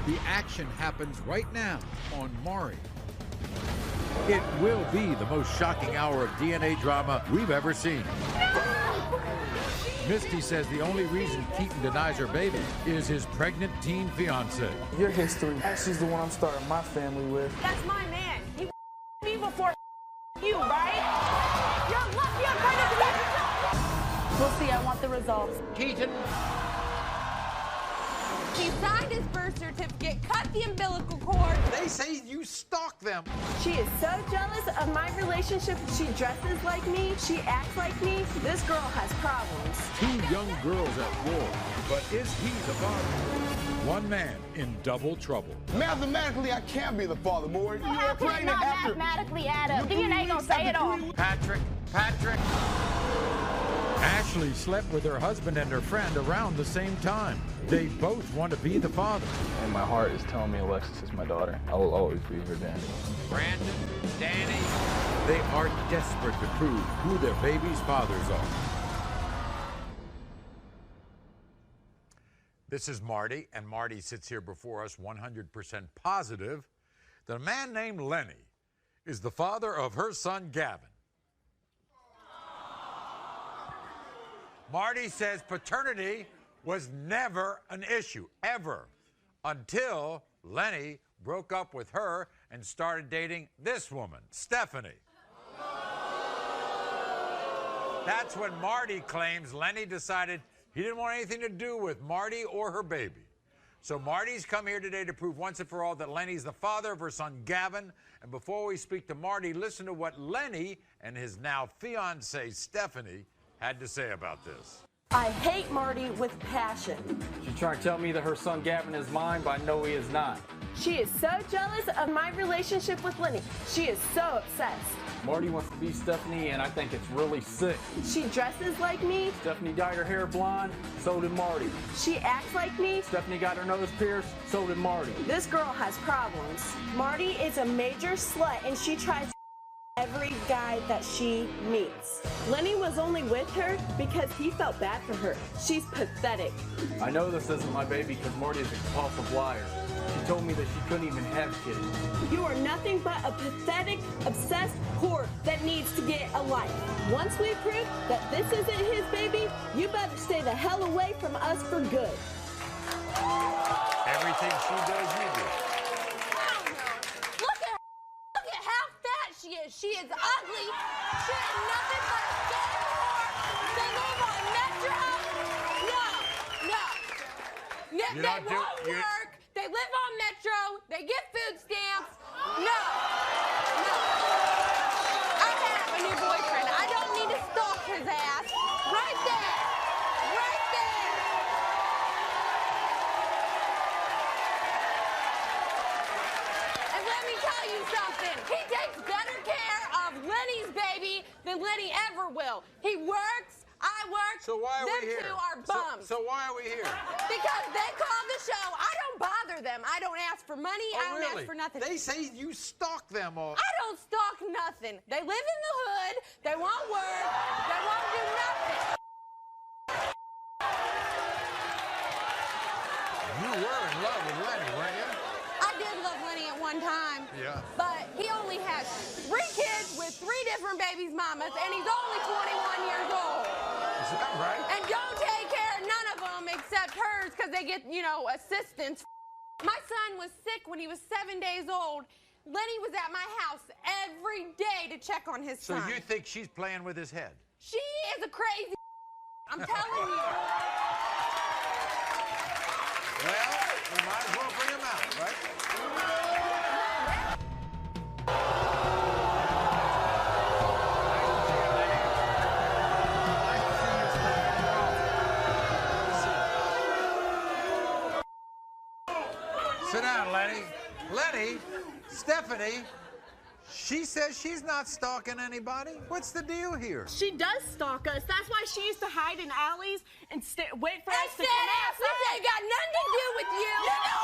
The action happens right now on Maury. It will be the most shocking hour of DNA drama we've ever seen. Misty says the only reason Keaton denies her baby is his pregnant teen fiance. Your history. She's the one I'm starting my family with. That's my man. He me before you, right? You're lucky I'm pregnant to be. We'll see. I want the results. Keaton. He signed his birth certificate, cut the umbilical cord. They say you stalk them. She is so jealous of my relationship. She dresses like me. She acts like me. This girl has problems. Two young girls at war. But is he the father? One man in double trouble. Mathematically, I can't be the father, Maury. Well, how can it not mathematically add up? DNA gonna say it all. Patrick. Ashley slept with her husband and her friend around the same time. They both want to be the father. And my heart is telling me Alexis is my daughter. I will always be her daddy. Brandon, Danny, they are desperate to prove who their baby's fathers are. This is Marty, and Marty sits here before us 100% positive that a man named Lenny is the father of her son Gavin. Marty says paternity was never an issue, ever, until Lenny broke up with her and started dating this woman, Stephanie. That's when Marty claims Lenny decided he didn't want anything to do with Marty or her baby. So Marty's come here today to prove once and for all that Lenny's the father of her son Gavin. And before we speak to Marty, listen to what Lenny and his now fiancée Stephanie had to say about this. I hate Marty with passion. She's trying to tell me that her son Gavin is mine, but I know he is not. She is so jealous of my relationship with Lenny. She is so obsessed. Marty wants to be Stephanie, and I think it's really sick. She dresses like me. Stephanie dyed her hair blonde, so did Marty. She acts like me. Stephanie got her nose pierced, so did Marty. This girl has problems. Marty is a major slut, and she tries every guy that she meets. Lenny was only with her because he felt bad for her. She's pathetic. I know this isn't my baby because Marty is a compulsive liar. She told me that she couldn't even have kids. You are nothing but a pathetic, obsessed whore that needs to get a life. Once we prove that this isn't his baby, you better stay the hell away from us for good. Everything she does, you do. She is ugly. She is nothing but a scared whore. They live on Metro. No. They won't work. They live on Metro. They get food stamps. No. I have a new boyfriend. I don't need to stalk his ass. Right there. And let me tell you something. He takes better care of Lenny's baby than Lenny ever will. He works, I work. So why are we here? Them two are bums. So why are we here? Because they call the show. I don't bother them. I don't ask for money. I don't ask for nothing. They say you stalk them all. I don't stalk nothing. They live in the hood. They won't work. They won't do nothing. You were in love with Lenny, weren't you? I did love Lenny at one time. Yeah. But he only has 3 kids with 3 different babies' mamas, and he's only 21 years old. Is that right? And don't take care of none of them except hers because they get, assistance. My son was sick when he was 7 days old. Lenny was at my house every day to check on his son. So you think she's playing with his head? She is a crazy I'm telling you. Well, we might as well bring him out, right? Sit down, Lenny. Lenny, Stephanie, she says she's not stalking anybody. What's the deal here? She does stalk us. That's why she used to hide in alleys and wait for us to come out. This ain't got nothing to do with you.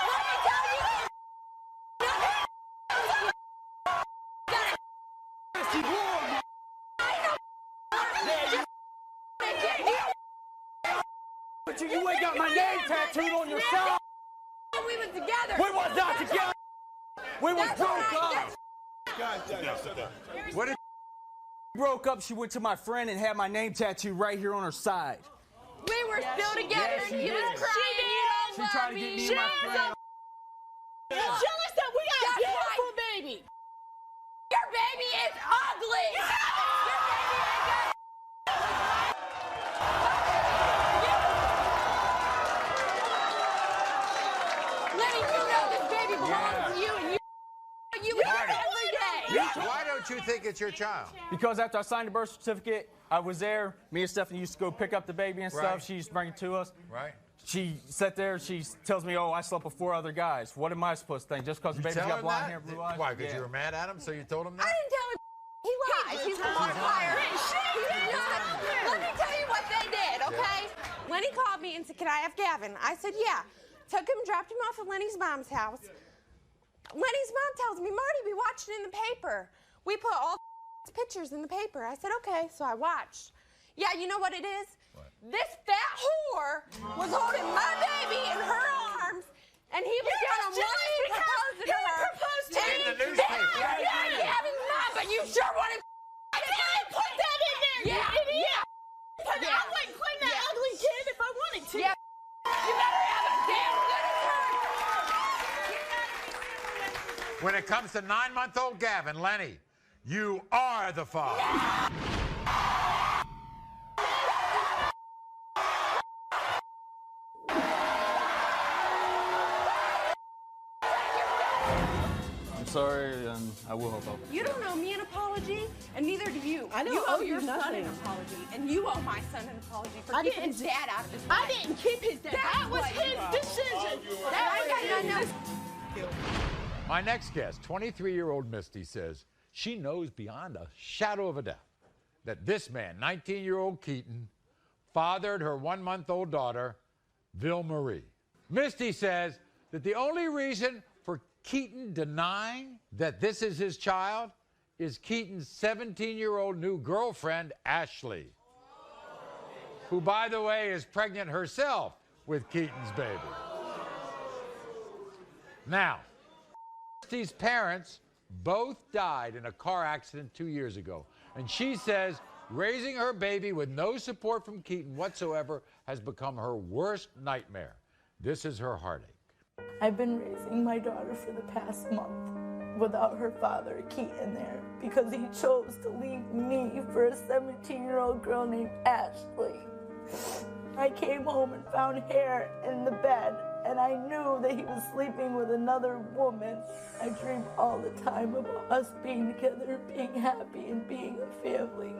Let me tell you. But you ain't got my name tattooed on your side. We was not together. We was not together. We was broke up. What did Broke up, she went to my friend and had my name tattooed right here on her side. We were still together. Yes, she You did. was crying. You don't She love tried to me. get me and my friend. You're jealous that we got a That's beautiful right. baby. Your baby is ugly. Your baby ain't got. Lenny, you know this baby belongs to you, and you eat Marty. it every day. Why don't you think it's your child? Because after I signed the birth certificate, I was there. Me and Stephanie used to go pick up the baby and stuff. Right. She used to bring it to us. Right. She sat there, she tells me, oh, I slept with 4 other guys. What am I supposed to think? Just because the baby's Tell got him blonde that? hair, blue eyes? Why? Because Yeah. you were mad at him, so you told him I that? didn't tell him. He lies. He's a liar. Let me tell you what they did, okay? Lenny called me and said, can I have Gavin? I said, yeah. Took him, dropped him off at Lenny's mom's house. Lenny's mom tells me, Marty, we watched it in the paper. We put all pictures in the paper. I said, okay, so I watched. Yeah, you know what it is? What? This fat whore was holding my baby in her arms, and he was down on one knee proposing to her. In the newspaper. Yeah, Gavin's mom, but you sure wanted. I didn't put that in there, you idiot. But I wouldn't claim that ugly kid if I wanted to. Yeah. You better have a damn good attorney. When it comes to 9-month-old Gavin, Lenny, you are the father. I'm sorry, and I will help out. You don't owe me an apology, and neither do you. I don't you owe owe you your son nothing. an apology, and you owe my son an apology for I keeping didn't his dad out of his I life. didn't keep his dad. That was his decision. That ain't got nothing else. My next guest, 23-year-old Misty, says she knows beyond a shadow of a doubt that this man, 19-year-old Keaton, fathered her 1-month-old daughter, Ville Marie. Misty says that the only reason for Keaton denying that this is his child is Keaton's 17-year-old new girlfriend, Ashley, who, by the way, is pregnant herself with Keaton's baby. Now, Misty's parents both died in a car accident 2 years ago, and she says raising her baby with no support from Keaton whatsoever has become her worst nightmare. This is her heartache. I've been raising my daughter for the past month without her father, Keaton, there because he chose to leave me for a 17-year-old girl named Ashley. I came home and found hair in the bed, and I knew that he was sleeping with another woman. I dreamed all the time about us being together, being happy, and being a family.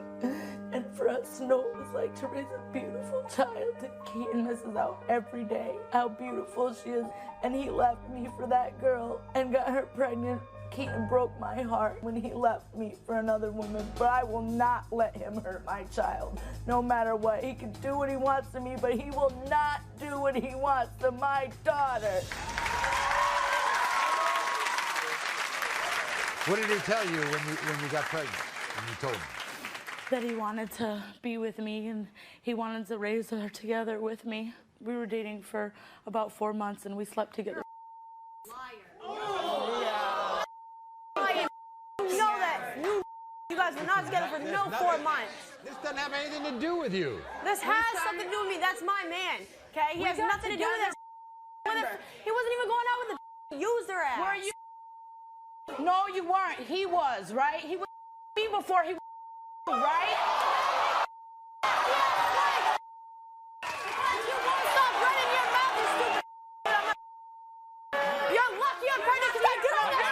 And for us to know what it was like to raise a beautiful child, and Keaton misses out every day how beautiful she is. And he left me for that girl and got her pregnant. Keaton broke my heart when he left me for another woman, but I will not let him hurt my child, no matter what. He can do what he wants to me, but he will not do what he wants to my daughter. What did he tell you when you got pregnant, when you told him? That he wanted to be with me and he wanted to raise her together with me. We were dating for about 4 months and we slept together. You guys were not together for no 4 months. This doesn't have anything to do with you. This has something to do with me. That's my man. Okay? He has nothing to do with this. He wasn't even going out with the user ass. Were you? No, you weren't. He was, right? He was me before he was right? You won't stop running your mouth, you stupid. You're lucky I'm pregnant because I did all that.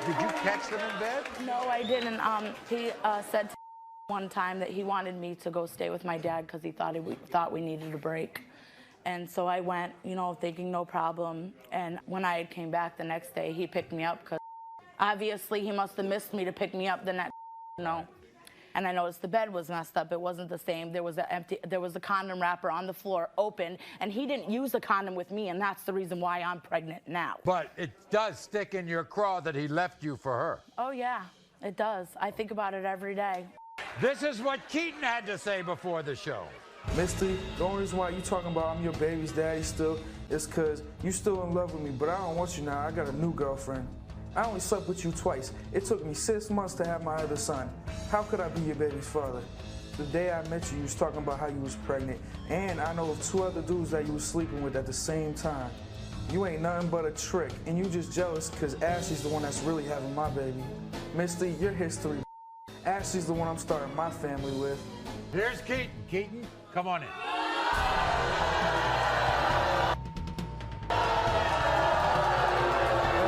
Did you catch them in bed? No, I didn't. He said to one time that he wanted me to go stay with my dad because he thought we needed a break. And so I went, thinking no problem. And when I came back the next day, he picked me up because obviously he must have missed me to pick me up the next, and I noticed the bed was messed up. It wasn't the same. There was a condom wrapper on the floor open, and he didn't use the condom with me, and that's the reason why I'm pregnant now. But it does stick in your craw that he left you for her. Oh, yeah, it does. I think about it every day. This is what Keaton had to say before the show. Misty, the only reason why you talking about I'm your baby's daddy still is because you still in love with me, but I don't want you now. I got a new girlfriend. I only slept with you twice. It took me 6 months to have my other son. How could I be your baby's father? The day I met you, you was talking about how you was pregnant, and I know of 2 other dudes that you was sleeping with at the same time. You ain't nothing but a trick, and you just jealous because Ashley's the one that's really having my baby. Misty, your history. Ashley's the one I'm starting my family with. Here's Keaton. Keaton, come on in.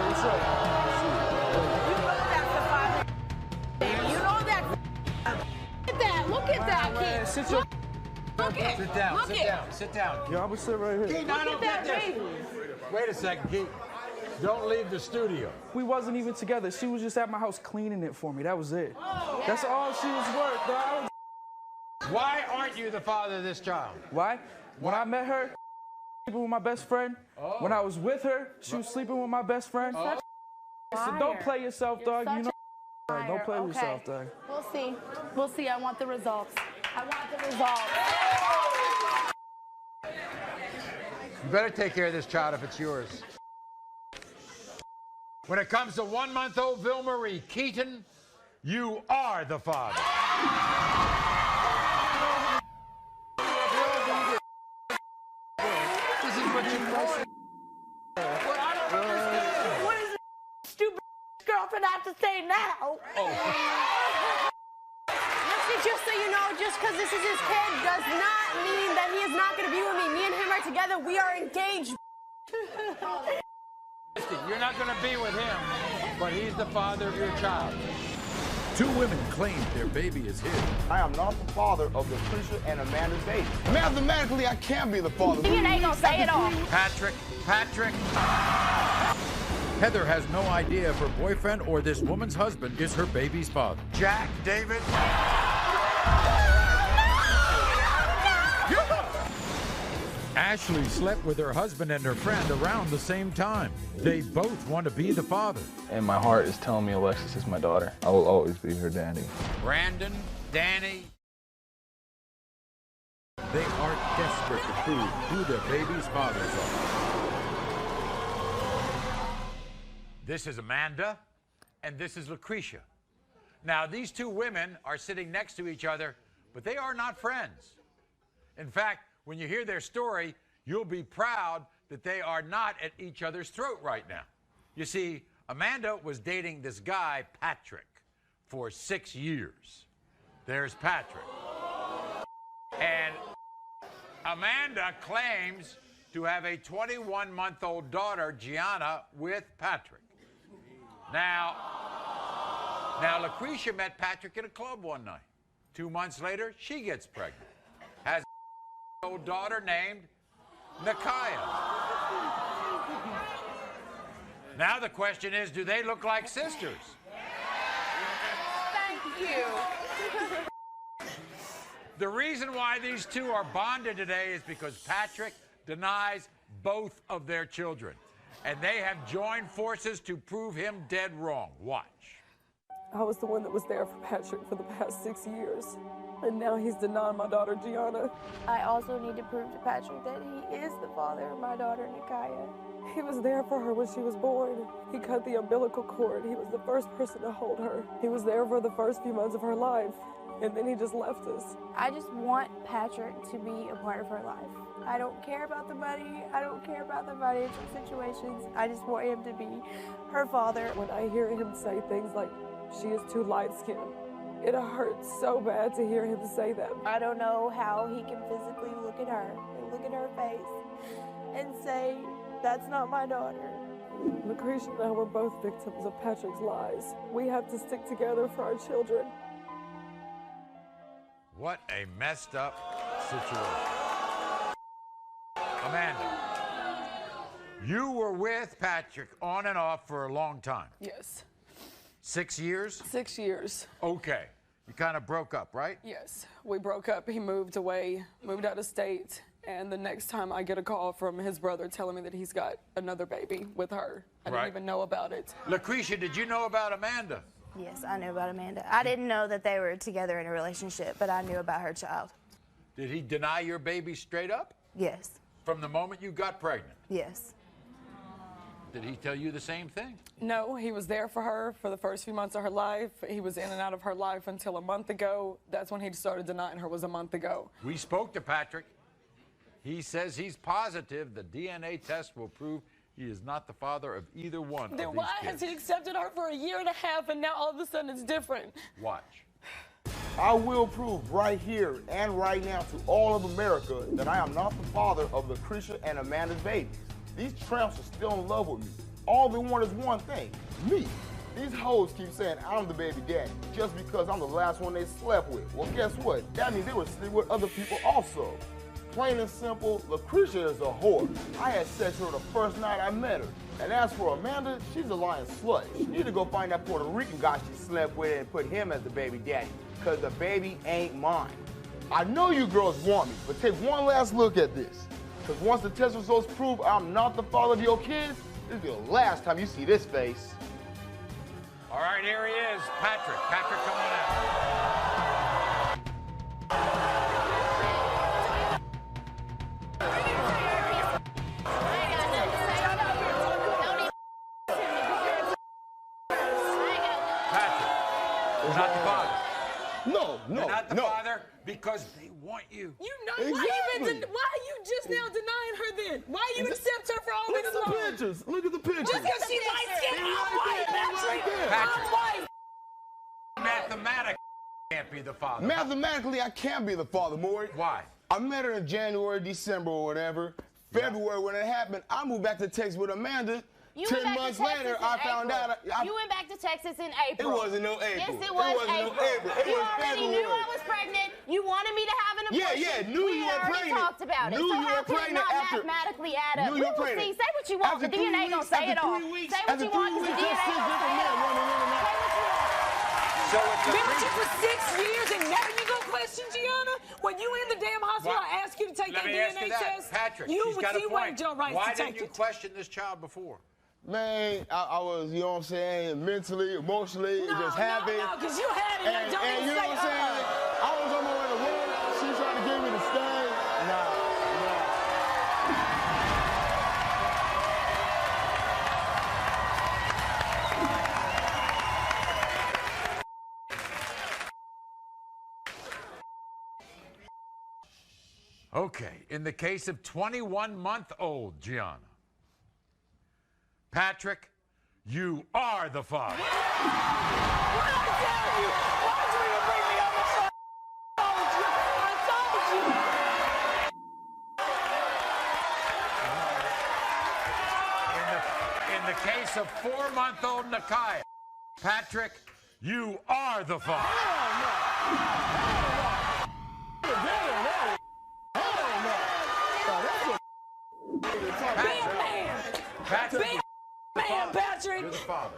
What's up? Look at that, Man, kid. sit your Sit down, sit down, sit down. Yeah, I'm gonna sit right here. Keaton, I don't get this. Wait a second, Keaton. Don't leave the studio. We wasn't even together. She was just at my house cleaning it for me. That was it. That's all she was worth, dog. Why aren't you the father of this child? Why? When I met her, sleeping with my best friend. When I was with her, she was sleeping with my best friend. So don't play yourself, dog. You know. Don't play with yourself, dog. We'll see. We'll see. I want the results. I want the results. You better take care of this child if it's yours. When it comes to 1-month-old Ville-Marie Keaton, you are the father. This is what you want. Well, I don't understand. What is this stupid girlfriend have to say now? Just so you know, just because this is his kid does not mean that he is not going to be with me. Me and him are together. We are engaged. You're not going to be with him, but he's the father of your child. 2 women claim their baby is his. I am not the father of Lucretia and Amanda's baby. Mathematically, I can't be the father. DNA gonna say it all. Patrick. Heather has no idea if her boyfriend or this woman's husband is her baby's father. Jack, David. Ashley slept with her husband and her friend around the same time. They both want to be the father. And my heart is telling me Alexis is my daughter. I will always be her daddy. Brandon, Danny. They are desperate to prove who their baby's fathers are. This is Amanda, and this is Lucretia. Now, these 2 women are sitting next to each other, but they are not friends. In fact, when you hear their story, you'll be proud that they are not at each other's throat right now. You see, Amanda was dating this guy, Patrick, for 6 years. There's Patrick. And Amanda claims to have a 21-month-old daughter, Gianna, with Patrick. Now, Lucretia met Patrick at a club one night. 2 months later, she gets pregnant. Has an old daughter named Nakaya. Now the question is, do they look like sisters? Thank you. The reason why these 2 are bonded today is because Patrick denies both of their children. And they have joined forces to prove him dead wrong. Watch. I was the one that was there for Patrick for the past 6 years. And now he's denying my daughter, Gianna. I also need to prove to Patrick that he is the father of my daughter, Nakaya. He was there for her when she was born. He cut the umbilical cord. He was the first person to hold her. He was there for the first few months of her life. And then he just left us. I just want Patrick to be a part of her life. I don't care about the money. I don't care about the financial situations. I just want him to be her father. When I hear him say things like, she is too light-skinned, it hurts so bad to hear him say that. I don't know how he can physically look at her and look at her face and say, that's not my daughter. Lucretia and I were both victims of Patrick's lies. We have to stick together for our children. What a messed up situation. Amanda, you were with Patrick on and off for a long time. Yes. 6 years? 6 years. Okay. You kind of broke up, right? Yes, we broke up. He moved away, moved out of state, and the next time I get a call from his brother telling me that he's got another baby with her, I didn't even know about it. Lucretia, did you know about Amanda? Yes, I knew about Amanda. I didn't know that they were together in a relationship, but I knew about her child. Did he deny your baby straight up? Yes. From the moment you got pregnant? Yes. Did he tell you the same thing? No, he was there for her for the first few months of her life. He was in and out of her life until a month ago. That's when he started denying her, was a month ago. We spoke to Patrick. He says he's positive the DNA test will prove he is not the father of either one of these Then why kids. has he accepted her for a year and a half and now all of a sudden it's different? Watch. I will prove right here and right now to all of America that I am not the father of Lucretia and Amanda's babies. These tramps are still in love with me. All they want is one thing, me. These hoes keep saying I'm the baby daddy just because I'm the last one they slept with. Well, guess what? That means they were sleeping with other people also. Plain and simple, Lucretia is a whore. I had sex with her the first night I met her. And as for Amanda, she's a lying slut. She need to go find that Puerto Rican guy she slept with and put him as the baby daddy, because the baby ain't mine. I know you girls want me, but take one last look at this. Because once the test results prove I'm not the father of your kids, this will be the last time you see this face. All right, here he is, Patrick. Patrick, come on out. Patrick, you're not the father. No, You're not the father because they want you. You know, why are you just now denying her then? Why you accept her for all Look this at the long? pictures. Look at the pictures. Just because she light-skinned, I'm white, Patrick. Patrick. I'm white. Mathematically can't be the father. Mathematically, I can't be the father, Maury. Why? I met her in January, December, or whatever. February, when it happened, I moved back to Texas with Amanda. 10 months later, I found out. You went back to Texas in April. It wasn't no April. Yes, it was April. It you was already February. knew I was pregnant. You wanted me to have an abortion. Yeah, knew you were We pregnant. talked about it. Knew So you how were could it pregnant not after- mathematically add up? Knew you were We will pregnant. see. Say what you want. After The DNA 3 gonna weeks, say it after all. 3 weeks, Say what after you want, 3 because the weeks, DNA just gonna say different it men all. running in and out. Say what you want. So it's Been with you for 6 years and now you gonna question Gianna? When you in the damn hospital, I ask you to take Let that me ask DNA you that. test. Patrick, you she's got a point. waived your rights Why to take didn't you it. question this child before? Man, I was, you know what I'm saying, mentally, emotionally, it just happened. No, because you had it. And, Don't and even you know say what I'm saying? I was on my way to work. She tried to get me to stay. Nah. Okay, in the case of 21-month-old Gianna, Patrick, you are the father. What did I tell you? Why did you even bring me up with so I told you. In the case of 4-month-old Nakia, Patrick, you are the father. Patrick, Be a man, Patrick. you're the father.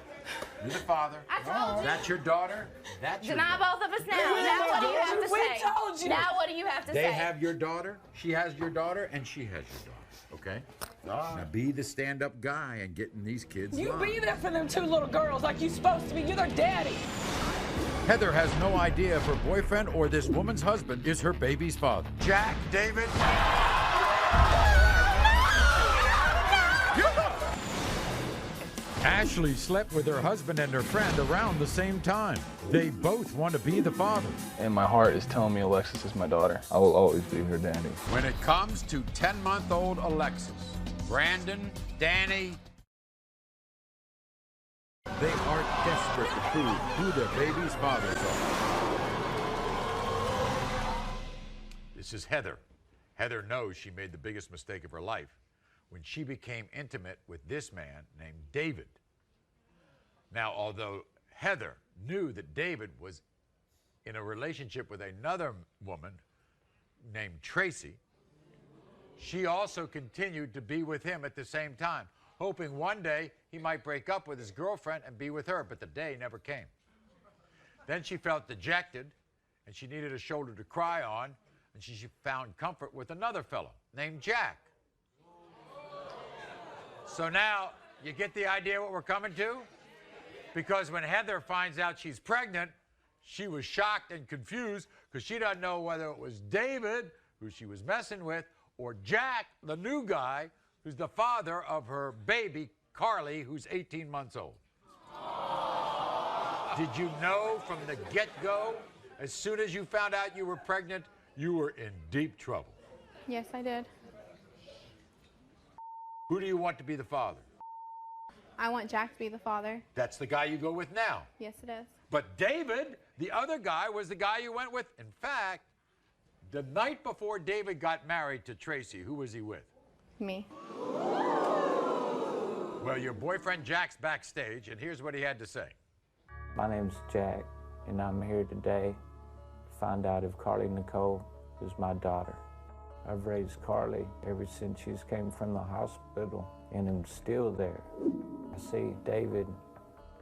You're the father. I told you. That's your daughter. That's your Deny daughter. both of us now. Now what do you have to We say? told you. Now what do you have to They say? have your daughter, she has your daughter, and she has your daughter, okay? Now be the stand-up guy and get in these kids' You lives. be there for them 2 little girls like you supposed to be. You're their daddy. Heather has no idea if her boyfriend or this woman's husband is her baby's father. Jack, David. Ashley slept with her husband and her friend around the same time. They both want to be the father. And my heart is telling me Alexis is my daughter. I will always be her daddy. When it comes to 10-month-old Alexis, Brandon, Danny, They are desperate to prove who their baby's fathers are. this is Heather. Heather knows she made the biggest mistake of her life when she became intimate with this man named David. Now, although Heather knew that David was in a relationship with another woman named Tracy, she also continued to be with him at the same time, hoping one day he might break up with his girlfriend and be with her, but the day never came. Then she felt dejected and she needed a shoulder to cry on, and she found comfort with another fellow named Jack. So now, you get the idea what we're coming to? Because when Heather finds out she's pregnant, she was shocked and confused because she doesn't know whether it was David, who she was messing with, or Jack, the new guy, who's the father of her baby, Carly, who's 18 months old. Did you know from the get-go, as soon as you found out you were pregnant, you were in deep trouble? Yes, I did. Who do you want to be the father? I want Jack to be the father. That's the guy you go with now. Yes, it is. But David, the other guy, was the guy you went with. In fact, the night before David got married to Tracy, who was he with? Me. Well, your boyfriend Jack's backstage, and here's what he had to say. My name's Jack, and I'm here today to find out if Carly Nicole is my daughter. I've raised Carly ever since she's came from the hospital, and I'm still there. I see David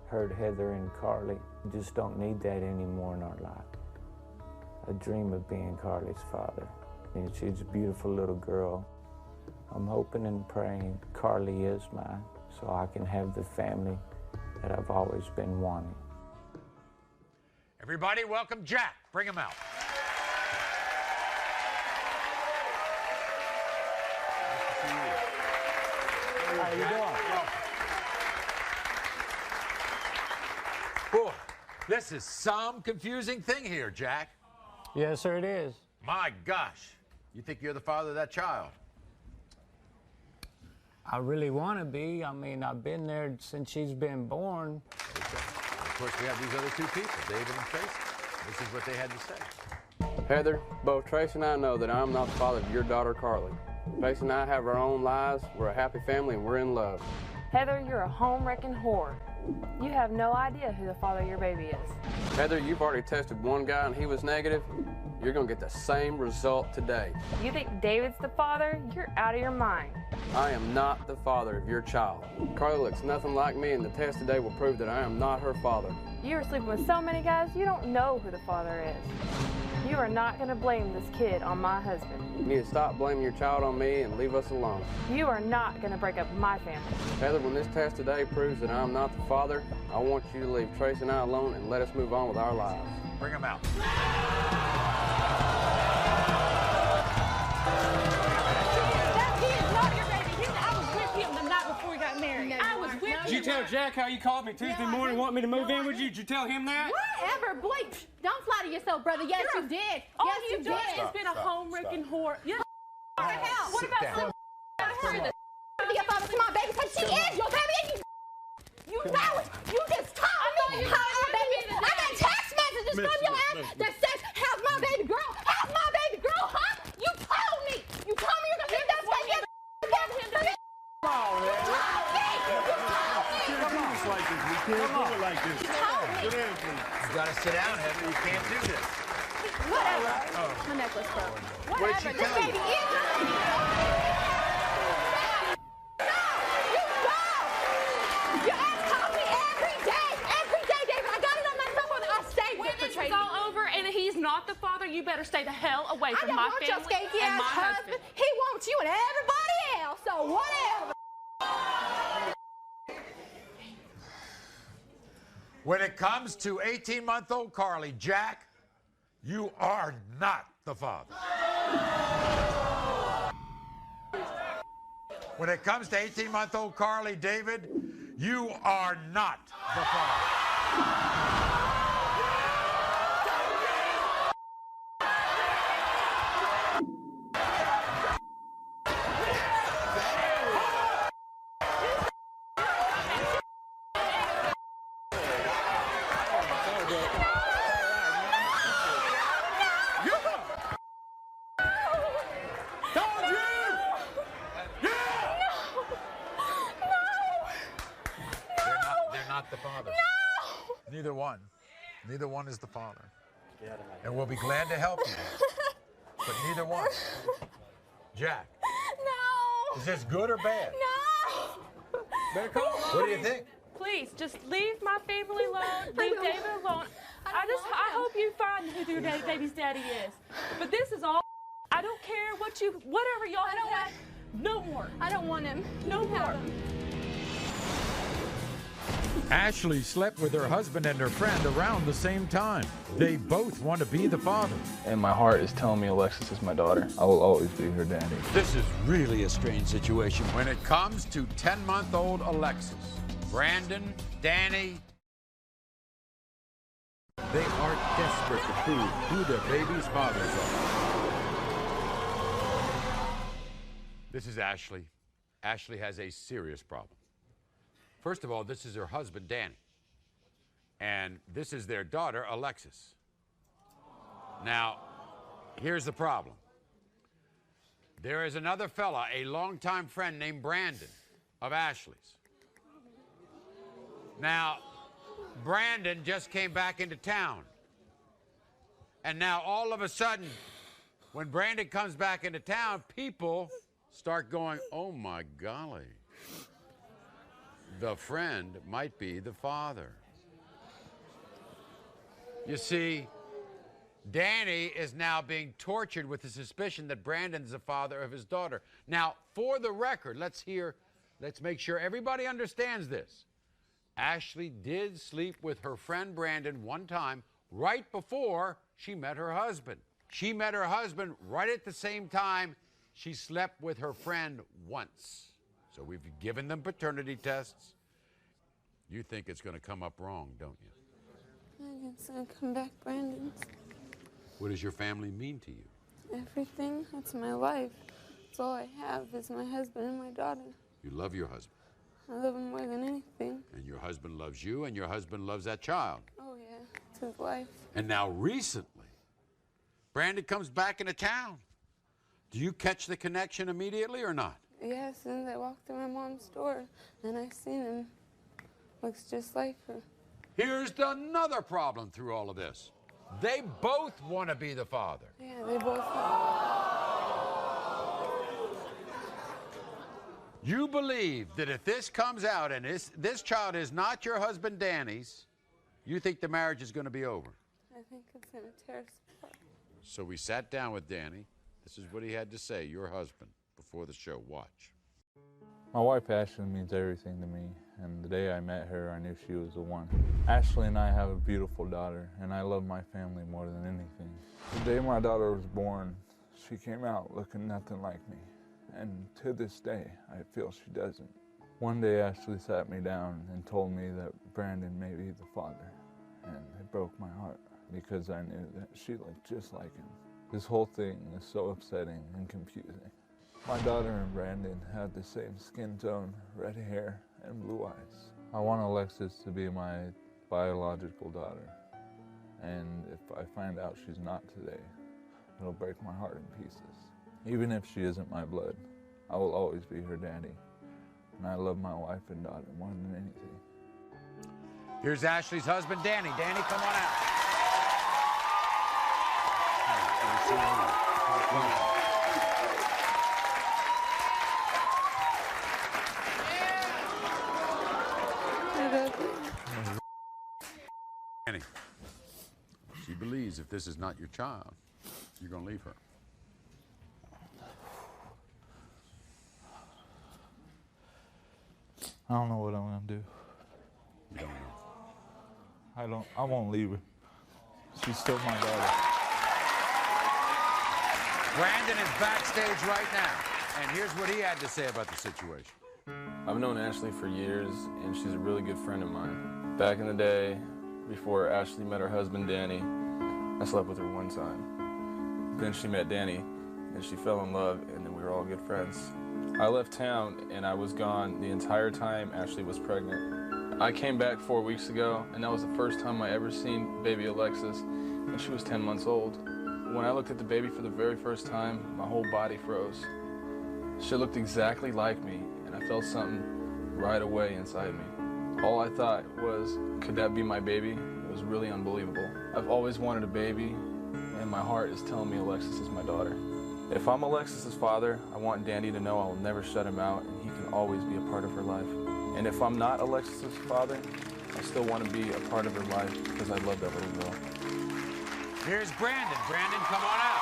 hurt Heather and Carly. We just don't need that anymore in our life. I dream of being Carly's father, and she's a beautiful little girl. I'm hoping and praying Carly is mine, so I can have the family that I've always been wanting. Everybody welcome Jack. Bring him out. How you doing? Boy, this is some confusing thing here, Jack. Yes, sir, it is. My gosh. You think you're the father of that child? I really want to be. I mean, I've been there since she's been born. Okay. Of course, we have these other two people, David and Tracy. This is what they had to say. Heather, both Tracy and I know that I'm not the father of your daughter, Carly. Tracy and I have our own lives. We're a happy family, and we're in love. Heather, you're a home-wrecking whore. You have no idea who the father of your baby is. Heather, you've already tested one guy, and he was negative. You're going to get the same result today. You think David's the father? You're out of your mind. I am not the father of your child. Carly looks nothing like me, and the test today will prove that I am not her father. You are sleeping with so many guys, you don't know who the father is. You are not going to blame this kid on my husband. You need to stop blaming your child on me and leave us alone. You are not going to break up my family. Heather, when this test today proves that I'm not the father, I want you to leave Tracy and I alone and let us move on with our lives. Bring him out. Did you tell Jack how you called me Tuesday morning, want me to move in with you? Did you tell him that? Whatever, Blake. Don't flatter yourself, brother. Yes, you did. All Yes, you've you done did. is been a home-wrecking whore. What the hell? What Sit about down. some Be a father to my baby because she is your baby. And you know it. You just told me how my baby is. I got text messages from your ass that says, how's my baby girl? How's my baby girl, huh? You told me. You told me you're going to get that baby together. Come on, man. You told me. We can't do it like this. You told me. Sit down, please. You gotta sit down, Heather. You can't do this. Whatever. My necklace broke. What did she This tell you? baby is your baby. Not the father, you better stay the hell away from my family your skanky and ass my husband. He wants you and everybody else, so whatever. When it comes to 18-month-old Carly, Jack, you are not the father. When it comes to 18-month-old Carly, David, you are not the father. The father. No! Neither one. Neither one is the father. And we'll be glad to help you. But neither one. Jack. No! Is this good or bad? No! What do you think? Please, just leave my family alone. Leave David alone. I I hope you find who your baby's daddy is. But this is all. I don't care whatever y'all have. No more. I don't want him. No more. Ashley slept with her husband and her friend around the same time. They both want to be the father. And my heart is telling me Alexis is my daughter. I will always be her daddy. This is really a strange situation. When it comes to 10-month-old Alexis, Brandon, Danny, they are desperate to prove who their baby's fathers are. This is Ashley. Ashley has a serious problem. First of all, this is her husband, Danny. And this is their daughter, Alexis. Now, here's the problem. There is another fella, a longtime friend named Brandon of Ashley's. Now, Brandon just came back into town. And now, all of a sudden, when Brandon comes back into town, people start going, oh my golly. The friend might be the father. You see, Danny is now being tortured with the suspicion that Brandon's the father of his daughter. Now, for the record, let's make sure everybody understands this. Ashley did sleep with her friend Brandon one time right before she met her husband. She met her husband right at the same time she slept with her friend once. So we've given them paternity tests. You think it's going to come up wrong, don't you? I think it's going to come back Brandon's. What does your family mean to you? Everything. That's my life. That's all I have is my husband and my daughter. You love your husband. I love him more than anything. And your husband loves you, and your husband loves that child. Oh, yeah. It's his life. And now recently, Brandon comes back into town. Do you catch the connection immediately or not? Yeah, as soon as I walked through my mom's door and I seen him, looks just like her. Here's another problem through all of this. They both want to be the father. Yeah, they both. You believe that if this comes out and this child is not your husband Danny's, you think the marriage is going to be over? I think it's going to tear us apart. So we sat down with Danny. This is what he had to say, your husband, before the show. Watch. My wife Ashley means everything to me, and the day I met her, I knew she was the one. Ashley and I have a beautiful daughter, and I love my family more than anything. The day my daughter was born, she came out looking nothing like me, and to this day, I feel she doesn't. One day Ashley sat me down and told me that Brandon may be the father, and it broke my heart because I knew that she looked just like him. This whole thing is so upsetting and confusing. My daughter and Brandon have the same skin tone, red hair, and blue eyes. I want Alexis to be my biological daughter, and if I find out she's not today, it'll break my heart in pieces. Even if she isn't my blood, I will always be her daddy, and I love my wife and daughter more than anything. Here's Ashley's husband, Danny. Danny, come on out. Danny, she believes if this is not your child, you're going to leave her. I don't know what I'm going to do. You don't know? I won't leave her. She's still my daughter. Brandon is backstage right now, and here's what he had to say about the situation. I've known Ashley for years, and she's a really good friend of mine. Back in the day, before Ashley met her husband, Danny, I slept with her one time. Then she met Danny, and she fell in love, and then we were all good friends. I left town, and I was gone the entire time Ashley was pregnant. I came back 4 weeks ago, and that was the first time I ever seen baby Alexis, and she was 10 months old. When I looked at the baby for the very first time, my whole body froze. She looked exactly like me, and I felt something right away inside me. All I thought was, could that be my baby? It was really unbelievable. I've always wanted a baby, and my heart is telling me Alexis is my daughter. If I'm Alexis's father, I want Danny to know I will never shut him out, and he can always be a part of her life. And if I'm not Alexis's father, I still want to be a part of her life because I love that little girl. Here's Brandon. Brandon, come on out.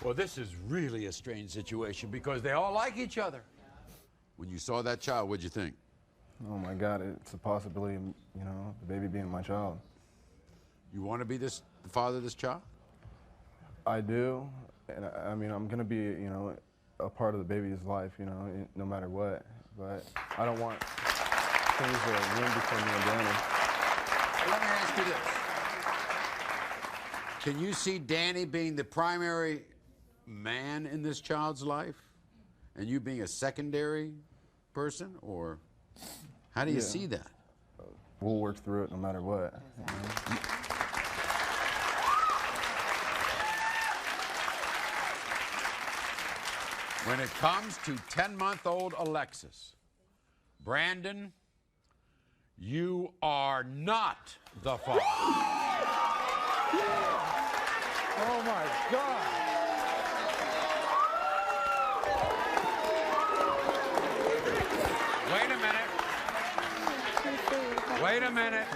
Well, this is really a strange situation because they all like each other. When you saw that child, what'd you think? Oh my God, it's a possibility of, you know, the baby being my child. You want to be the father of this child? I do, and I mean, I'm gonna be, you know, a part of the baby's life, you know, no matter what. But I don't want things to win between me and Danny. Let me ask you this. Can you see Danny being the primary man in this child's life and you being a secondary person, or how do you see that? We'll work through it no matter what. When it comes to 10-month-old Alexis, Brandon, you are not the father. Oh my God. Wait a minute. Wait a minute.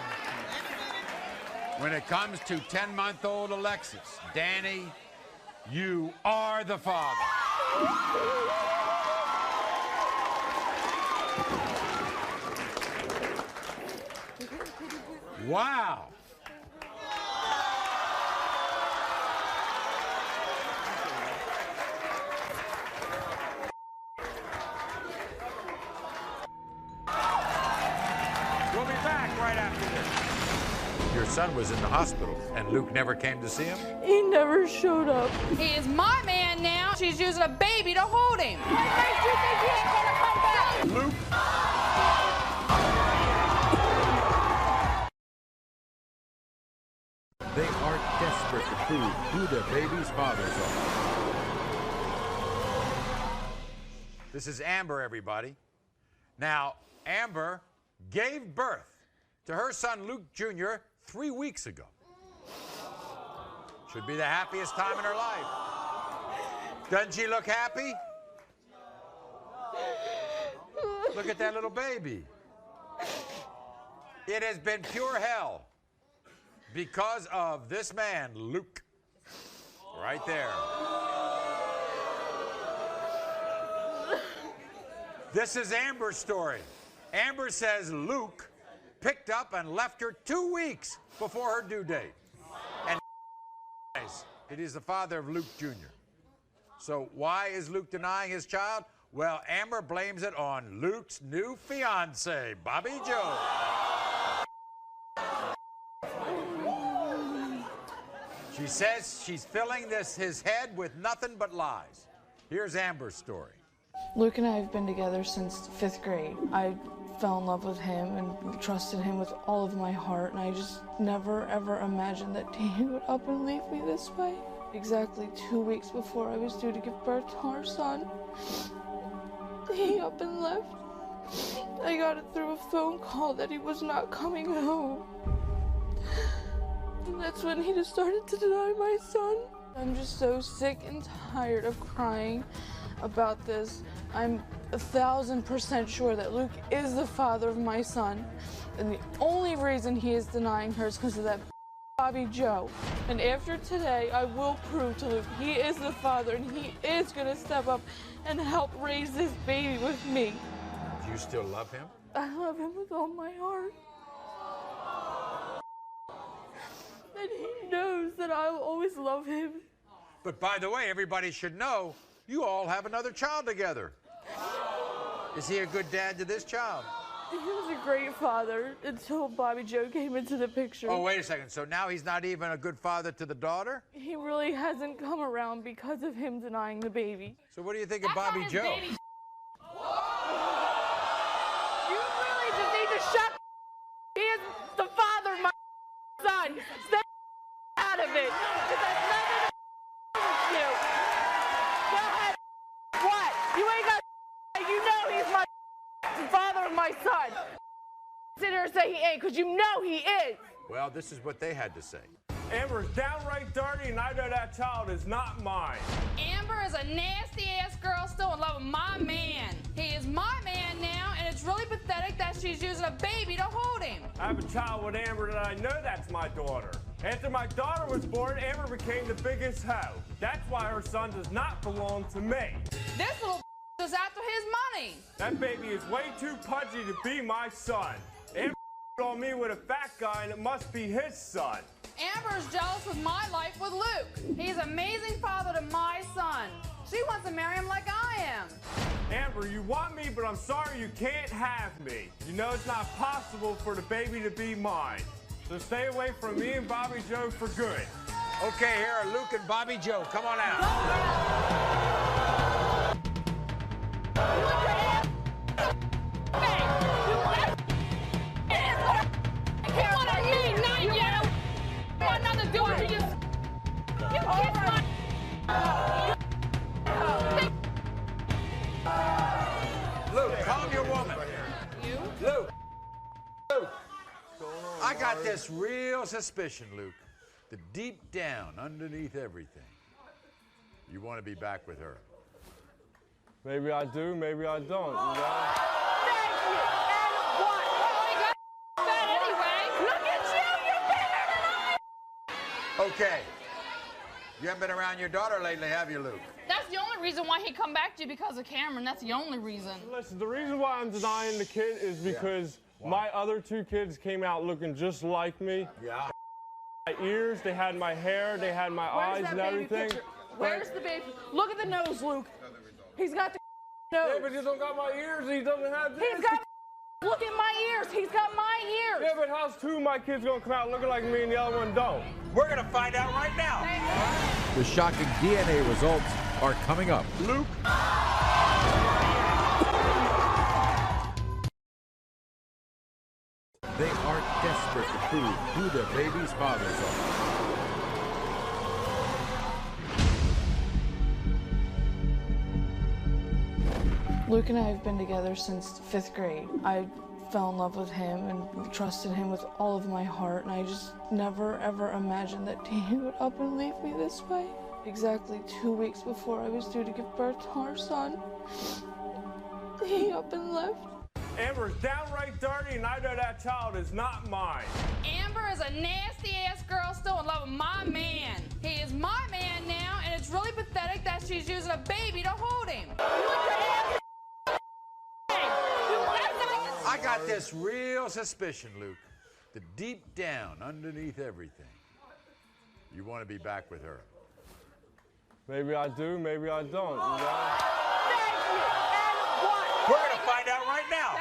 When it comes to 10-month-old Alexis, Danny, you are the father. Wow. We'll be back right after this. Your son was in the hospital, and Luke never came to see him? He never showed up. He is my man now. She's using a baby to hold him. What makes you think he ain't gonna come back? Luke. They are desperate to prove who their baby's fathers are. This is Amber, everybody. Now, Amber gave birth to her son, Luke Jr., 3 weeks ago. Should be the happiest time in her life. Doesn't she look happy? Look at that little baby. It has been pure hell because of this man, Luke. Right there. This is Amber's story. Amber says Luke picked up and left her 2 weeks before her due date. And it is the father of Luke Jr. So why is Luke denying his child? Well, Amber blames it on Luke's new fiance, Bobby Joe. She says she's filling his head with nothing but lies. Here's Amber's story. Luke and I have been together since 5th grade. I fell in love with him and trusted him with all of my heart, and I just never ever imagined that Danny would up and leave me this way. Exactly 2 weeks before I was due to give birth to our son, he up and left. I got it through a phone call that he was not coming home. And that's when he just started to deny my son. I'm just so sick and tired of crying about this. I'm 1,000% sure that Luke is the father of my son, and the only reason he is denying her is because of that Bobby Joe. And after today, I will prove to Luke he is the father, and he is going to step up and help raise this baby with me. Do you still love him? I love him with all my heart. And he knows that I'll always love him. But by the way, everybody should know you all have another child together. Is he a good dad to this child? He was a great father until Bobby Joe came into the picture. Oh, wait a second. So now he's not even a good father to the daughter? He really hasn't come around because of him denying the baby. So what do you think of Bobby Joe? You really just need to shut. He is the father of my son. Stay out of it. It has nothing to do with you. Go ahead. What? You ain't got. You know he's my father of my son. Sit here and say he ain't, because you know he is. Well, this is what they had to say. Amber's downright dirty, and I know that child is not mine. Amber is a nasty-ass girl still in love with my man. He is my man now, and it's really pathetic that she's using a baby to hold him. I have a child with Amber that I know that's my daughter. After my daughter was born, Amber became the biggest hoe. That's why her son does not belong to me. This little is after his money. That baby is way too pudgy to be my son. Amber on me with a fat guy, and it must be his son. Amber's jealous with my life with Luke. He's an amazing father to my son. She wants to marry him like I am. Amber, you want me, but I'm sorry you can't have me. You know it's not possible for the baby to be mine. So stay away from me and Bobby Joe for good. Okay, here are Luke and Bobby Joe. Come on out. Luke, calm your woman. You? Luke. Luke. I got this real suspicion, Luke, that deep down, underneath everything, you want to be back with her. Maybe I do, maybe I don't. You know? Thank you. And what? Well, you got fat anyway. Look at you. You're bigger than I. Okay. You haven't been around your daughter lately, have you, Luke? That's the only reason why he come back to you, because of Cameron. That's the only reason. Listen, the reason why I'm denying the kid is because my other two kids came out looking just like me. Yeah. My ears, they had my hair, they had my eyes and everything. Where's the baby? Look at the nose, Luke. He's got the nose. Yeah, but you don't got my ears, he doesn't have this. He's got look at my ears. He's got my ears. Yeah, but how's two of my kids gonna come out looking like me and the other one don't? We're gonna find out right now. The shocking DNA results are coming up. Luke. They are desperate to prove who their baby's fathers are. Luke and I have been together since 5th grade. I fell in love with him and trusted him with all of my heart, and I just never ever imagined that he would up and leave me this way. Exactly 2 weeks before I was due to give birth to our son, he up and left. Amber's downright dirty, and I know that child is not mine. Amber is a nasty-ass girl still in love with my man. He is my man now, and it's really pathetic that she's using a baby to hold him. I got this real suspicion, Luke, that deep down, underneath everything, you want to be back with her. Maybe I do, maybe I don't. You know? Thank you. And what? We're going to find out right now.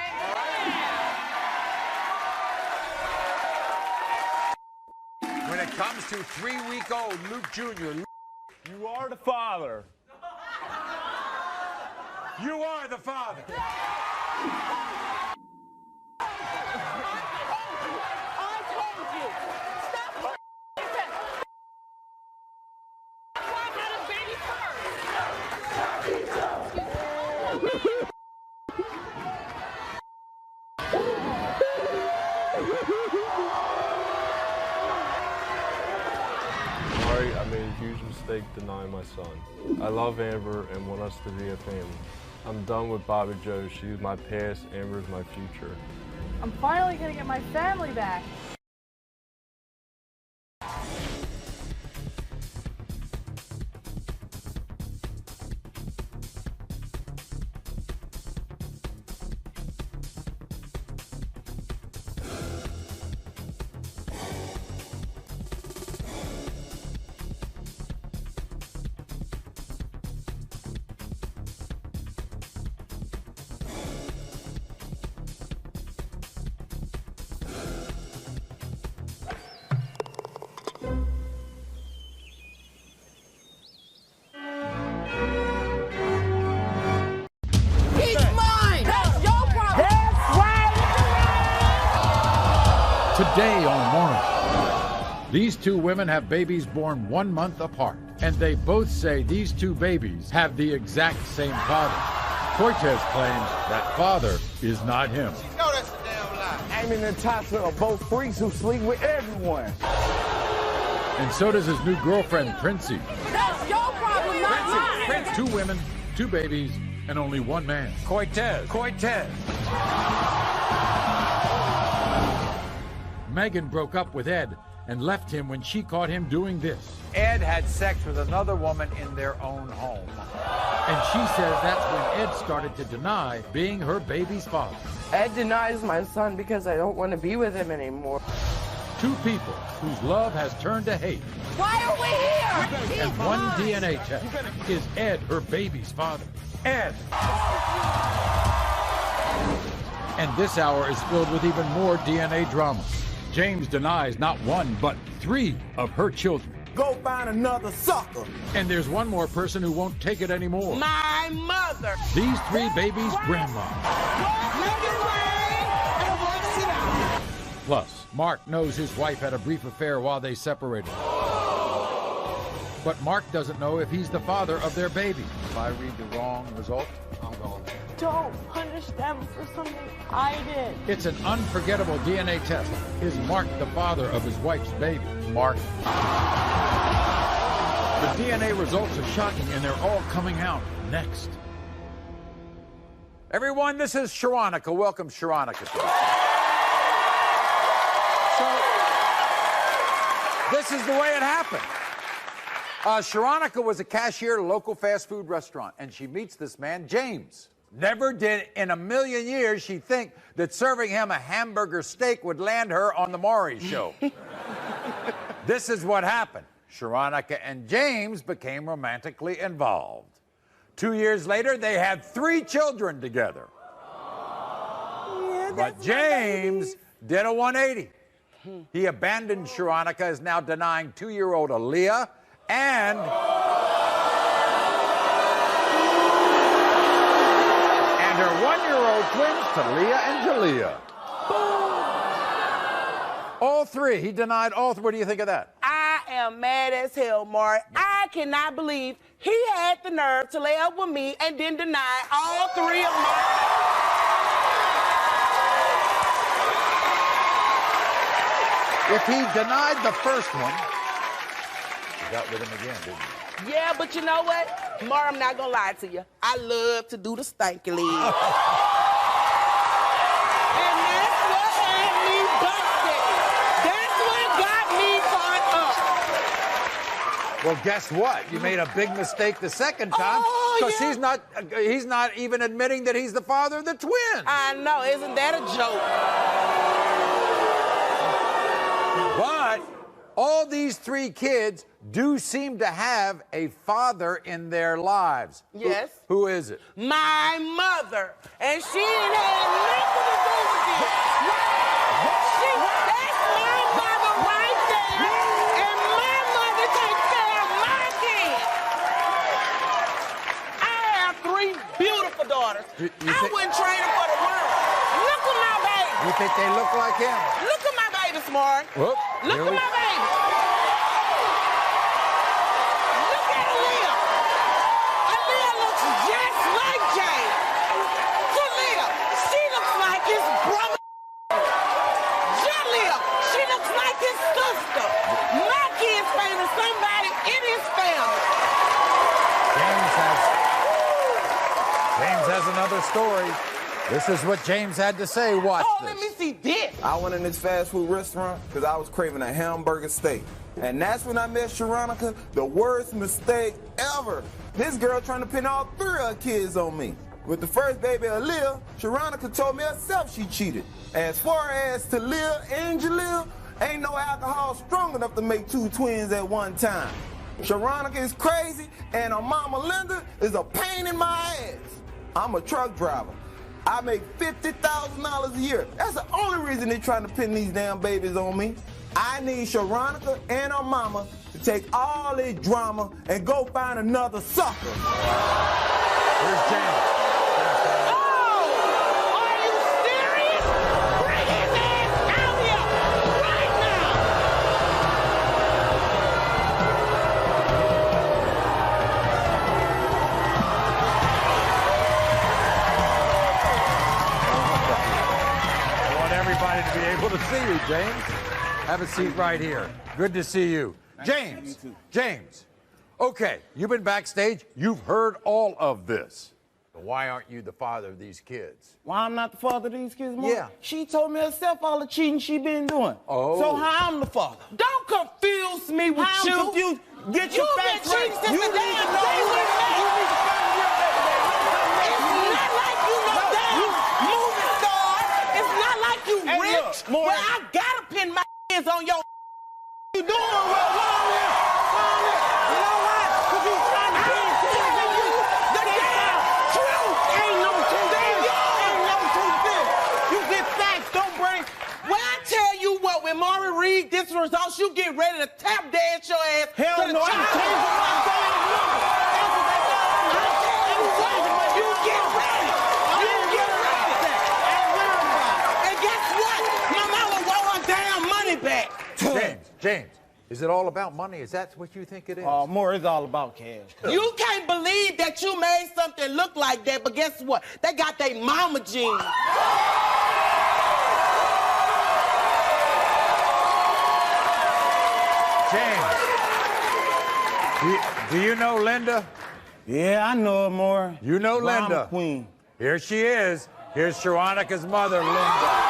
When it comes to 3-week-old Luke Jr., You are the father. you are the father. Maury, I made a huge mistake denying my son. I love Amber and want us to be a family. I'm done with Bobby Joe. She's my past, Amber's my future. I'm finally gonna get my family back. Today on Maury, these two women have babies born 1 month apart, and they both say these two babies have the exact same father. Cortez claims that father is not him. No, that's a damn lie. Amy and Natasha are both freaks who sleep with everyone. And so does his new girlfriend, Princey. That's your problem, not mine. Two women, two babies, and only one man. Cortez. Megan broke up with Ed and left him when she caught him doing this. Ed had sex with another woman in their own home. And she says that's when Ed started to deny being her baby's father. Ed denies my son because I don't want to be with him anymore. Two people whose love has turned to hate. Why are we here? And one DNA test. Is Ed her baby's father? Ed. And this hour is filled with even more DNA drama. James denies not one, but 3 of her children. Go find another sucker. And there's one more person who won't take it anymore. My mother. These 3 babies' grandma. Plus, Mark knows his wife had a brief affair while they separated. But Mark doesn't know if he's the father of their baby. If I read the wrong result, I'm going. Don't punish them for something I did. It's an unforgettable DNA test. Is Mark the father of his wife's baby? Mark. The DNA results are shocking, and they're all coming out next. Everyone, this is Sharonica. Welcome, Sharonica. So, this is the way it happened. Sharonica was a cashier at a local fast food restaurant, and she meets this man, James. Never did in a million years she think that serving him a hamburger steak would land her on the Maury show. This is what happened. Sharonica and James became romantically involved. 2 years later, they had 3 children together. Yeah, but James did a 180. He abandoned Sharonica, is now denying 2-year-old Aaliyah and her 1-year-old twins, Talia and Jalea. All 3. He denied all 3. What do you think of that? I am mad as hell, Maury. I cannot believe he had the nerve to lay up with me and then deny all 3 of my... If he denied the first one, you got with him again, didn't you? Yeah, but you know what? Maury, I'm not gonna lie to you. I love to do the stanky leg. And that's what had me busted. That's what got me caught up. Well, guess what? You made a big mistake the second time because he's not even admitting that he's the father of the twins. I know, isn't that a joke? But all these 3 kids do seem to have a father in their lives. Yes. Who is it? My mother. And she didn't have nothing to do with it. That's my mother right there. And my mother takes care of my kids. I have 3 beautiful daughters. I wouldn't trade them for the world. Look at my baby. You think they look like him? Look at my baby, Smart. Whoop. Look at my baby. Look at Aaliyah. Aaliyah looks just like Jay. Jalea, she looks like his brother. Jalea, she looks like his sister. My kid's famous somebody in his family. James has another story. This is what James had to say. Watch this. Let me see this. I went in this fast food restaurant because I was craving a hamburger steak. And that's when I met Sharonica, the worst mistake ever. This girl trying to pin all 3 of her kids on me. With the first baby, Aaliyah, Sharonica told me herself she cheated. As far as Talia and Jalea, ain't no alcohol strong enough to make 2 twins at one time. Sharonica is crazy, and her mama Linda is a pain in my ass. I'm a truck driver. I make $50,000 a year. That's the only reason they're trying to pin these damn babies on me. I need Sharonica and her mama to take all this drama and go find another sucker. Where's James? To be able to see you, James. Have a seat right here. Good to see you. James, James. Okay, you've been backstage. You've heard all of this. Why aren't you the father of these kids? Why I'm not the father of these kids, Mom? Yeah. She told me herself all the cheating she been doing. Oh. So how I'm the father? Don't confuse me with you. Get your facts right. You've been cheating since the day of day we met. It's not like you no damn movie star. It's not like you rich. Well, I gotta pin my hands on your. You doing well, long here. You know why? Because you trying to be you. The damn truth. Ain't no truth. Ain't no truth there. You get facts, don't bring. Well, I tell you what, when Maury read this results, you get ready to tap dance your ass. Hell no, I'm changing my damn number. You get ready. You get ready. And guess what? My mama want her damn money back. James, is it all about money? Is that what you think it is? Oh, more, it's all about cash. You can't believe that you made something look like that, but guess what? They got their mama genes. James, do you know Linda? Yeah, I know her more. You know Drama Linda. Queen. Here she is. Here's Sharonica's mother, Linda.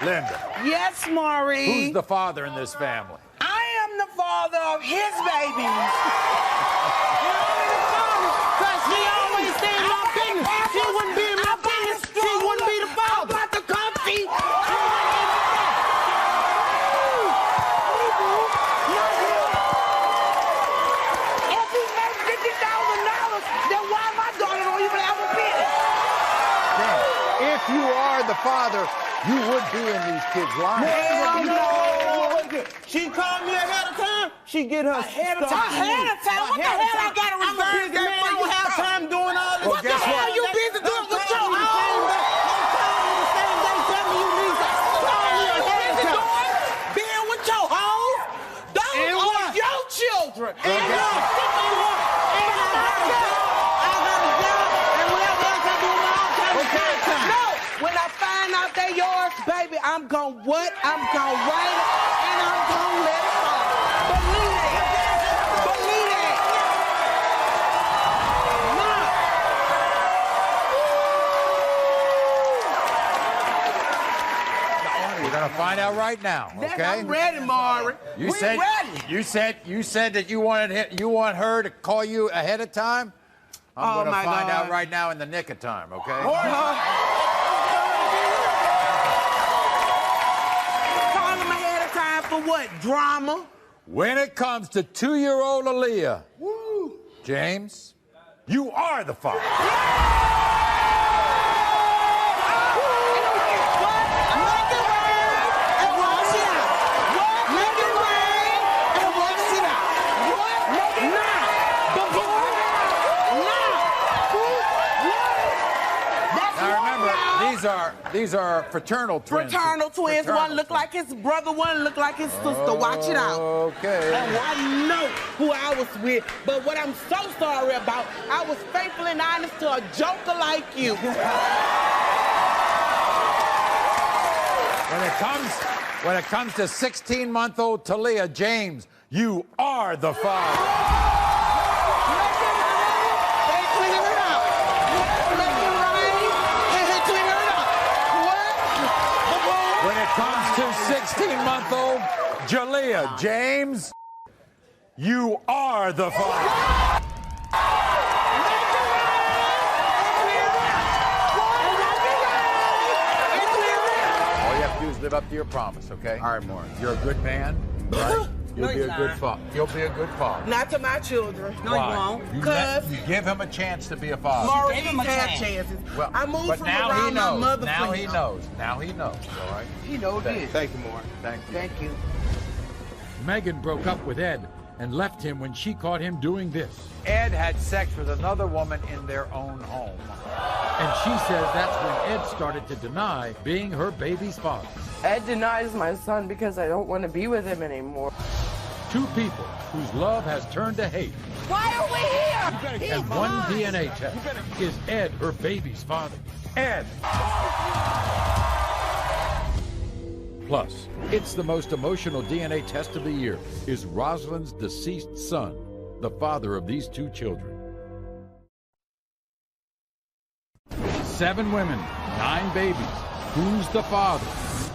Linda. Yes, Maury. Who's the father in this family? I am the father of his babies. Because she always stay in my business. She wouldn't be in my business. She wouldn't be the father. I'm about to come see. If he made $50,000, then why my daughter don't even have a business? If you are the father, you would be in these kids' lives. No. She called me ahead of time. She get her Ahead of stuff. time? What the hell I got to I'm a reserve busy man. I don't have time doing all this. Well, What the hell you busy doing with your Don't call me the same day. Tell me you need something. Call me ahead of time. Being with your hoes? Those And are what? your children. And what? And I got a job. And whatever else I do in my own time. Okay. No, when I find out they yours, baby, I'm gonna what? I'm gonna write it and I'm gonna let it fall. Believe that. Believe that. We're gonna find out right now, Then okay? I'm ready, Maury. You We said ready. you said that you want her to call you ahead of time. I'm Oh, gonna my find God. out right now in the nick of time, okay? Call them ahead of time for what? Drama? When it comes to 2-year-old Aaliyah, James, you are the father. These are fraternal twins. Fraternal twins. One look like his brother, one look like his sister. Watch it out. Okay. And I know who I was with, but what I'm so sorry about, I was faithful and honest to a joker like you. When it comes to 16-month-old Talia, James, you are the father. When it comes to 16-month-old Jalea, James, you are the father. All you have to do is live up to your promise, okay? All right, Maury. You're a good man, right? You'll be a good father. You'll be a good father. Not to my children. No, Why? you won't. You Because give him a chance to be a father. Maury had chances. Well, I moved but from now around he knows. my mother Now for he him. knows. Now he knows. All right. He knows this. Thank you, Maury. Thank you. Thank you. Megan broke up with Ed and left him when she caught him doing this. Ed had sex with another woman in their own home. And she says that's when Ed started to deny being her baby's father. Ed denies my son because I don't want to be with him anymore. Two people whose love has turned to hate. Why are we here? And one DNA test. Is Ed her baby's father? Ed! Plus, it's the most emotional DNA test of the year. Is Rosalind's deceased son the father of these two children? 7 women, 9 babies. Who's the father?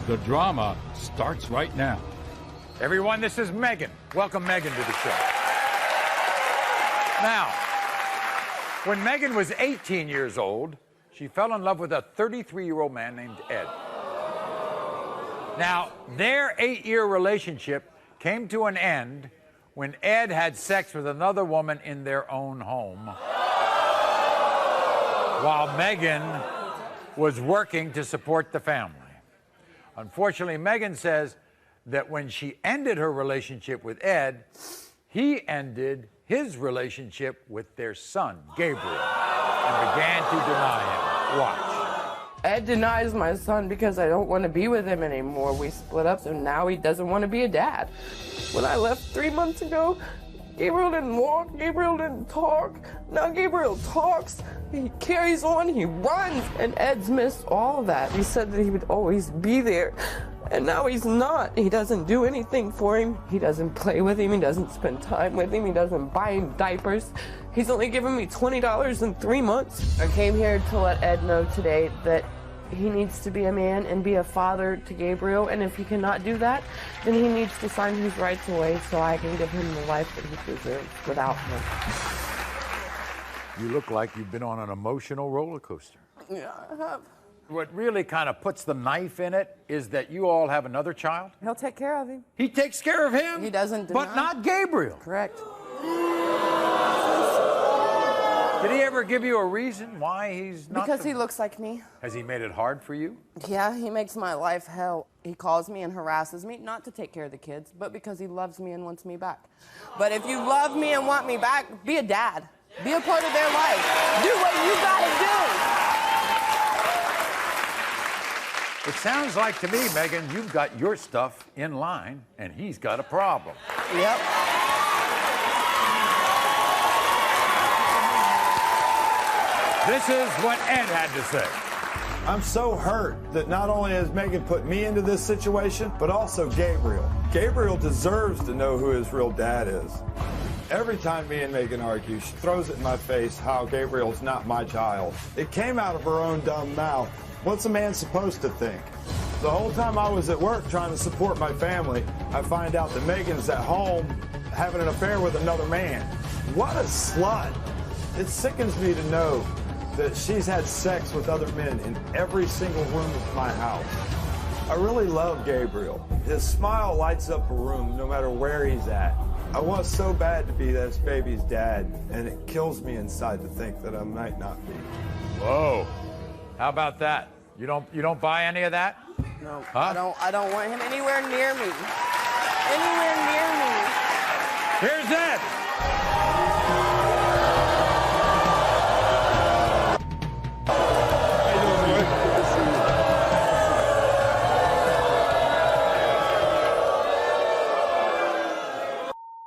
The drama starts right now. Everyone, this is Megan. Welcome Megan to the show. Now, when Megan was 18 years old, she fell in love with a 33-year-old man named Ed. Now, their 8-year relationship came to an end when Ed had sex with another woman in their own home, while Megan was working to support the family. Unfortunately, Megan says that when she ended her relationship with Ed, he ended his relationship with their son, Gabriel, and began to deny him. Watch. Ed denies my son because I don't want to be with him anymore. We split up, so now he doesn't want to be a dad. When I left 3 months ago, Gabriel didn't walk, Gabriel didn't talk. Now Gabriel talks, he carries on, he runs, and Ed's missed all of that. He said that he would always be there, and now he's not. He doesn't do anything for him. He doesn't play with him, he doesn't spend time with him, he doesn't buy him diapers. He's only given me $20 in 3 months. I came here to let Ed know today that he needs to be a man and be a father to Gabriel, and if he cannot do that, then he needs to sign his rights away so I can give him the life that he deserves without him. You look like you've been on an emotional roller coaster. Yeah, I have. What really kind of puts the knife in it is that you all have another child. He'll take care of him. He takes care of him? He doesn't deny. But not Gabriel. Correct. Did he ever give you a reason why he's not? Because he looks like me. Has he made it hard for you? Yeah, he makes my life hell. He calls me and harasses me, not to take care of the kids, but because he loves me and wants me back. But if you love me and want me back, be a dad. Be a part of their life. Do what you gotta do. It sounds like to me, Megan, you've got your stuff in line and he's got a problem. Yep. This is what Ed had to say. I'm so hurt that not only has Megan put me into this situation, but also Gabriel. Gabriel deserves to know who his real dad is. Every time me and Megan argue, she throws it in my face how Gabriel's not my child. It came out of her own dumb mouth. What's a man supposed to think? The whole time I was at work trying to support my family, I find out that Megan's at home having an affair with another man. What a slut. It sickens me to know that she's had sex with other men in every single room of my house. I really love Gabriel. His smile lights up a room no matter where he's at. I want so bad to be this baby's dad, and it kills me inside to think that I might not be. Whoa. How about that? You don't buy any of that? No, Huh? I don't want him anywhere near me. Anywhere near me. Here's Ed.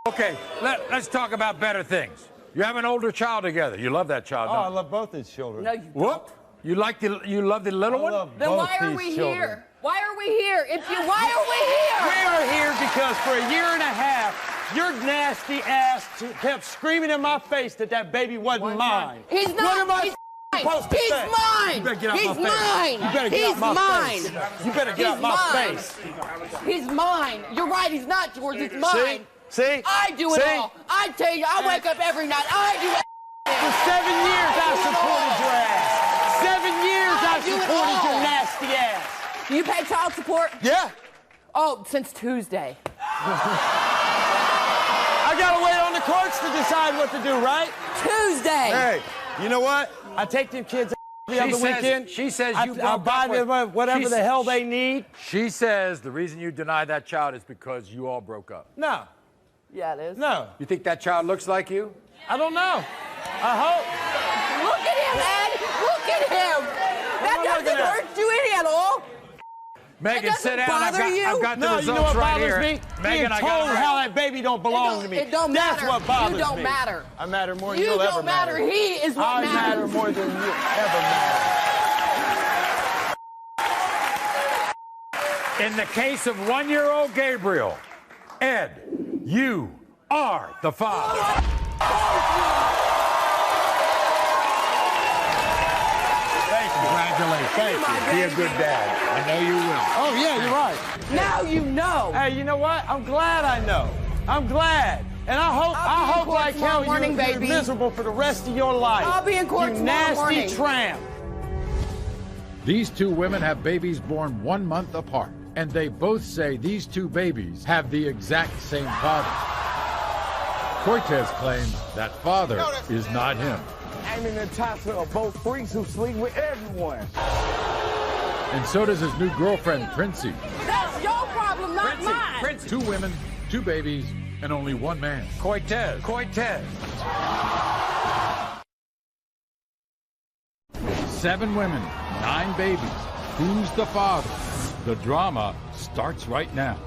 Okay, let's talk about better things. You have an older child together. You love that child, Oh, don't I you? love both these children. No, you Whoop. You love the little one? Then why are we here? Why are we here? Why are we here? We are here because for a year and a half, your nasty ass kept screaming in my face that that baby wasn't mine. He's not. What am I He's supposed to He's say? mine. You better get out He's my face. mine. You better get He's out my mine. face. You better get out my mine. face. He's mine. You're right. He's not yours. It's mine. See? I do it all. I tell you, I wake up every night. I do it. For 7 years, I supported your ass. 7 years, I do it supported all. your nasty ass. Do you pay child support? Yeah. Oh, since Tuesday. I gotta wait on the courts to decide what to do, right? Tuesday. Hey, you know what? I take them kids every other weekend. She says you I buy them whatever the hell they need. She says the reason you deny that child is because you all broke up. No. Yeah, it is. No. You think that child looks like you? I don't know. I hope. Look at him, Ed. Look at him. looking Does it at? hurt you any at all? Megan, sit down. I've got the no, results you know what right bothers here. me? Megan, Being I told got it how right. that baby don't belong to me. It don't That's matter. what bothers me. You don't matter. I matter more than You you'll ever don't matter. He is what I matters. matter more than you ever matter. In the case of 1-year-old Gabriel, Ed, you are the father. Thank you. Congratulations. Thank you. Be a good dad. I know you will. Oh, yeah, you're right. Now you know. Hey, you know what? I'm glad I know. I'm glad. And I hope like hell morning, you're baby. miserable for the rest of your life. I'll be in court you tomorrow nasty morning. tramp. These two women have babies born 1 month apart, and they both say these two babies have the exact same father. Cortez claims that father is not him. Amy and Natasha are both freaks who sleep with everyone. And so does his new girlfriend, Princey. That's your problem, not mine. 2 women, 2 babies, and only 1 man. Cortez. 7 women, 9 babies. Who's the father? The drama starts right now.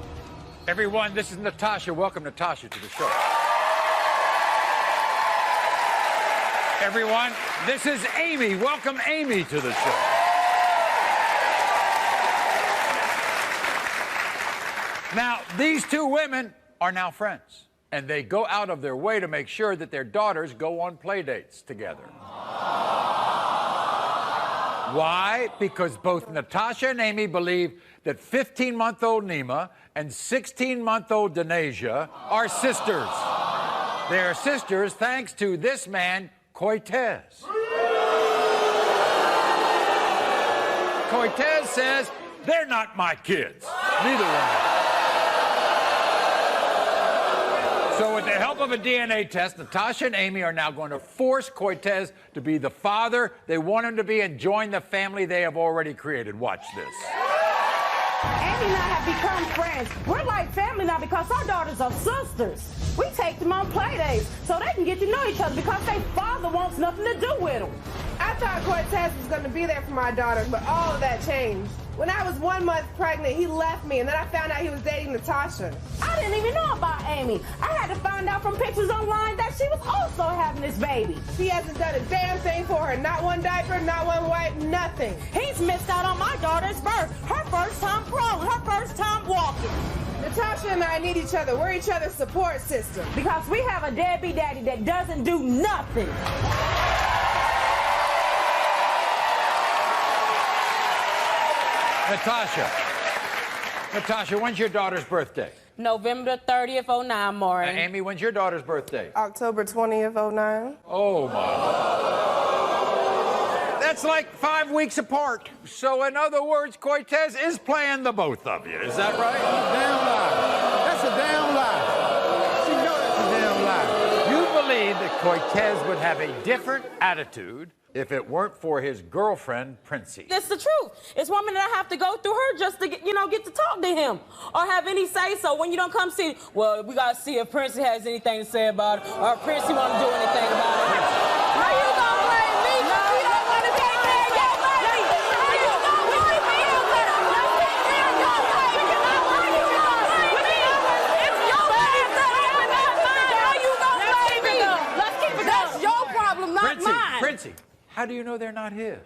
Everyone, this is Natasha. Welcome Natasha to the show. Everyone, this is Amy. Welcome Amy to the show. Now, these 2 women are now friends, and they go out of their way to make sure that their daughters go on play dates together. Why? Because both Natasha and Amy believe that 15-month-old Nima and 16-month-old Denasia are sisters. They are sisters thanks to this man, Cortez. Cortez says, they're not my kids. Neither one. So with the help of a DNA test, Natasha and Amy are now going to force Cortez to be the father they want him to be and join the family they have already created. Watch this. Amy and I have become friends. We're like family now because our daughters are sisters. We take them on play dates so they can get to know each other because their father wants nothing to do with them. I thought Cortez was going to be there for my daughters, but all of that changed. When I was 1 month pregnant, he left me, and then I found out he was dating Natasha. I didn't even know about Amy. I had to find out from pictures online that she was also having this baby. He hasn't done a damn thing for her. Not one diaper, not one wipe, nothing. He's missed out on my daughter's birth. Her first time crawling, her first time walking. Natasha and I need each other. We're each other's support system. Because we have a deadbeat daddy that doesn't do nothing. Natasha, when's your daughter's birthday? November 30th, 09, Maury. Amy, when's your daughter's birthday? October 20th, 09. Oh, my. That's like 5 weeks apart. So, in other words, Cortez is playing the both of you. Is that right? That's a damn lie. She knows that's a damn lie. You believe that Cortez would have a different attitude if it weren't for his girlfriend, Princey. That's the truth. It's women that have to go through her just to get to talk to him or have any say so. When you don't come see, well, we got to see if Princey has anything to say about it or if Princey want to do anything about it. How you going to blame me because he don't want to take care of your baby? How you going to blame me? Let's take care of your baby. Why you going to blame me? It's your baby, not mine. How you going to blame me? Let's keep it. That's your problem, not mine. Princey, how do you know they're not his?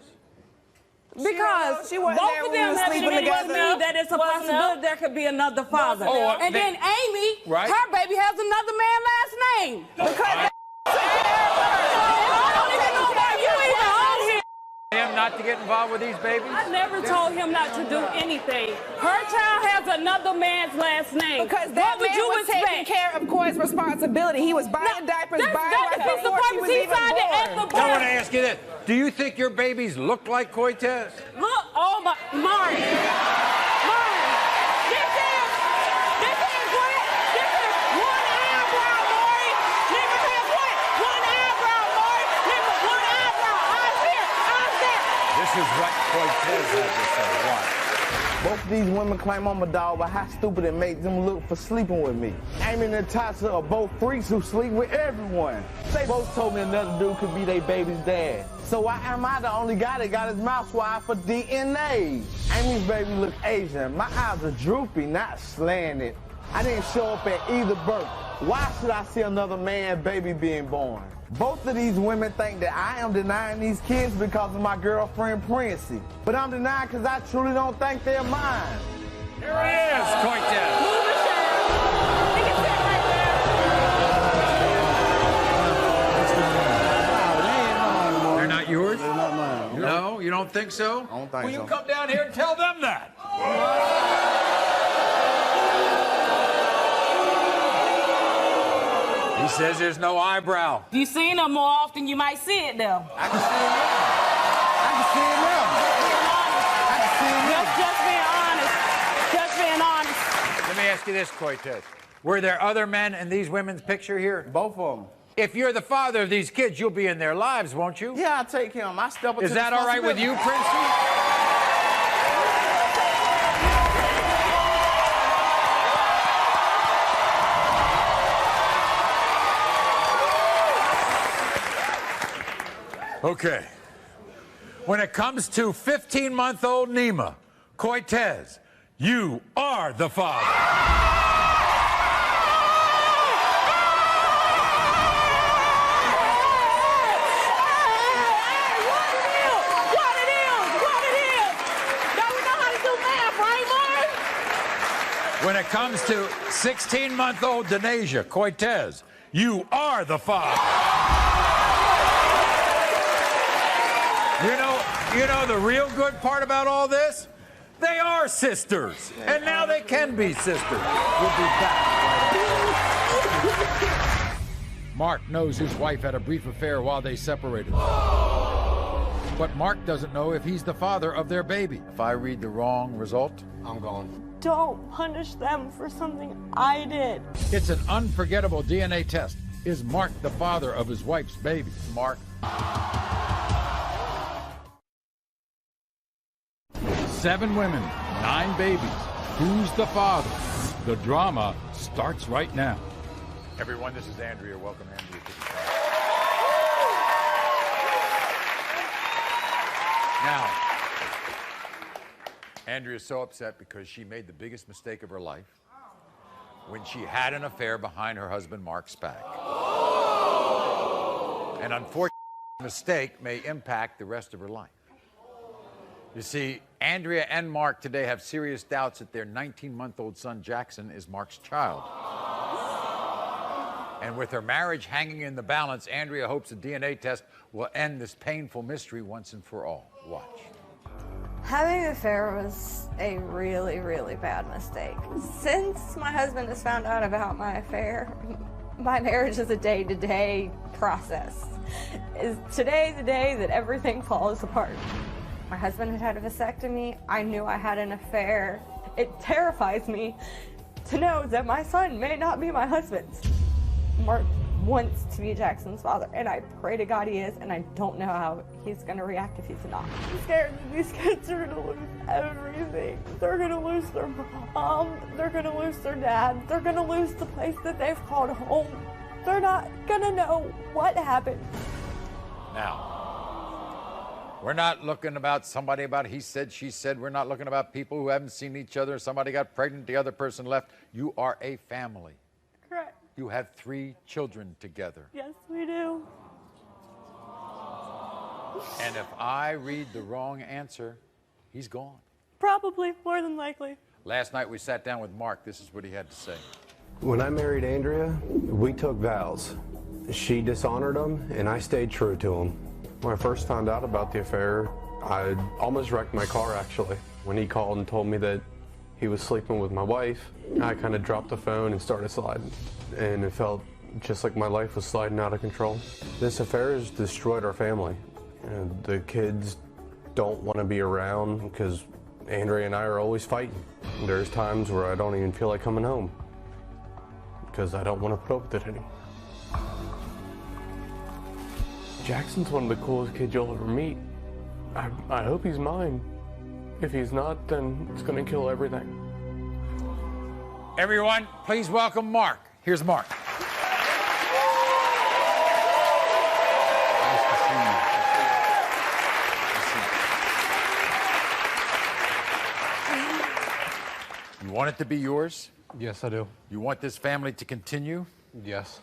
Because she wasn't both there of when we them were have sleeping admitted to together. me that it's a possibility there could be another father. Oh, and then Amy, right. her baby has another man's last name. Because I don't even know why you even on here. Him not to get involved with these babies? I never told him not to do anything. Her child has another man's last name. Because that what would man you was expect? taking care of Corey's responsibility. He was buying diapers, buying That's wipes the before she purpose. was He even signed it at the born. I want to ask you this. Do you think your babies look like Cortez? Look, oh my, Maury. This is what? This is one eyebrow, Maury. Nigga has what? One eyebrow, Maury. Nigga, one eyebrow. Eyes here, eyes there. This is what Cortez had to say. Watch. Both of these women claim I'm a dog, but how stupid it makes them look for sleeping with me. Amy and Natasha are both freaks who sleep with everyone. They both told me another dude could be their baby's dad. So why am I the only guy that got his mouth wide for DNA? Amy's baby look Asian. My eyes are droopy, not slanted. I didn't show up at either birth. Why should I see another man's baby being born? Both of these women think that I am denying these kids because of my girlfriend, Princey. But I'm denying because I truly don't think they're mine. Here it is, Cortez. They're not yours? They're not mine. No, you don't think so? I don't think Well, you so. come down here and tell them that. He says there's no eyebrow. If you seen them more often, you might see it though. I can see it now. I can see it now. I can see it now. Just being honest. Just being honest. Let me ask you this, Cortez. Were there other men in these women's picture here? Both of them. If you're the father of these kids, you'll be in their lives, won't you? Yeah, I take him. I step up to Is that all right with you, responsibility. Princey? Okay. When it comes to 15-month-old Nima, Cortez, you are the father. When it comes to 16-month-old Denasia, Cortez, you are the father. You know the real good part about all this? They are sisters, and now they can be sisters. We'll be back. Mark knows his wife had a brief affair while they separated. But Mark doesn't know if he's the father of their baby. If I read the wrong result, I'm gone. Don't punish them for something I did. It's an unforgettable DNA test. Is Mark the father of his wife's baby? Mark. 7 women, 9 babies. Who's the father? The drama starts right now. Everyone, this is Andrea. Welcome, Andrea, to the show. Now, Andrea's so upset because she made the biggest mistake of her life when she had an affair behind her husband Mark's back. An unfortunate mistake may impact the rest of her life. You see, Andrea and Mark today have serious doubts that their 19-month-old son Jackson is Mark's child. And with her marriage hanging in the balance, Andrea hopes a DNA test will end this painful mystery once and for all. Watch. Having an affair was a really, really bad mistake. Since my husband has found out about my affair, my marriage is a day-to-day process. Is today the day that everything falls apart? My husband had had a vasectomy. I knew I had an affair. It terrifies me to know that my son may not be my husband's. Mark wants to be Jackson's father, and I pray to God he is, and I don't know how he's going to react if he's not. I'm scared that these kids are going to lose everything. They're going to lose their mom. They're going to lose their dad. They're going to lose the place that they've called home. They're not going to know what happened. Now, we're not looking about somebody about he said, she said. We're not looking about people who haven't seen each other. Somebody got pregnant, the other person left. You are a family. Correct. You have 3 children together. Yes, we do. And if I read the wrong answer, he's gone. Probably, more than likely. Last night we sat down with Mark. This is what he had to say. When I married Andrea, we took vows. She dishonored them, and I stayed true to them. When I first found out about the affair, I almost wrecked my car, actually. When he called and told me that he was sleeping with my wife, I kind of dropped the phone and started sliding. And it felt just like my life was sliding out of control. This affair has destroyed our family. And the kids don't want to be around because Andrea and I are always fighting. There's times where I don't even feel like coming home because I don't want to put up with it anymore. Jackson's one of the coolest kids you'll ever meet. I hope he's mine. If he's not, then it's going to kill everything. Everyone, please welcome Mark. Here's Mark. You want it to be yours? Yes, I do. You want this family to continue? Yes.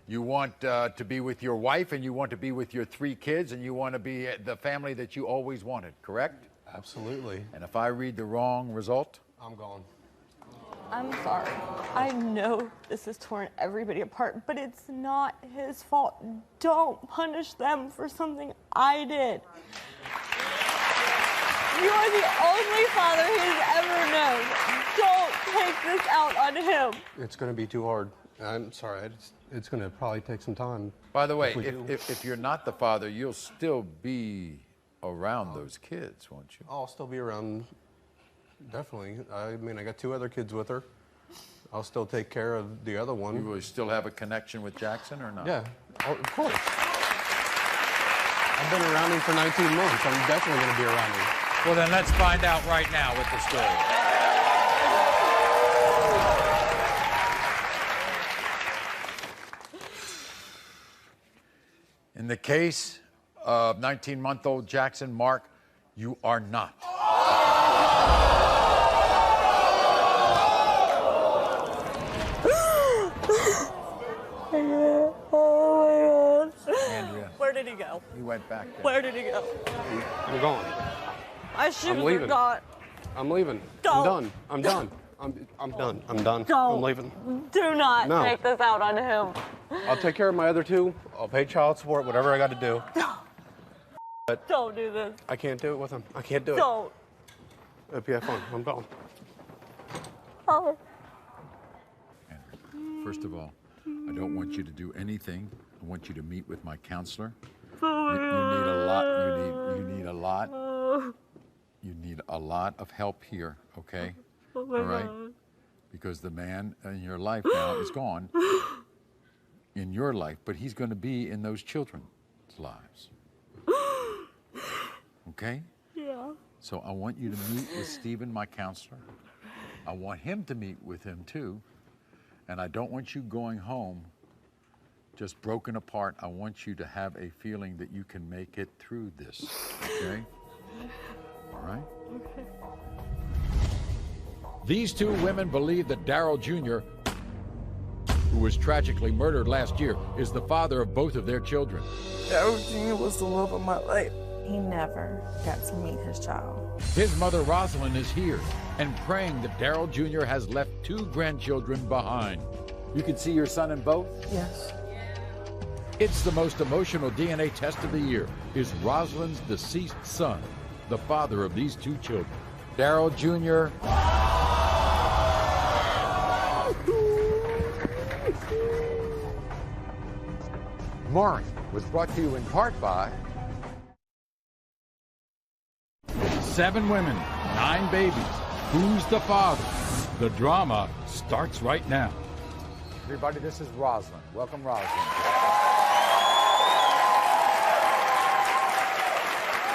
You want to be with your wife, and you want to be with your 3 kids, and you want to be the family that you always wanted, correct? Absolutely. And if I read the wrong result? I'm gone. I'm sorry. I know this has torn everybody apart, but it's not his fault. Don't punish them for something I did. You are the only father he's ever known. Don't take this out on him. It's going to be too hard. I'm sorry. It's going to probably take some time. By the way, if you're not the father, you'll still be around those kids, won't you? I'll still be around, definitely. I mean, I got 2 other kids with her. I'll still take care of the other one. You will still have a connection with Jackson or not? Yeah, of course. I've been around him for 19 months. I'm definitely going to be around him. Well, then let's find out right now what the story is. In the case of 19-month-old Jackson, Mark, you are not. Oh my God. Andrea. Where did he go? He went back there. Where did he go? I'm gone. My shoes I'm leaving. are gone. I'm leaving. Don't. I'm done. I'm done. I'm done. I'm done. Don't. I'm leaving. Do not No. take this out on him. I'll take care of my other 2. I'll pay child support, whatever I got to do. But Don't do this. I can't do it with him. I can't do it. Don't. Hope you have fun. I'm gone. Oh. First of all, I don't want you to do anything. I want you to meet with my counselor. Oh You need a lot. You need a lot. You need a lot of help here, okay? Oh my All right? God. Because the man in your life now is gone in your life, but he's going to be in those children's lives. Okay? Yeah. So I want you to meet with Stephen, my counselor. I want him to meet with him too. And I don't want you going home just broken apart. I want you to have a feeling that you can make it through this. Okay? All right? Okay. These 2 women believe that Darrell Jr., who was tragically murdered last year, is the father of both of their children. Darrell Jr. was the love of my life. He never got to meet his child. His mother, Rosalind, is here and praying that Darrell Jr. has left 2 grandchildren behind. You can see your son in both? Yes. It's the most emotional DNA test of the year. Is Rosalind's deceased son the father of these 2 children? Darrell Jr. Maury was brought to you in part by 7 women, 9 babies. Who's the father? The drama starts right now. Everybody, this is Rosalind. Welcome, Rosalind.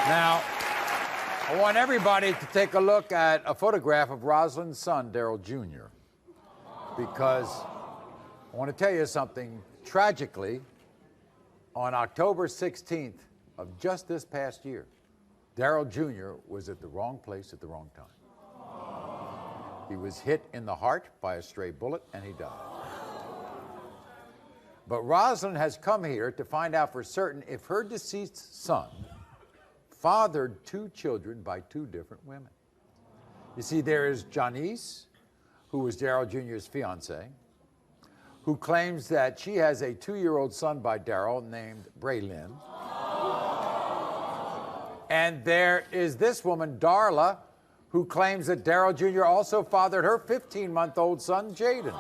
Now, I want everybody to take a look at a photograph of Rosalind's son, Darrell Jr., because I want to tell you something. Tragically, on October 16th of just this past year, Darrell Jr. was at the wrong place at the wrong time. He was hit in the heart by a stray bullet, and he died. But Rosalind has come here to find out for certain if her deceased son fathered 2 children by 2 different women. You see, there is Janice, who was Darrell Jr.'s fiancée, who claims that she has a 2-year-old son by Darrell named Braylon. And there is this woman, Darla, who claims that Darrell Jr. also fathered her 15-month-old son, Jaden.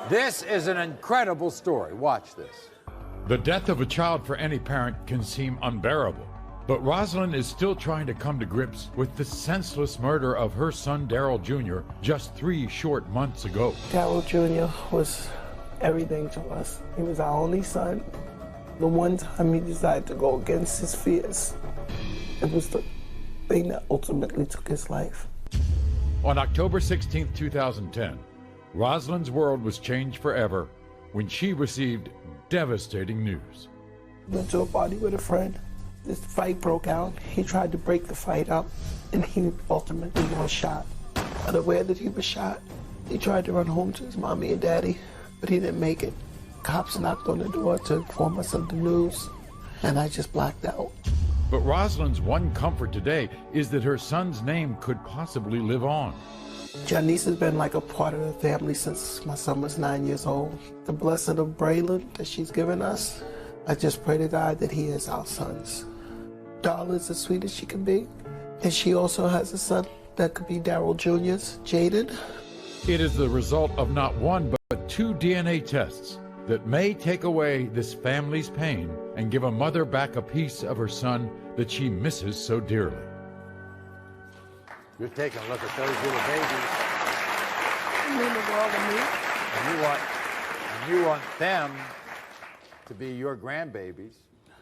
This is an incredible story. Watch this. The death of a child for any parent can seem unbearable, but Rosalind is still trying to come to grips with the senseless murder of her son Darrell Jr. just 3 short months ago. Darrell Jr. was everything to us. He was our only son. The one time he decided to go against his fears, It was the thing that ultimately took his life. On October 16, 2010, Rosalind's world was changed forever when she received devastating news. Went to a party with a friend. This fight broke out. He tried to break the fight up, and he ultimately was shot. Unaware that he was shot, he tried to run home to his mommy and daddy, but he didn't make it. Cops knocked on the door to inform us of the news, and I just blacked out. But Rosalind's one comfort today is that her son's name could possibly live on. Janice has been like a part of the family since my son was 9 years old. The blessing of Braylon that she's given us, I just pray to God that he is our sons. Darla's as sweet as she can be, and she also has a son that could be Daryl Jr.'s, Jaden. It is the result of not one but 2 DNA tests that may take away this family's pain and give a mother back a piece of her son that she misses so dearly. You're taking a look at those little babies. You mean the world to me? And you want them to be your grandbabies.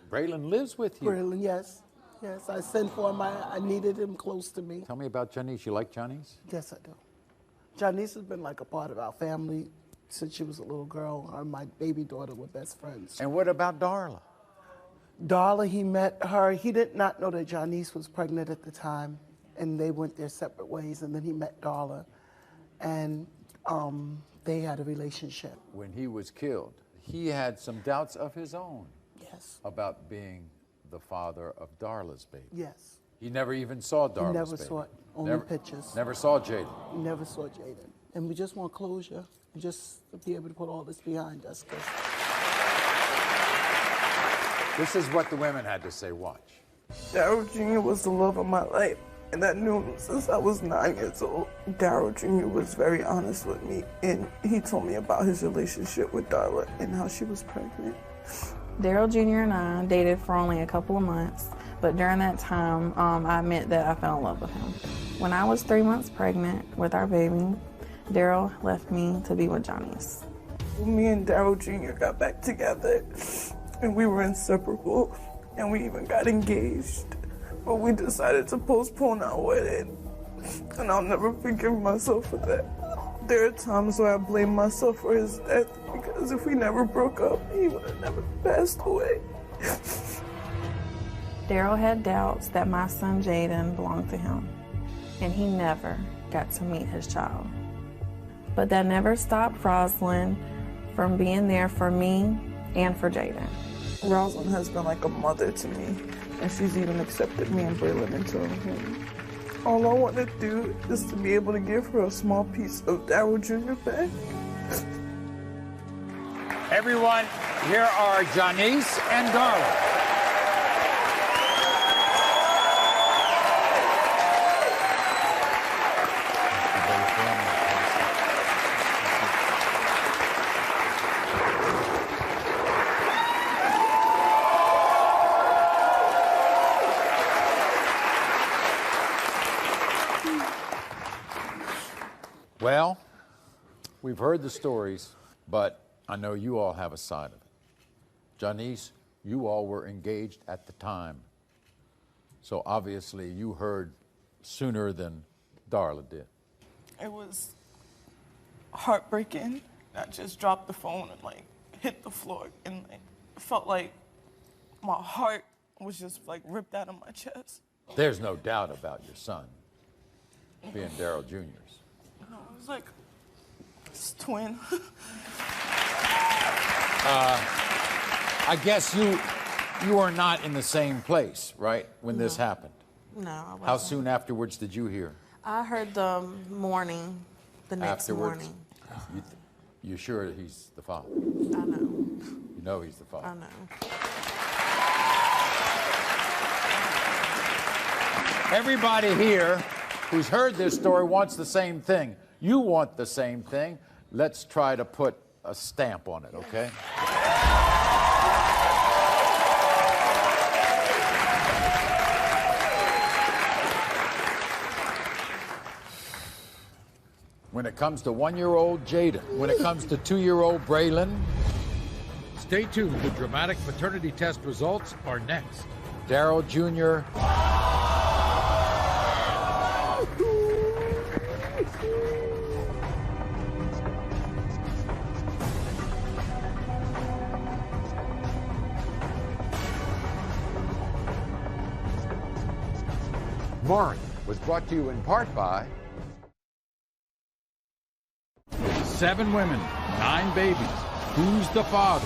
Braylon lives with you. Braylon, yes. Yes, I sent for him. I needed him close to me. Tell me about Janice. You like Janice? Yes, I do. Janice has been like a part of our family since she was a little girl. Her and my baby daughter were best friends. And what about Darla? Darla, he met her. He did not know that Janice was pregnant at the time, and they went their separate ways, and then he met Darla, and they had a relationship. When he was killed, he had some doubts of his own. Yes. About being the father of Darla's baby. Yes. He never even saw Darla's baby. He never saw it, only pictures. Never saw Jaden. He never saw Jaden. And we just want closure, and just to be able to put all this behind us. This is what the women had to say. Watch. Daryl Jr. was the love of my life, and I knew him since I was 9 years old. Daryl Jr. was very honest with me, and he told me about his relationship with Darla and how she was pregnant. Daryl Jr. and I dated for only a couple of months, but during that time, I admit that I fell in love with him. When I was 3 months pregnant with our baby, Daryl left me to be with Janice. Me and Daryl Jr. got back together, and we were inseparable, and we even got engaged. But we decided to postpone our wedding, and I'll never forgive myself for that. There are times where I blame myself for his death, because if we never broke up, he would have never passed away. Daryl had doubts that my son Jaden belonged to him, and he never got to meet his child. But that never stopped Rosalind from being there for me and for Jaden. Rosalind has been like a mother to me, and she's even accepted me and Braylon into her home. All I want to do is to be able to give her a small piece of Daryl Jr. back. Everyone, here are Janice and Darla. Well, we've heard the stories, but I know you all have a side of it. Janice, you all were engaged at the time, so obviously you heard sooner than Darla did. It was heartbreaking. I just dropped the phone and hit the floor, and it felt like my heart was just ripped out of my chest. There's no doubt about your son being Daryl Jr.'s. No, it was like his twin. I guess you were not in the same place, right, when this happened? No, I wasn't. How soon afterwards did you hear? I heard the next morning. You sure he's the father? I know. You know he's the father? I know. Everybody here who's heard this story wants the same thing. You want the same thing. Let's try to put a stamp on it, okay? When it comes to 1-year-old Jaden, when it comes to 2-year-old Braylon. Stay tuned. The dramatic paternity test results are next. Daryl Jr. Maury was brought to you in part by 7 women, 9 babies. Who's the father?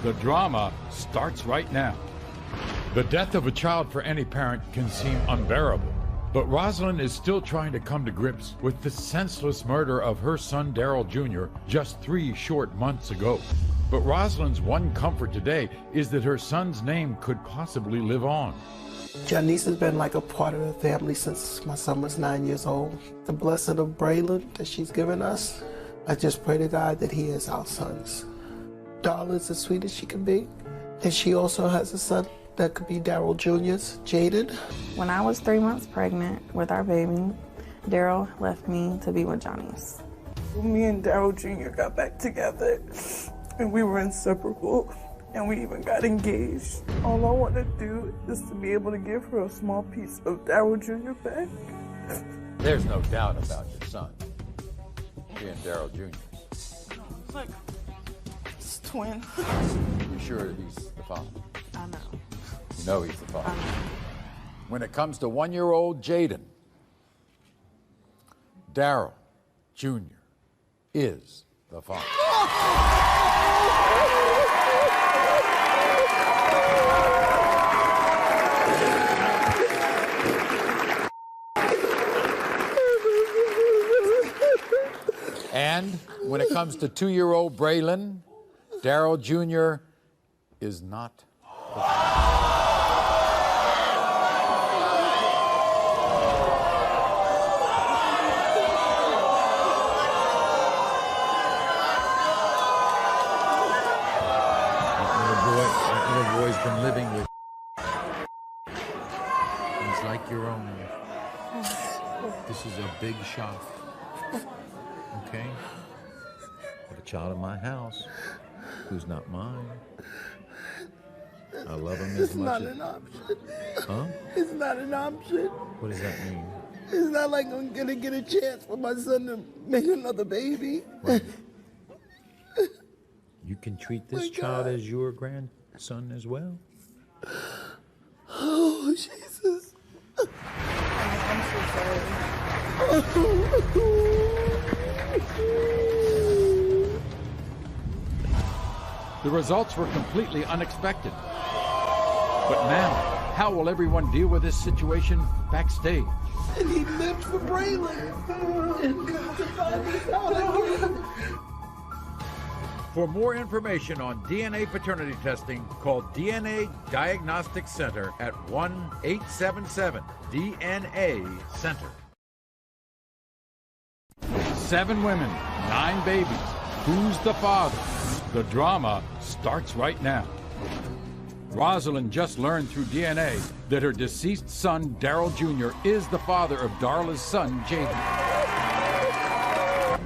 The drama starts right now. The death of a child for any parent can seem unbearable, but Rosalind is still trying to come to grips with the senseless murder of her son Daryl Jr. just 3 short months ago. But Rosalind's one comfort today is that her son's name could possibly live on. Janice has been like a part of the family since my son was 9 years old. The blessing of Braylon that she's given us, I just pray to God that he is our sons. Darla's as sweet as she can be, and she also has a son that could be Daryl Jr.'s, Jaden. When I was 3 months pregnant with our baby, Daryl left me to be with Janice. Me and Daryl Jr. got back together, and we were inseparable, and we even got engaged. All I want to do is to be able to give her a small piece of Daryl Jr. back. There's no doubt about your son being Daryl Jr. Look, it's a twin. You sure he's the father? I know. You know he's the father. When it comes to 1-year-old Jaden, Daryl Jr. is the father. And when it comes to 2-year-old Braylon, Daryl Jr. is not the father. That little boy's been living with. He's like your own. This is a big shock. Okay? I have a child in my house who's not mine. I love him as much as... It's not an option. Huh? It's not an option. What does that mean? It's not like I'm gonna get a chance for my son to make another baby. Right. You can treat this child as your grandson as well? Oh, Jesus. I'm so sorry. The results were completely unexpected. But now, how will everyone deal with this situation backstage? And he lived for Braylon. And to find this out again. For more information on DNA paternity testing, call DNA Diagnostic Center at 1-877-DNA-CENTER. 7 women, 9 babies. Who's the father? The drama starts right now. Rosalind just learned through DNA that her deceased son, Daryl Jr., is the father of Darla's son, Jaden.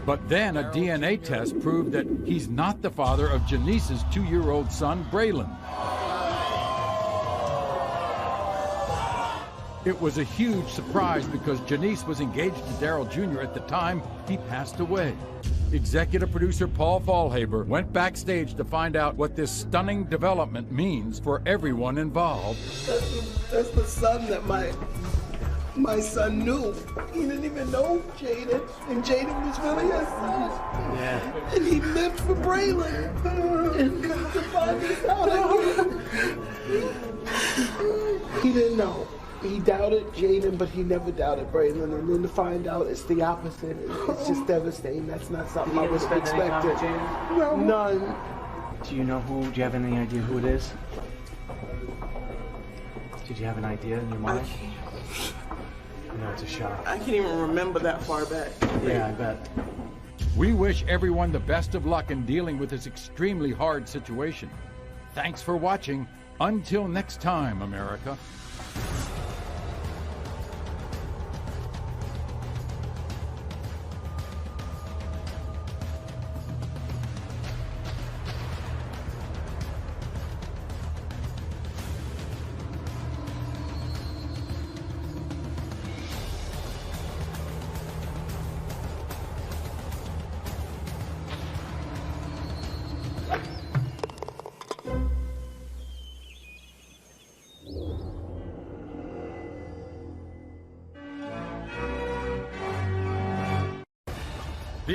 But then a DNA test proved that he's not the father of Janice's 2-year-old son, Braylon. It was a huge surprise because Janice was engaged to Daryl Jr. at the time he passed away. Executive producer Paul Fallhaber went backstage to find out what this stunning development means for everyone involved. That's the son that my son knew. He didn't even know Jaden, and Jaden was really his son. Yeah. And he lived for Braylon. And to find this out again, he didn't know. He doubted Jaden, but he never doubted Braylon. And then to find out it's the opposite, it's just devastating. That's not something I was expecting. No. None. Do you know who? Do you have any idea who it is? Did you have an idea in your mind? No, it's a shock. I can't even remember that far back. Yeah, I bet. We wish everyone the best of luck in dealing with this extremely hard situation. Thanks for watching. Until next time, America.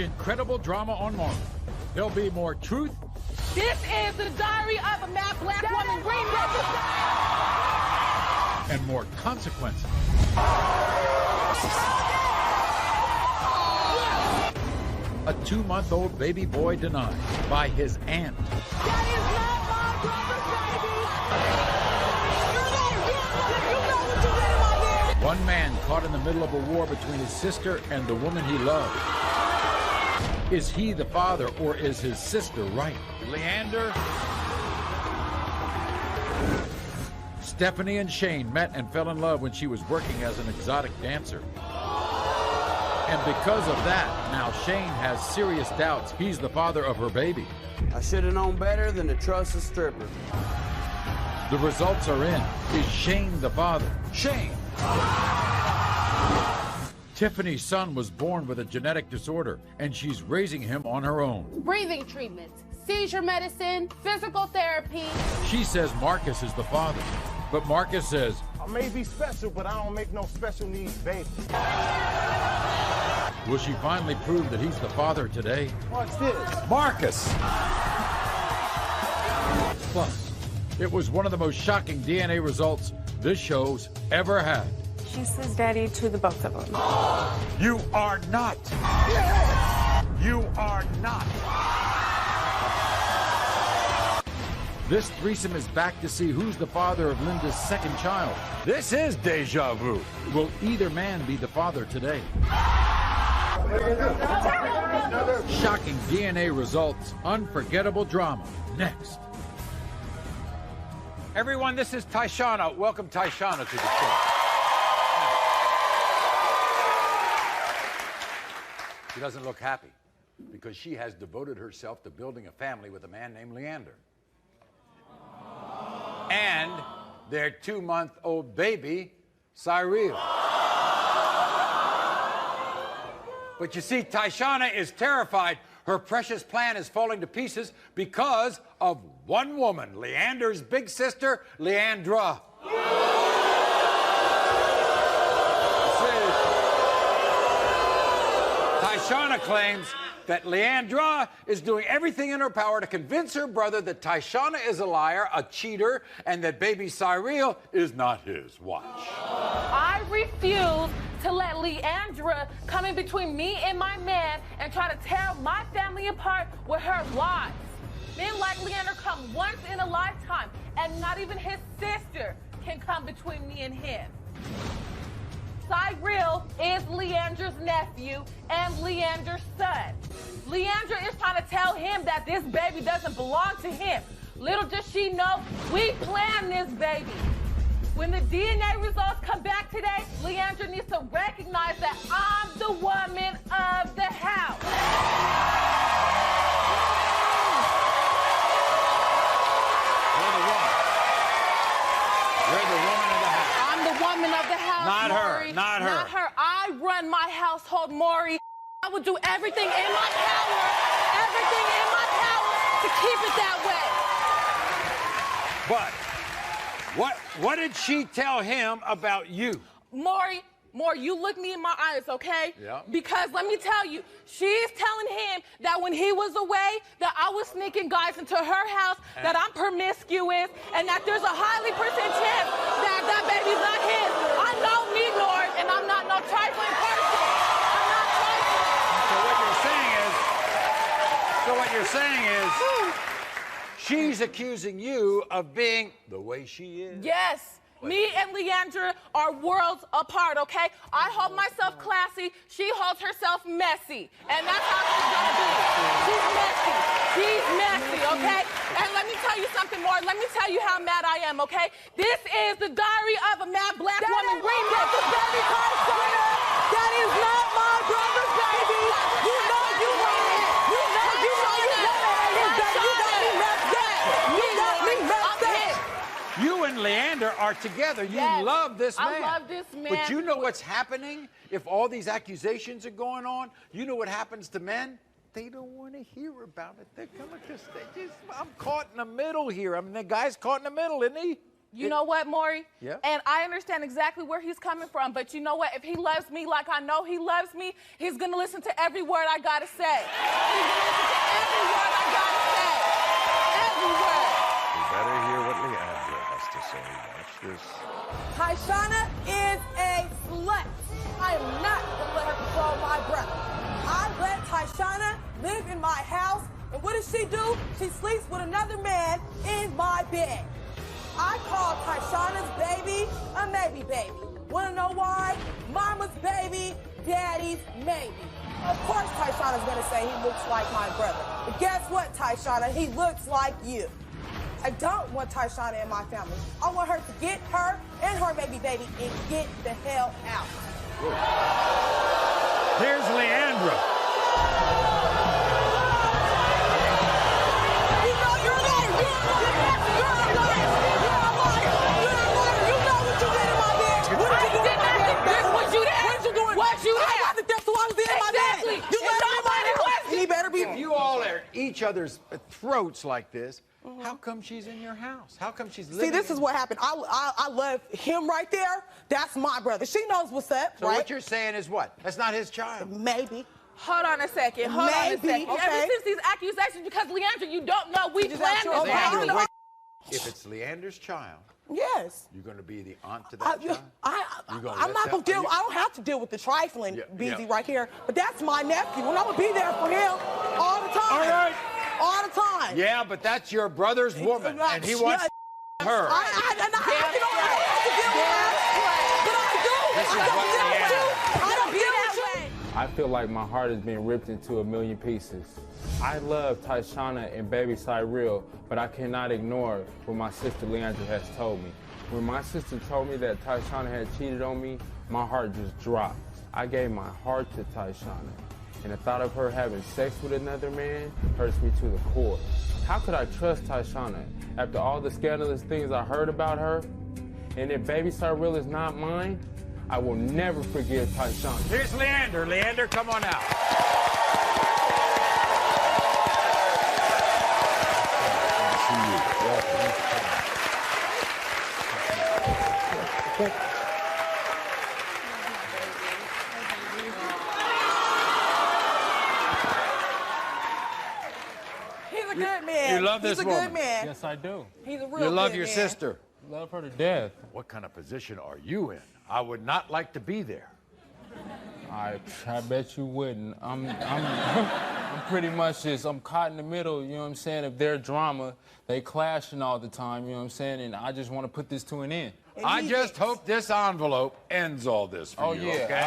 The incredible drama on Maury. There'll be more truth. This is the diary of a mad black woman. Green And more consequences. A 2-month-old baby boy denied by his aunt. That is not my brother's baby. One man caught in the middle of a war between his sister and the woman he loved. Is he the father, or is his sister right? Leander. Stephanie and Shane met and fell in love when she was working as an exotic dancer. And because of that, now Shane has serious doubts he's the father of her baby. I should have known better than to trust a stripper. The results are in. Is Shane the father? Shane! Tiffany's son was born with a genetic disorder, and she's raising him on her own. Breathing treatments, seizure medicine, physical therapy. She says Marcus is the father, but Marcus says, I may be special, but I don't make no special needs baby. will she finally prove that he's the father today? What's this? Marcus! Plus, it was one of the most shocking DNA results this show's ever had. She says daddy to the both of them. You are not. You are not. This threesome is back to see who's the father of Linda's second child. This is deja vu. Will either man be the father today? Shocking DNA results, unforgettable drama. Next. Everyone, this is Tyshana. Welcome Tyshana to the show. She doesn't look happy because she has devoted herself to building a family with a man named Leander. And their 2-month-old baby, Cyril. But you see, Tyshana is terrified. Her precious plan is falling to pieces because of one woman, Leander's big sister, Leandra. Tyshana claims that Leandra is doing everything in her power to convince her brother that Tyshana is a liar, a cheater, and that baby Cyril is not his. Watch. I refuse to let Leandra come in between me and my man and try to tear my family apart with her lies. Men like Leander come once in a lifetime, and not even his sister can come between me and him. Cyril is Leander's nephew and Leander's son. Leandra is trying to tell him that this baby doesn't belong to him. Little does she know, we planned this baby. When the DNA results come back today, Leandra needs to recognize that I'm the woman of the house. You're the woman of the house. I'm the woman of the house, Not Maury. her, not her. Not her. I run my household, Maury. I will do everything in my power to keep it that way. But what did she tell him about you? Maury, you look me in my eyes, okay? Yeah. Because let me tell you, she's telling him that when he was away, that I was sneaking guys into her house, that I'm promiscuous, and that there's a highly percent chance that that baby's not his. I know me, Lord, and I'm not no trifling person. I'm not trifling. So what you're saying is, she's accusing you of being the way she is. Yes. Me and Leandra are worlds apart, okay? I hold myself classy. She holds herself messy. And that's how she's gonna be. She's messy. She's messy, okay? And let me tell you something more. Let me tell you how mad I am, okay? This is the diary of a mad black woman. That is not my brother's baby. You know you want it. You know you want it. You got me messed up. You got me messed up. You and Leander are together. You love this man. I love this man. But you know what's happening? If all these accusations are going on, you know what happens to men? They don't want to hear about it. They're going to just, I'm caught in the middle here. I mean, the guy's caught in the middle, isn't he? You know what, Maury? Yeah. And I understand exactly where he's coming from, but you know what? If he loves me like I know he loves me, he's gonna listen to every word I gotta say. He's gonna listen to every word I gotta say. Every word. You better hear what Leandra has to say. Watch this. Tyshana is a slut. I am not gonna let her control my brother. I let Tyshana live in my house, and what does she do? She sleeps with another man in my bed. I call Tyshana's baby a maybe baby. Wanna know why? Mama's baby, daddy's maybe. Of course Tyshana's gonna say he looks like my brother. But guess what, Tyshana? He looks like you. I don't want Tyshana in my family. I want her to get her and her baby and get the hell out. Here's Leandra. You know you're a liar. You're a liar. You're a liar. You're a liar. You're a liar. You know what you did in my bed. What did you do in my bed? What you did? What you doing? What you did? I wasn't there, so I was in my bed. You let him in my house. He better be. If you all are at each other's throats like this, how come she's in your house? How come she's living? See, this is what happened. I love him right there. That's my brother. She knows what's up, So right? what you're saying is what? That's not his child. Maybe. Hold on a second. Hold on a second. Okay. Ever since these accusations, because Leandra, you don't know we planned this. Leandra, wait. If it's Leandra's child, yes. you're going to be the aunt to that child? I'm not going to deal. I don't have to deal with the trifling BZ right here, but that's my nephew, and I'm going to be there for him all the time. All right. All the time. Yeah, but that's your brother's woman, and he wants her. I don't have to deal with her, but I do. This is I don't what deal with Leandra- you. I don't deal with you. I feel like my heart is being ripped into a million pieces. I love Tyshana and baby Cyril, but I cannot ignore what my sister Leandra has told me. When my sister told me that Tyshana had cheated on me, my heart just dropped. I gave my heart to Tyshana, and the thought of her having sex with another man hurts me to the core. How could I trust Tyshana after all the scandalous things I heard about her? And if baby Cyril is not mine, I will never forgive Tyshana. Here's Leander. Leander, come on out. He's a good man. You love this He's a woman. good man. Yes, I do. He's a real You love good your man. sister. Love her to death. What kind of position are you in? I would not like to be there. I bet you wouldn't. I'm pretty much I'm caught in the middle, you know what I'm saying, of their drama. They clashing all the time, you know what I'm saying, and I just want to put this to an end. I just hope this envelope ends all this for you, yeah. okay?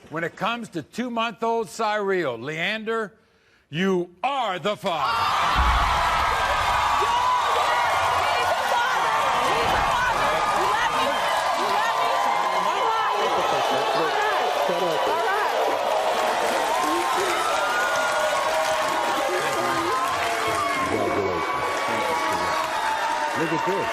When it comes to 2-month-old Cyril, Leander, you are the father. Look at this.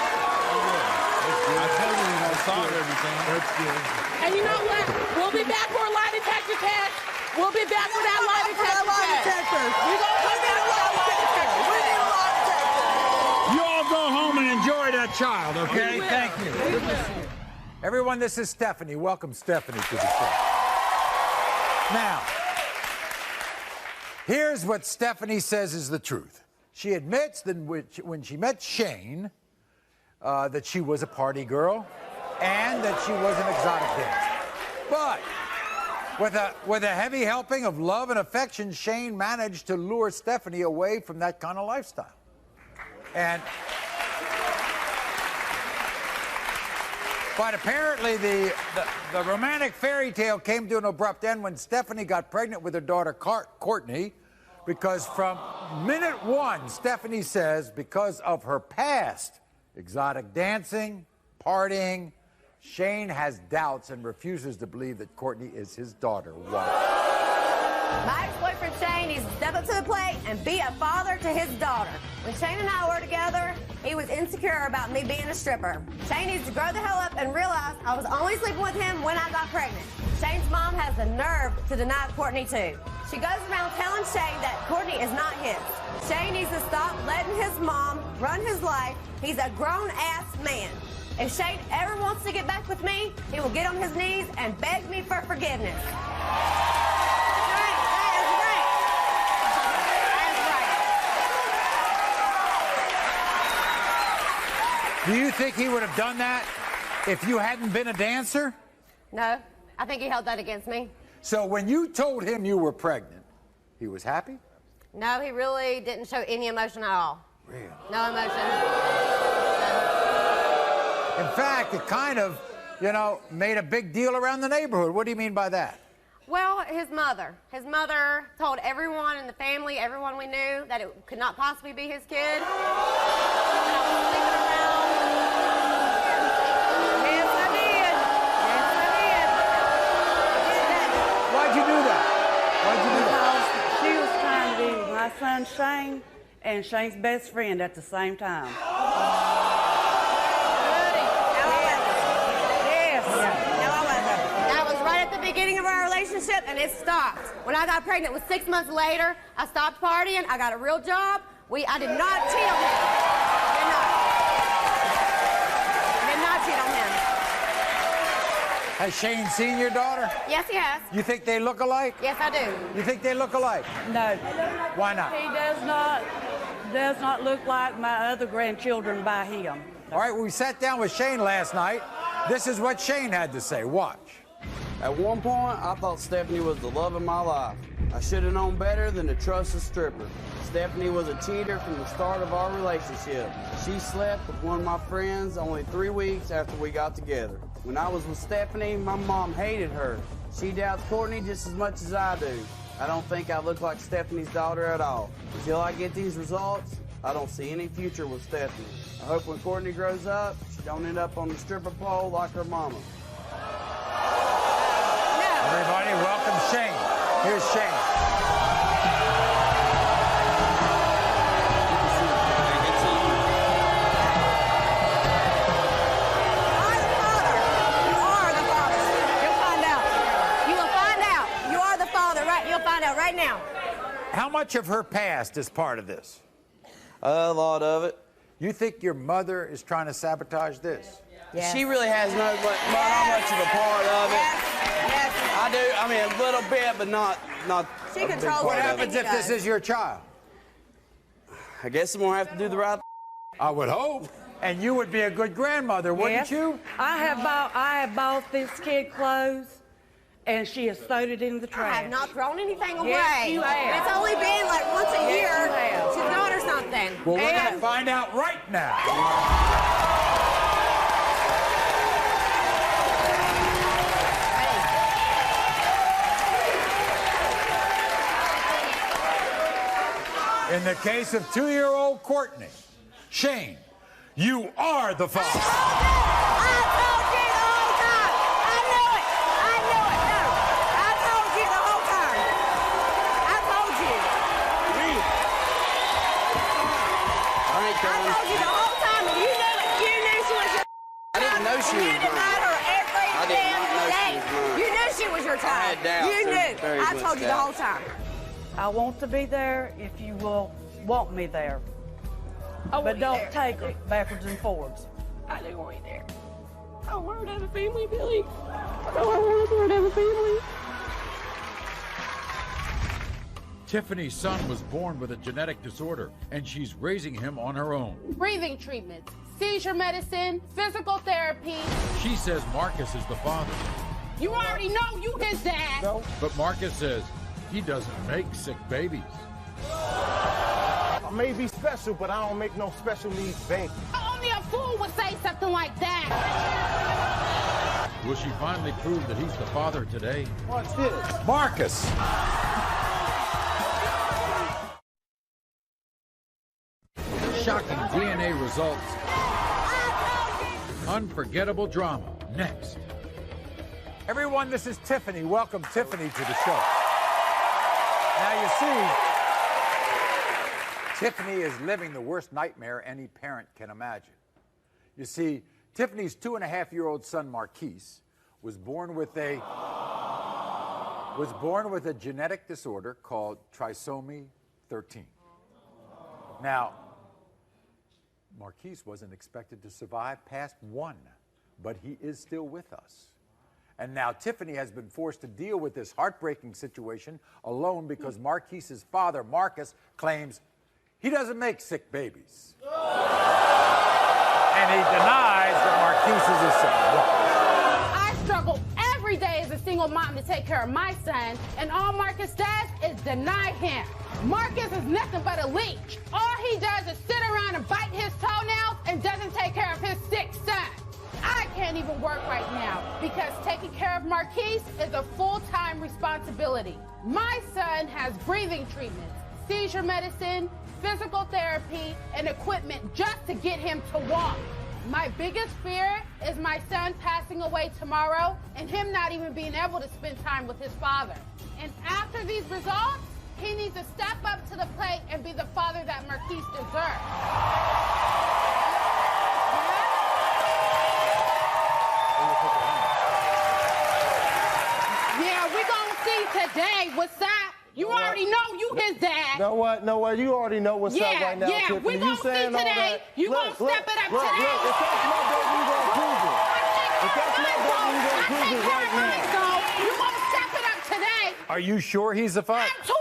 I told you we gonna solve everything. That's good. And you know what? We'll be back for a lie detector test. We'll be back for that lie detector test. We gonna come back for that lie detector. We need a lie detector. You all go home and enjoy that child, okay? We will. Thank you. We Good to will. see you. Everyone, this is Stephanie. Welcome, Stephanie, to the show. Now, here's what Stephanie says is the truth. She admits that when she met Shane, that she was a party girl and that she was an exotic dancer. But with a heavy helping of love and affection, Shane managed to lure Stephanie away from that kind of lifestyle. But apparently the romantic fairy tale came to an abrupt end when Stephanie got pregnant with her daughter Courtney, because from minute one, Stephanie says, because of her past, exotic dancing, partying, Shane has doubts and refuses to believe that Courtney is his daughter. Why? My ex-boyfriend Shane needs to step up to the plate and be a father to his daughter. When Shane and I were together, He was insecure about me being a stripper. Shane needs to grow the hell up and realize I was only sleeping with him when I got pregnant. Shane's mom has the nerve to deny Courtney too. She goes around telling Shane that Courtney is not his. Shane needs to stop letting his mom run his life. He's a grown-ass man. If Shane ever wants to get back with me, he will get on his knees and beg me for forgiveness. Do you think he would have done that if you hadn't been a dancer? No, I think he held that against me. So when you told him you were pregnant, he was happy? No, he really didn't show any emotion at all. Really? No emotion. In fact, it kind of, made a big deal around the neighborhood. What do you mean by that? Well, his mother told everyone in the family, everyone we knew, that it could not possibly be his kid. Why'd you do that? Because she was trying to be my son Shane and Shane's best friend at the same time. That was right at the beginning of our relationship, and it stopped. When I got pregnant, it was 6 months later. I stopped partying. I got a real job. I did not cheat on him. I did not cheat on him. Has Shane seen your daughter? Yes, he has. You think they look alike? Yes, I do. You think they look alike? No. Why not? He does not look like my other grandchildren by him. All right, we sat down with Shane last night. This is what Shane had to say. Watch. At one point, I thought Stephanie was the love of my life. I should have known better than to trust a stripper. Stephanie was a cheater from the start of our relationship. She slept with one of my friends only 3 weeks after we got together. When I was with Stephanie, my mom hated her. She doubts Courtney just as much as I do. I don't think I look like Stephanie's daughter at all. Until I get these results, I don't see any future with Stephanie. I hope when Courtney grows up, she don't end up on the stripper pole like her mama. Everybody, welcome Shane. Here's Shane. Right now. How much of her past is part of this? A lot of it. You think your mother is trying to sabotage this? Yes. She really has not much of a part of it. Yes. I do. I mean, a little bit, but not. She controls What happens if this is your child? I guess I'm gonna have to do the right. I would hope. And you would be a good grandmother, wouldn't you? I have bought this kid clothes. And she has thrown it in the trash. I have not thrown anything away. Yes, you have. It's only been like once a year. Yes, you have. She's got her something. Well, we're going to find out right now. In the case of 2-year-old Courtney, Shane, you are the father. I told you the whole time. You knew it. You knew she was your. I didn't know she was You denied her every damn day. You knew she was your child. I had doubts. You knew. I told you the whole time. I want to be there if you will want me there. But don't take her backwards and forwards. I do want you there. I want her to have a family, Billy. I want her to have a family. Tiffany's son was born with a genetic disorder, and she's raising him on her own. Breathing treatments, seizure medicine, physical therapy. She says Marcus is the father. You already know you his dad. No. But Marcus says he doesn't make sick babies. I may be special, but I don't make no special needs baby. Only a fool would say something like that. Will she finally prove that he's the father today? What's this? Marcus. Shocking DNA results. Unforgettable drama. Next. Everyone, this is Tiffany. Welcome Tiffany to the show. Now you see, Tiffany is living the worst nightmare any parent can imagine. You see, Tiffany's 2.5-year-old son, Marquise, was born with a genetic disorder called trisomy 13. Now, Marquise wasn't expected to survive past 1, but he is still with us. And now Tiffany has been forced to deal with this heartbreaking situation alone because Marquise's father, Marcus, claims he doesn't make sick babies. And he denies that Marquise is his son. I struggle every day as a single mom to take care of my son, and all Marcus does is deny him. Marcus is nothing but a leech. All he does is sit around and bite his toenails and doesn't take care of his sick son. I can't even work right now because taking care of Marquise is a full-time responsibility. My son has breathing treatments, seizure medicine, physical therapy, and equipment just to get him to walk. My biggest fear is my son passing away tomorrow and him not even being able to spend time with his father. And after these results, he needs to step up to the plate and be the father that Marquise deserves. Yeah, we're going to see today what's up. You already know you his dad. Know what? You already know what's up right now, Tiffany. Yeah, we're going to see today. You're going to step it up today. Look, if that's my baby, you're going to prove it. If that's my baby, you're going to prove it right now. You're going to step it up today. Are you sure he's the father? I'm 2,000%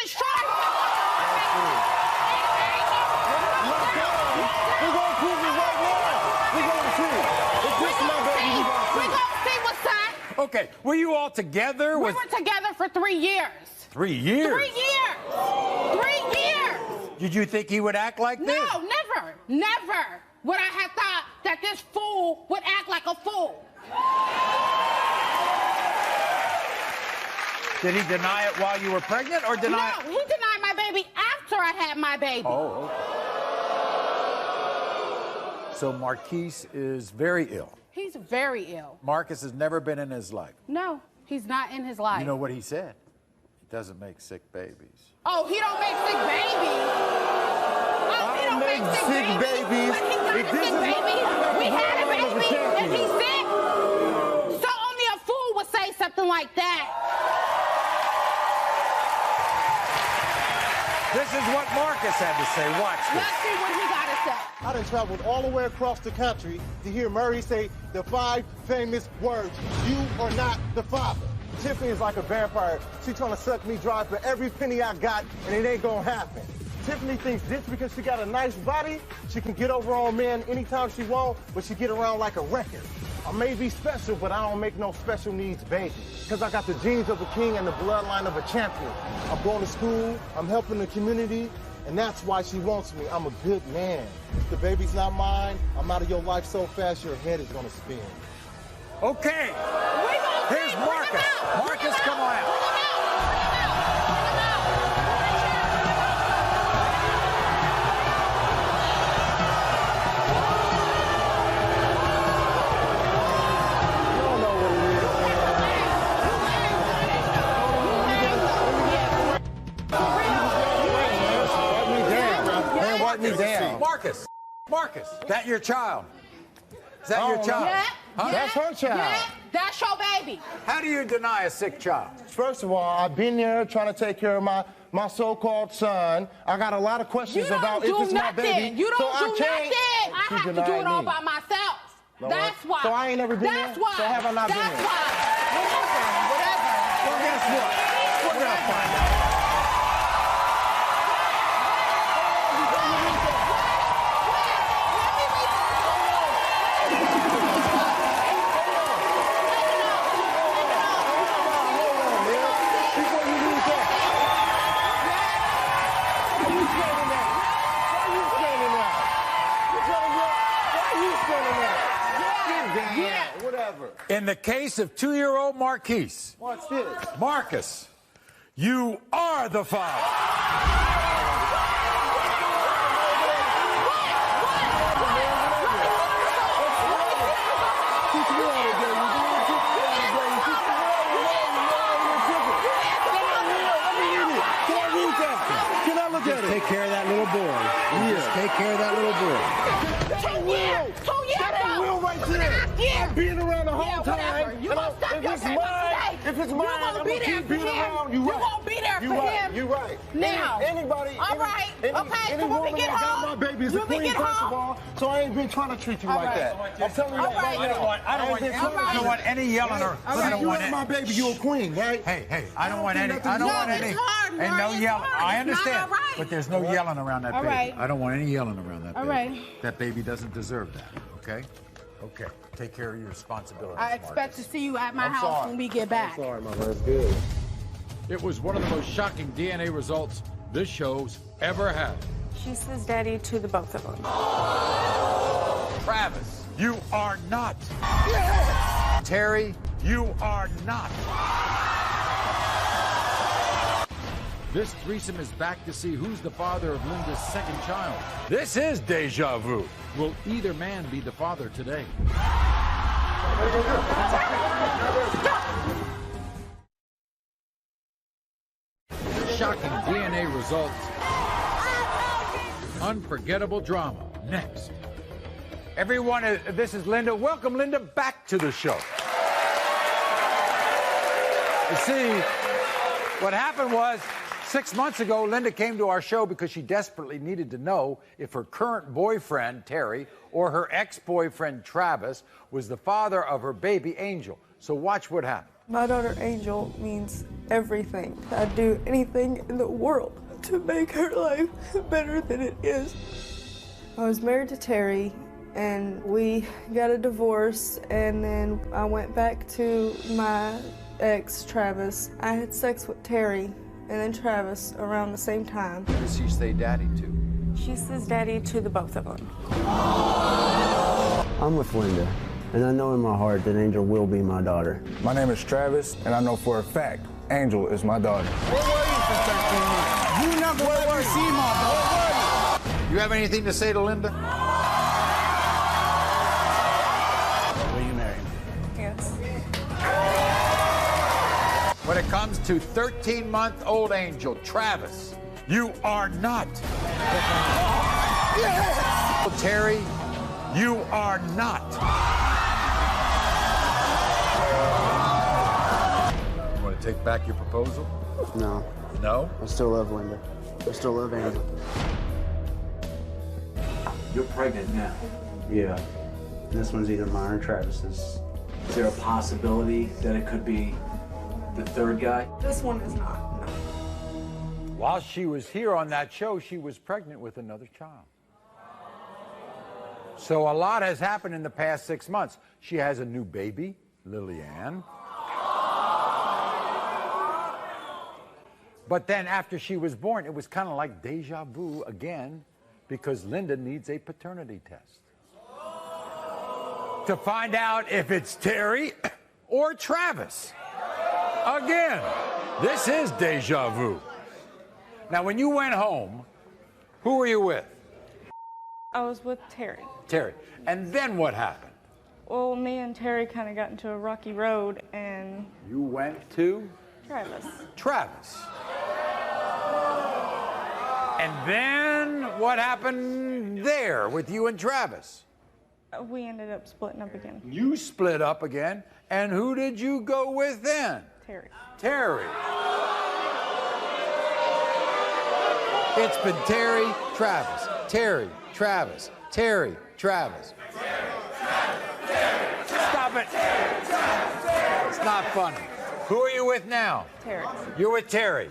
sure. We're going to prove it right now. We're going to see. If this is my baby, we're going to see. We're going to see what's up. Okay, were you all together? We were together for 3 years. 3 years? 3 years. 3 years. Did you think he would act like this? No, never. Never would I have thought that this fool would act like a fool. Did he deny it while you were pregnant or deny it? No, he denied my baby after I had my baby. Oh, okay. So Marquise is very ill. He's very ill. Marcus has never been in his life. No, he's not in his life. You know what he said? He doesn't make sick babies. Oh, he don't make sick babies. Oh, he don't make sick babies. But he's not a sick baby. We had a baby and he's sick. So only a fool would say something like that. This is what Marcus had to say. Watch this. Let's see what he got to say. I done traveled all the way across the country to hear Maury say the 5 famous words, "You are not the father." Tiffany is like a vampire. She's trying to suck me dry for every penny I got, and it ain't gonna happen. Tiffany thinks just because she got a nice body, she can get over on men anytime she wants, but she get around like a record. I may be special, but I don't make no special needs baby. Because I got the genes of a king and the bloodline of a champion. I'm going to school, I'm helping the community, and that's why she wants me. I'm a good man. If the baby's not mine, I'm out of your life so fast your head is gonna spin. Okay. Here's Marcus. Marcus, come on out. Marcus, that your child? Is that your child? Yeah, Huh? That's her child. Yeah, that's your baby. How do you deny a sick child? First of all, I've been there trying to take care of my so-called son. I got a lot of questions about if it's my baby. You don't so do nothing. I have to do it all by myself. No, that's why. So I ain't never been That's there? why. So have I not been That's there? why. Whatever. Well, guess what? We're going to find out. In the case of 2-year-old Marquise, watch this. Marcus, you are the father. Can I look at it? Take care of that little care of that little boy. 2 years. 2 years That ain't ago. Will right 2.5 there. years. I've been around the whole Yeah, time. whatever. You gonna stop if your it's game mine, today. if it's You mine, gonna I'm be gonna there keep for being him. around. You You right. gonna be there You for right. him. You right. Now. Anybody. All right. Okay, Any so when we woman get that got home, my baby is a when we queen, get first of home. all. So I ain't been trying to treat you All like right. that. I'm telling you All that right. right now. I don't want any yelling or. I don't You want love my baby, you a queen, right? Hey, I don't want any. I don't No, want it's any. hard, And no Maury, it's yelling. hard. I It's not understand. all right. But there's no yelling around that All baby. right. I don't want any yelling around that All baby. right. That baby doesn't deserve that. Okay? Okay. Take care of your responsibilities. I expect to see you at my I'm house sorry. when we get back. Sorry, my man. It's good. It was one of the most shocking DNA results this show's ever had. She says daddy to the both of them. Travis, you are not. Terry, you are not. This threesome is back to see who's the father of Linda's second child. This is deja vu. Will either man be the father today? Shocking DNA results. Unforgettable drama. Next. Everyone, this is Linda. Welcome, Linda, back to the show. You see, what happened was 6 months ago, Linda came to our show because she desperately needed to know if her current boyfriend, Terry, or her ex-boyfriend, Travis, was the father of her baby, Angel. So watch what happened. My daughter Angel means everything. I'd do anything in the world to make her life better than it is. I was married to Terry, and we got a divorce, and then I went back to my ex, Travis. I had sex with Terry and then Travis around the same time. Who does she say daddy to? She says daddy to the both of them. I'm with Linda, and I know in my heart that Angel will be my daughter. My name is Travis, and I know for a fact Angel is my daughter. Where were you for 13 months? You never let me see my daughter. You have anything to say to Linda? Will you marry me? Yes. When it comes to 13-month-old Angel, Travis, you are not. Terry, you are not. You want to take back your proposal? No. No? I still love Linda. I still love Angel. You're pregnant now. Yeah. This one's either mine or Travis's. Is there a possibility that it could be the third guy? This one is not, no. While she was here on that show, she was pregnant with another child. So a lot has happened in the past 6 months. She has a new baby, Lillian. But then after she was born, it was kind of like deja vu again, because Linda needs a paternity test to find out if it's Terry or Travis. Again, this is deja vu. Now, when you went home, who were you with? I was with Terry. Terry. And then what happened? Well, me and Terry kind of got into a rocky road, and You went to Travis. Travis. And then what happened there with you and Travis? We ended up splitting up again. You split up again, and who did you go with then? Terry. Terry. It's been Terry, Travis, Terry, Travis, Terry, Travis. Stop it. It's not funny. Who are you with now? Terry. You're with Terry.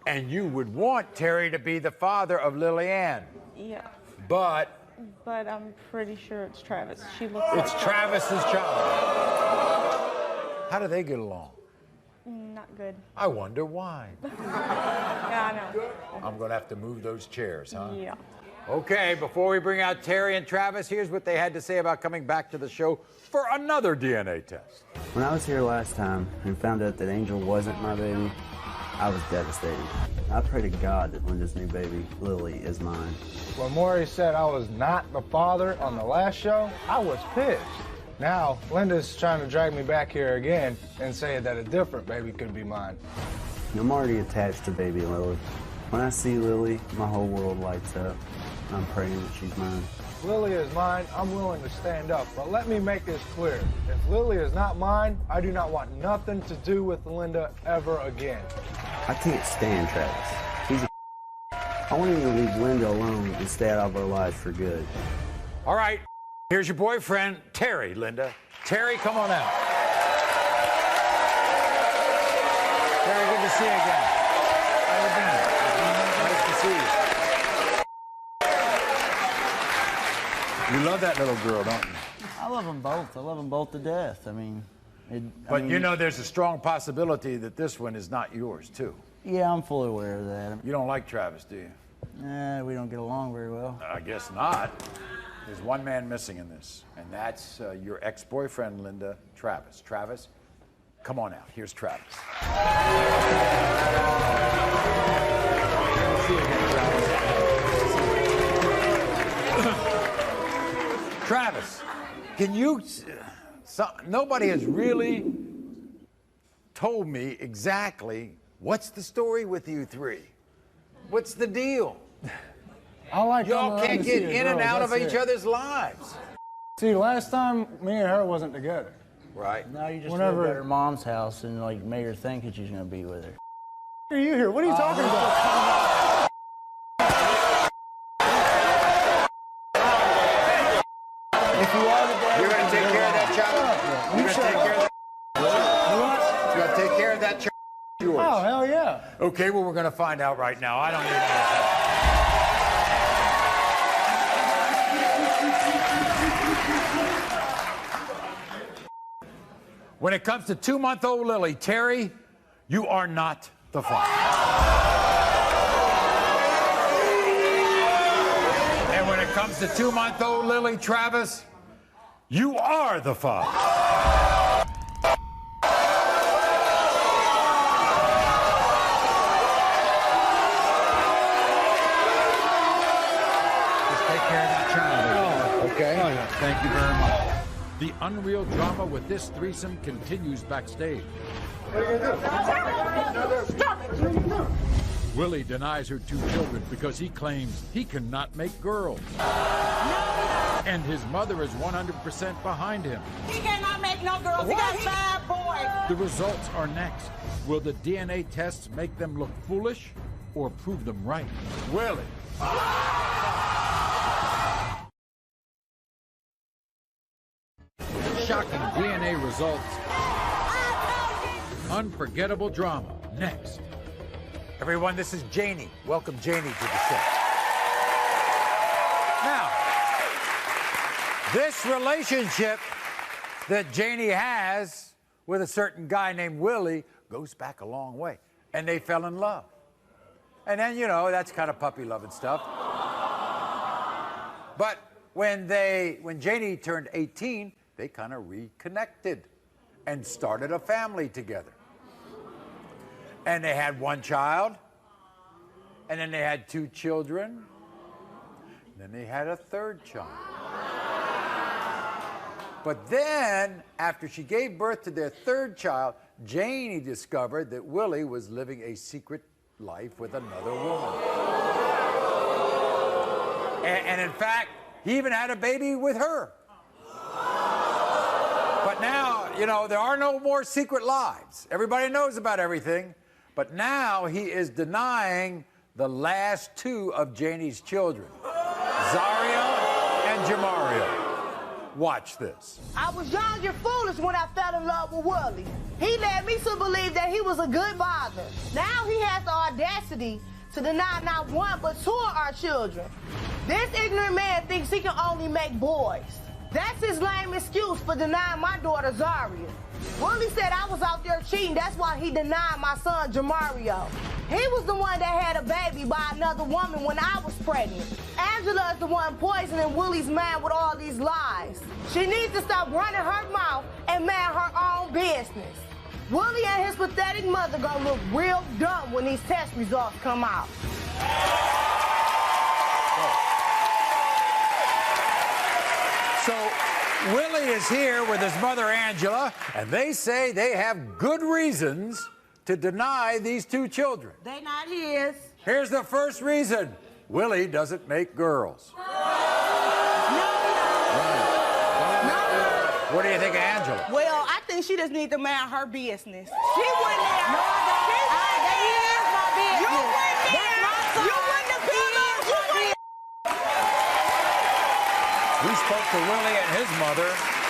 And you would want Terry to be the father of Lillian. Yeah. But But I'm pretty sure it's Travis. She looks it's like Travis's child. How do they get along? Not good. I wonder why. Yeah, I know. I'm going to have to move those chairs, huh? Yeah. Okay, before we bring out Terry and Travis, here's what they had to say about coming back to the show for another DNA test. When I was here last time and found out that Angel wasn't my baby, I was devastated. I pray to God that Linda's new baby, Lily, is mine. When Maury said I was not the father on the last show, I was pissed. Now, Linda's trying to drag me back here again and say that a different baby could be mine. I'm already attached to baby Lily. When I see Lily, my whole world lights up. I'm praying that she's mine. Lily is mine, I'm willing to stand up. But let me make this clear. If Lily is not mine, I do not want nothing to do with Linda ever again. I can't stand Travis. He's a I want him to leave Linda alone and stay out of our lives for good. All right, here's your boyfriend, Terry, Linda. Terry, come on out. Terry, good to see you again. How you been? Nice to see you. You love that little girl, don't you? I love them both. I love them both to death. I mean, you know there's a strong possibility that this one is not yours, too. Yeah, I'm fully aware of that. You don't like Travis, do you? We don't get along very well. I guess not. There's one man missing in this, and that's your ex-boyfriend, Linda, Travis. Travis, come on out. Here's Travis. Good to see you again, Travis. Travis, can you... nobody has really told me exactly what's the story with you three. What's the deal? I like y'all can't get in and out of each other's lives. See, last time me and her wasn't together. Right. Now you just lived at her mom's house and like made her think that she's gonna be with her. Are you here? What are you talking about? If you are the dad, you're gonna take care of that child. You're gonna take care of that. You're gonna take care of that child. Yours. Oh, hell yeah. Okay, well, we're going to find out right now. I don't need to. When it comes to 2-month-old Lily, Terry, you are not the father. And when it comes to 2-month-old Lily, Travis, you are the father. Okay. Oh, yeah. Thank you very much. The unreal drama with this threesome continues backstage. Willie denies her 2 children because he claims he cannot make girls. And his mother is 100% behind him. He cannot make no girls. He got 5 boys. The results are next. Will the DNA tests make them look foolish or prove them right? Willie. Shocking DNA results. Unforgettable drama. Next. Everyone, this is Janie. Welcome Janie to the show. Now, this relationship that Janie has with a certain guy named Willie goes back a long way. And they fell in love. And then, you know, that's kind of puppy love and stuff. But when Janie turned 18, they kind of reconnected and started a family together. And they had 1 child, and then they had 2 children, and then they had a 3rd child. But then, after she gave birth to their 3rd child, Janie discovered that Willie was living a secret life with another woman. And in fact, he even had a baby with her. But now, you know, there are no more secret lives. Everybody knows about everything. But now he is denying the last 2 of Janie's children, Zaria and Jamaria. Watch this. I was young and foolish when I fell in love with Willie. He led me to believe that he was a good father. Now he has the audacity to deny not 1 but 2 of our children. This ignorant man thinks he can only make boys. That's his lame excuse for denying my daughter Zaria. Willie said I was out there cheating. That's why he denied my son Jamario. He was the one that had a baby by another woman when I was pregnant. Angela is the one poisoning Willie's mind with all these lies. She needs to stop running her mouth and mind her own business. Willie and his pathetic mother gonna look real dumb when these test results come out. So Willie is here with his mother, Angela, and they say they have good reasons to deny these 2 children. They not his. Here's the first reason. Willie doesn't make girls. What do you think of Angela? Well, I think she just needs to mind her business. She went there. No, I don't. That is my business. You went there. You wouldn't have been there. We spoke to Willie and his mother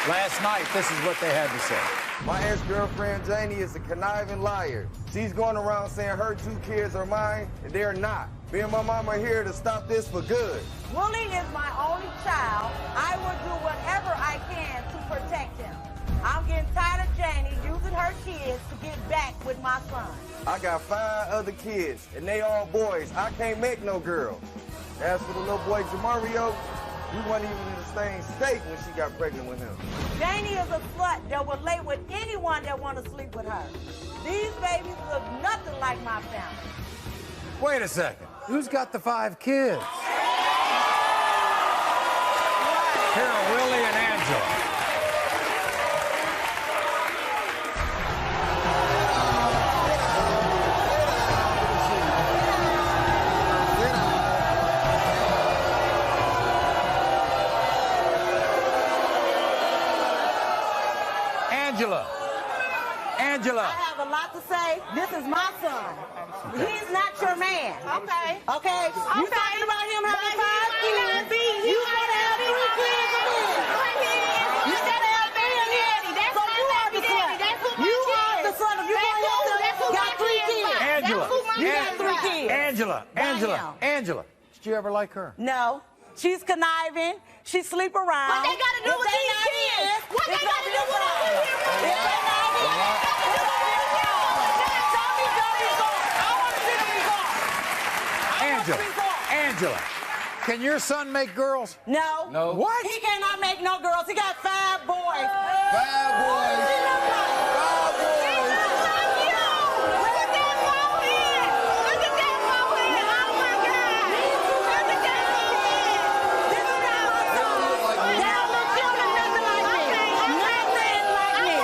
last night. This is what they had to say. My ex-girlfriend Janie is a conniving liar. She's going around saying her 2 kids are mine, and they're not. Me and my mom are here to stop this for good. Willie is my only child. I will do whatever I can to protect him. I'm getting tired of Janie using her kids to get back with my son. I got 5 other kids, and they all boys. I can't make no girls. As for the little boy Jamario, we weren't even in the same state when she got pregnant with him. Janie is a slut that will lay with anyone that want to sleep with her. These babies look nothing like my family. Wait a second. Who's got the 5 kids? Here are Willie and Angela. Angela. I have a lot to say. This is my son. He's not your man. Okay. Okay? You talking about him having 5 kids? You gotta have 3 kids of his. You gotta have 3 kids. So you are the son. You are the son. If you got 3 kids. Angela. You got 3 kids. Angela. Did you ever like her? No. She's conniving. She sleep around. What they got to do with these kids? What they got to do with Angela, can your son make girls? No. No. What? He cannot make no girls. He got 5 boys. 5 boys. 5 boys. Look at that forehead. Look at that forehead. Oh, my God. Look at that forehead. This is not my son. They don't look children nothing like me. Nothing like me.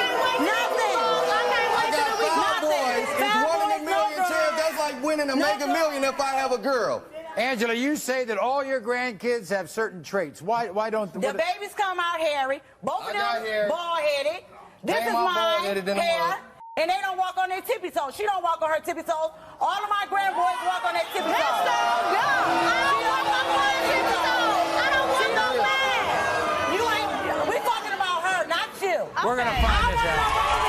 Nothing. I got 5 boys. It's 1 in a million chance. That's like winning a mega million if I have a girl. Angela, you say that all your grandkids have certain traits. Why don't the babies come out hairy? Both of them bald-headed. This is mine, hair. And they don't walk on their tippy toes. She don't walk on her tippy toes. All of my grandboys walk on their tippy toes. Let's go. I don't walk on my tippy toes. I don't want no man. You ain't. We talking about her, not you. We're gonna find this out.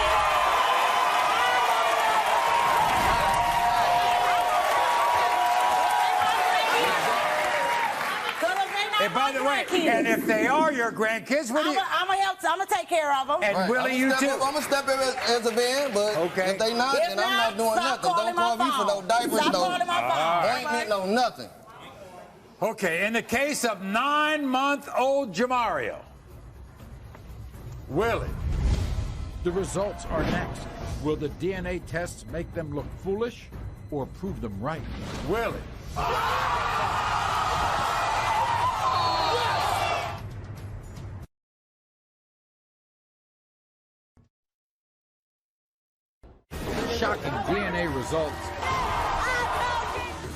Hey, by the way, and if they are your grandkids, what do you? I'm gonna help. I'm gonna take care of them. And right. Willie, you too. I'm gonna step in as a man, but if they not, then I'm not doing nothing. Don't call me for no diapers, ain't meant no nothing. Okay, in the case of 9-month-old Jamario, Willie. The results are next. Will the DNA tests make them look foolish or prove them right? Willie. Shocking DNA results.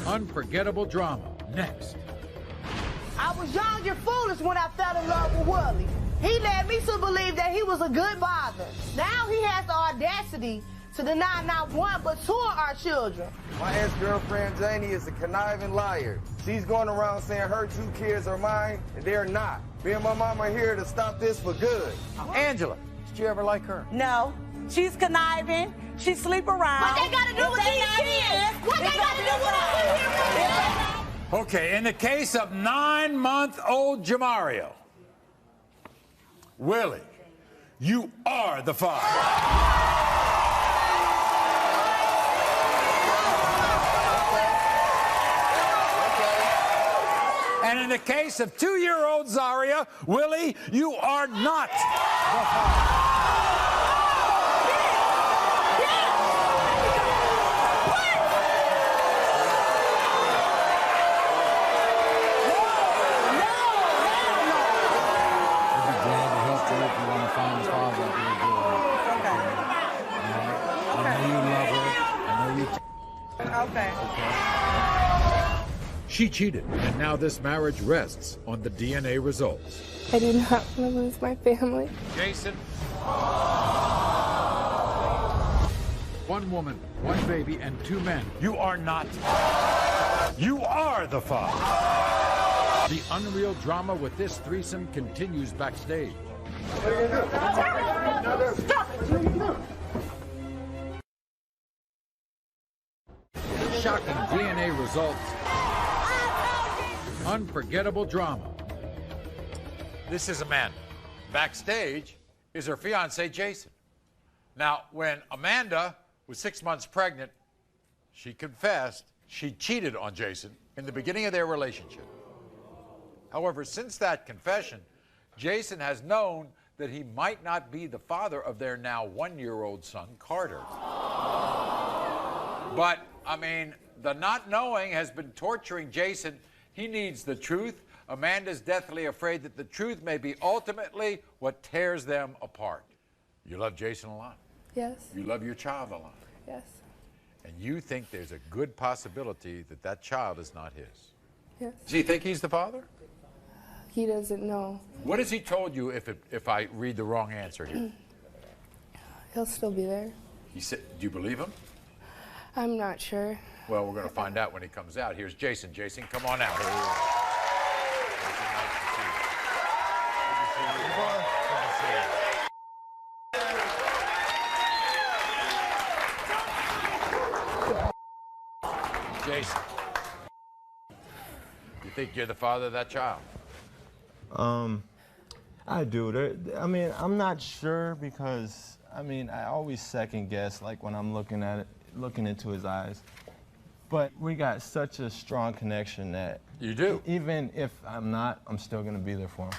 Unforgettable drama. Next. I was young and foolish when I fell in love with Willie. He led me to believe that he was a good father. Now he has the audacity to deny not 1 but 2 of our children. My ex-girlfriend Janie is a conniving liar. She's going around saying her 2 kids are mine, and they're not. Me and my mom are here to stop this for good. Angela, did you ever like her? No. She's conniving. She sleep around. What they got to do with these kids? What they got to do with us? Okay, in the case of 9-month-old Jamario, Willie, you are the father. And in the case of 2-year-old Zaria, Willie, you are not the father. She cheated, and now this marriage rests on the DNA results. I do not want to lose my family. Jason. One woman, one baby, and 2 men. You are not. You are the father. The unreal drama with this threesome continues backstage. Shocking DNA results. Unforgettable drama. This is Amanda. Backstage is her fiance, Jason. Now, when Amanda was 6 months pregnant, she confessed she cheated on Jason in the beginning of their relationship. However, since that confession, Jason has known that he might not be the father of their now 1-year-old son, Carter. But, I mean, the not knowing has been torturing Jason. He needs the truth. Amanda's deathly afraid that the truth may be ultimately what tears them apart. You love Jason a lot. Yes. You love your child a lot. Yes. And you think there's a good possibility that that child is not his. Yes. Does he think he's the father? He doesn't know. What has he told you if I read the wrong answer here? He'll still be there. He said, do you believe him? I'm not sure. Well, we're going to find out when he comes out. Here's Jason. Jason, come on out. Jason, you think you're the father of that child? I do. I mean, I'm not sure because, I mean, I always second guess, like when I'm looking at it, looking into his eyes. But we got such a strong connection that you do. Even if I'm not, I'm still gonna be there for him.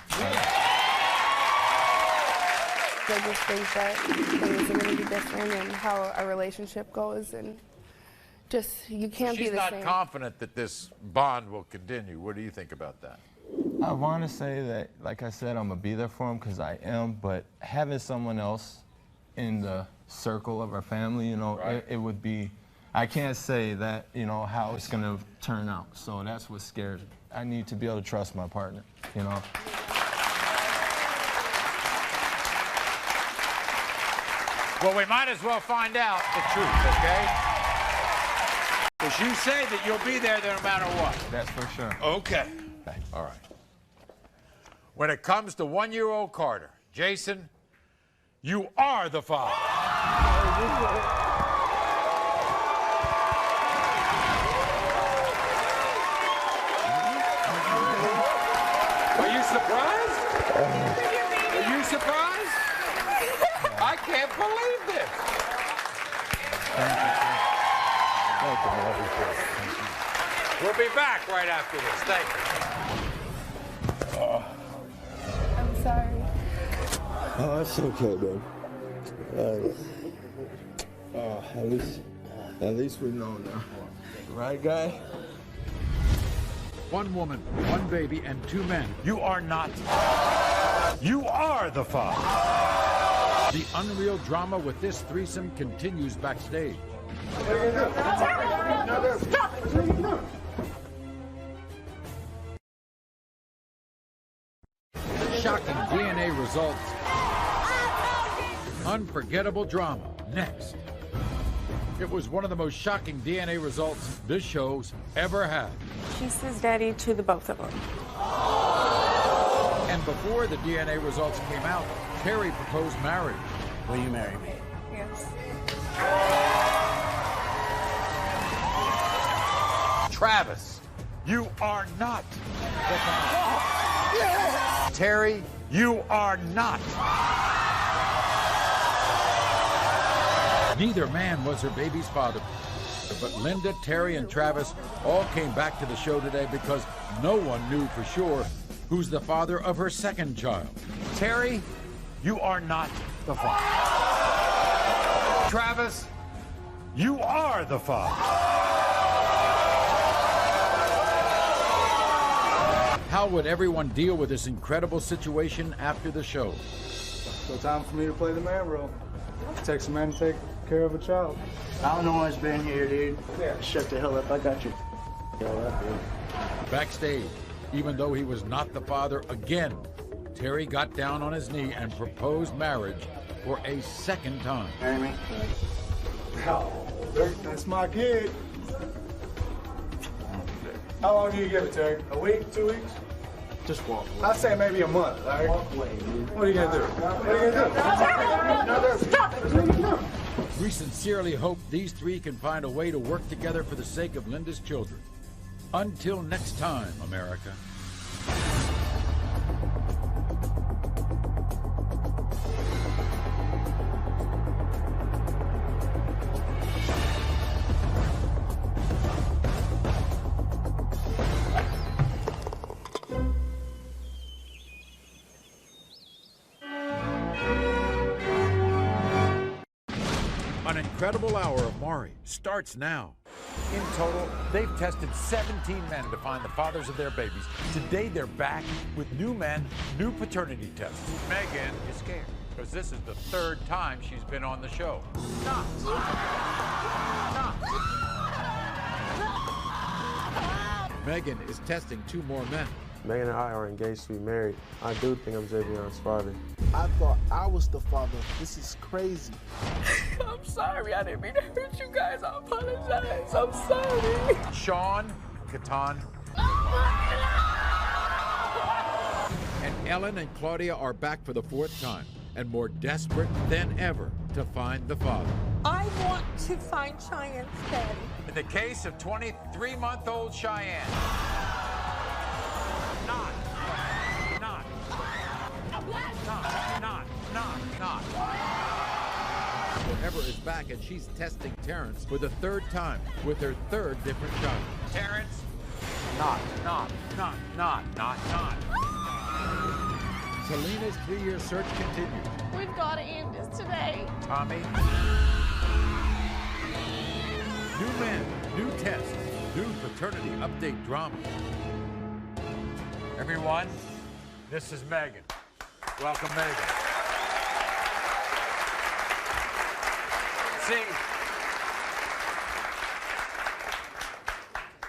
I just think that things are going to be different and how our relationship goes, and just you can't be the same. She's not confident that this bond will continue. What do you think about that? I want to say that, like I said, I'm gonna be there for him because I am. But having someone else in the circle of our family, you know, right. it would be. I can't say that, you know, how it's gonna turn out. So that's what scares me. I need to be able to trust my partner, you know. Well, we might as well find out the truth, okay? Because you say that you'll be there no matter what. That's for sure. Okay. All right. When it comes to 1-year-old Carter, Jason, you are the father. Are you surprised? Are you surprised? I can't believe this. We'll be back right after this. Thank you. I'm sorry. Oh, that's okay, man. At least we know now. Right, guy? One woman, one baby, and 2 men. You are not. You are the father. The unreal drama with this threesome continues backstage. Shocking DNA results. Unforgettable drama. Next. It was one of the most shocking DNA results this show's ever had. She says daddy to the both of them. And before the DNA results came out, Terry proposed marriage. Will you marry me? Yes. Travis, you are not the father. Terry, you are not. Neither man was her baby's father. But Linda, Terry, and Travis all came back to the show today because no one knew for sure who's the father of her second child. Terry, you are not the father. Travis, you are the father. How would everyone deal with this incredible situation after the show? So time for me to play the man role. It takes a man to take care of a child. I don't know what's been here, dude. Yeah. Shut the hell up. I got you. Yo, up, dude. Backstage, even though he was not the father again, Terry got down on his knee and proposed marriage for a second time. Amy. That's my kid. How long do you give it, Terry? A week, 2 weeks? Just walk away. I'd say maybe a month, all right? Walk away, dude. What are you going to do? What are you going to do? We sincerely hope these three can find a way to work together for the sake of Linda's children. Until next time, America. An incredible hour of Maury starts now. In total, they've tested 17 men to find the fathers of their babies. Today, they're back with new men, new paternity tests. Megan is scared because this is the third time she's been on the show. Megan is testing 2 more men. Megan and I are engaged to be married. I do think I'm Javion's father. I thought I was the father. This is crazy. I'm sorry. I didn't mean to hurt you guys. I apologize. I'm sorry. Sean, Catan, and Ellen and Claudia are back for the 4th time and more desperate than ever to find the father. I want to find Cheyenne's daddy. In the case of 23-month-old Cheyenne. Not. Whatever is back, and she's testing Terrence for the 3rd time with her 3rd different child. Terrence, not. Selena's 3-year search continues. We've got to end this today. Tommy. New men, new tests, new paternity update drama. Everyone, this is Megan. Welcome, Megan. See,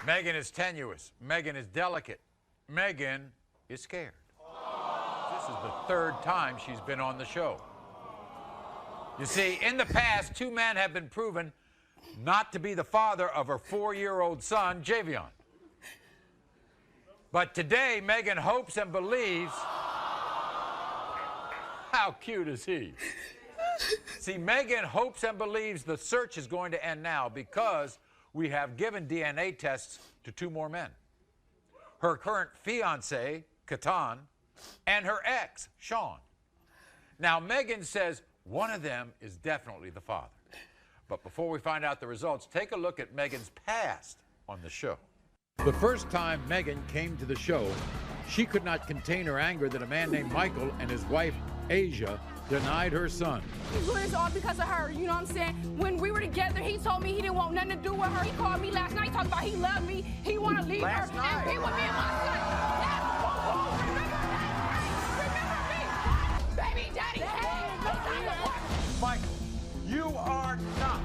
Megan is tenuous. Megan is delicate. Megan is scared. This is the 3rd time she's been on the show. You see, in the past, 2 men have been proven not to be the father of her 4-year-old son, Javion. But today, Megan hopes and believes. How cute is he? See, Megan hopes and believes the search is going to end now because we have given DNA tests to 2 more men. Her current fiancé, Catan, and her ex, Sean. Now, Megan says one of them is definitely the father. But before we find out the results, take a look at Megan's past on the show. The first time Megan came to the show, she could not contain her anger that a man named Michael and his wife, Asia, denied her son. It's all because of her, you know what I'm saying? When we were together, he told me he didn't want nothing to do with her. He called me last night talking about he loved me, he want to leave her, and be with me and my son. Yes, remember me. Baby daddy, hey, Michael, you are not.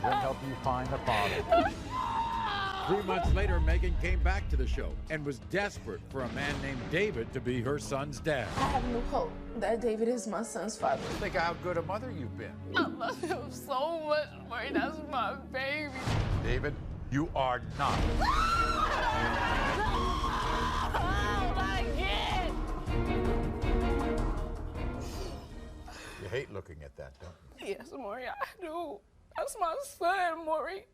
We'll help you find the father. 3 months later, Megan came back to the show and was desperate for a man named David to be her son's dad. I have no hope that David is my son's father. Think of how good a mother you've been. I love him so much, Maury. That's my baby. David, you are not. Oh, my kid! You hate looking at that, don't you? Yes, Maury, I do. That's my son, Maury.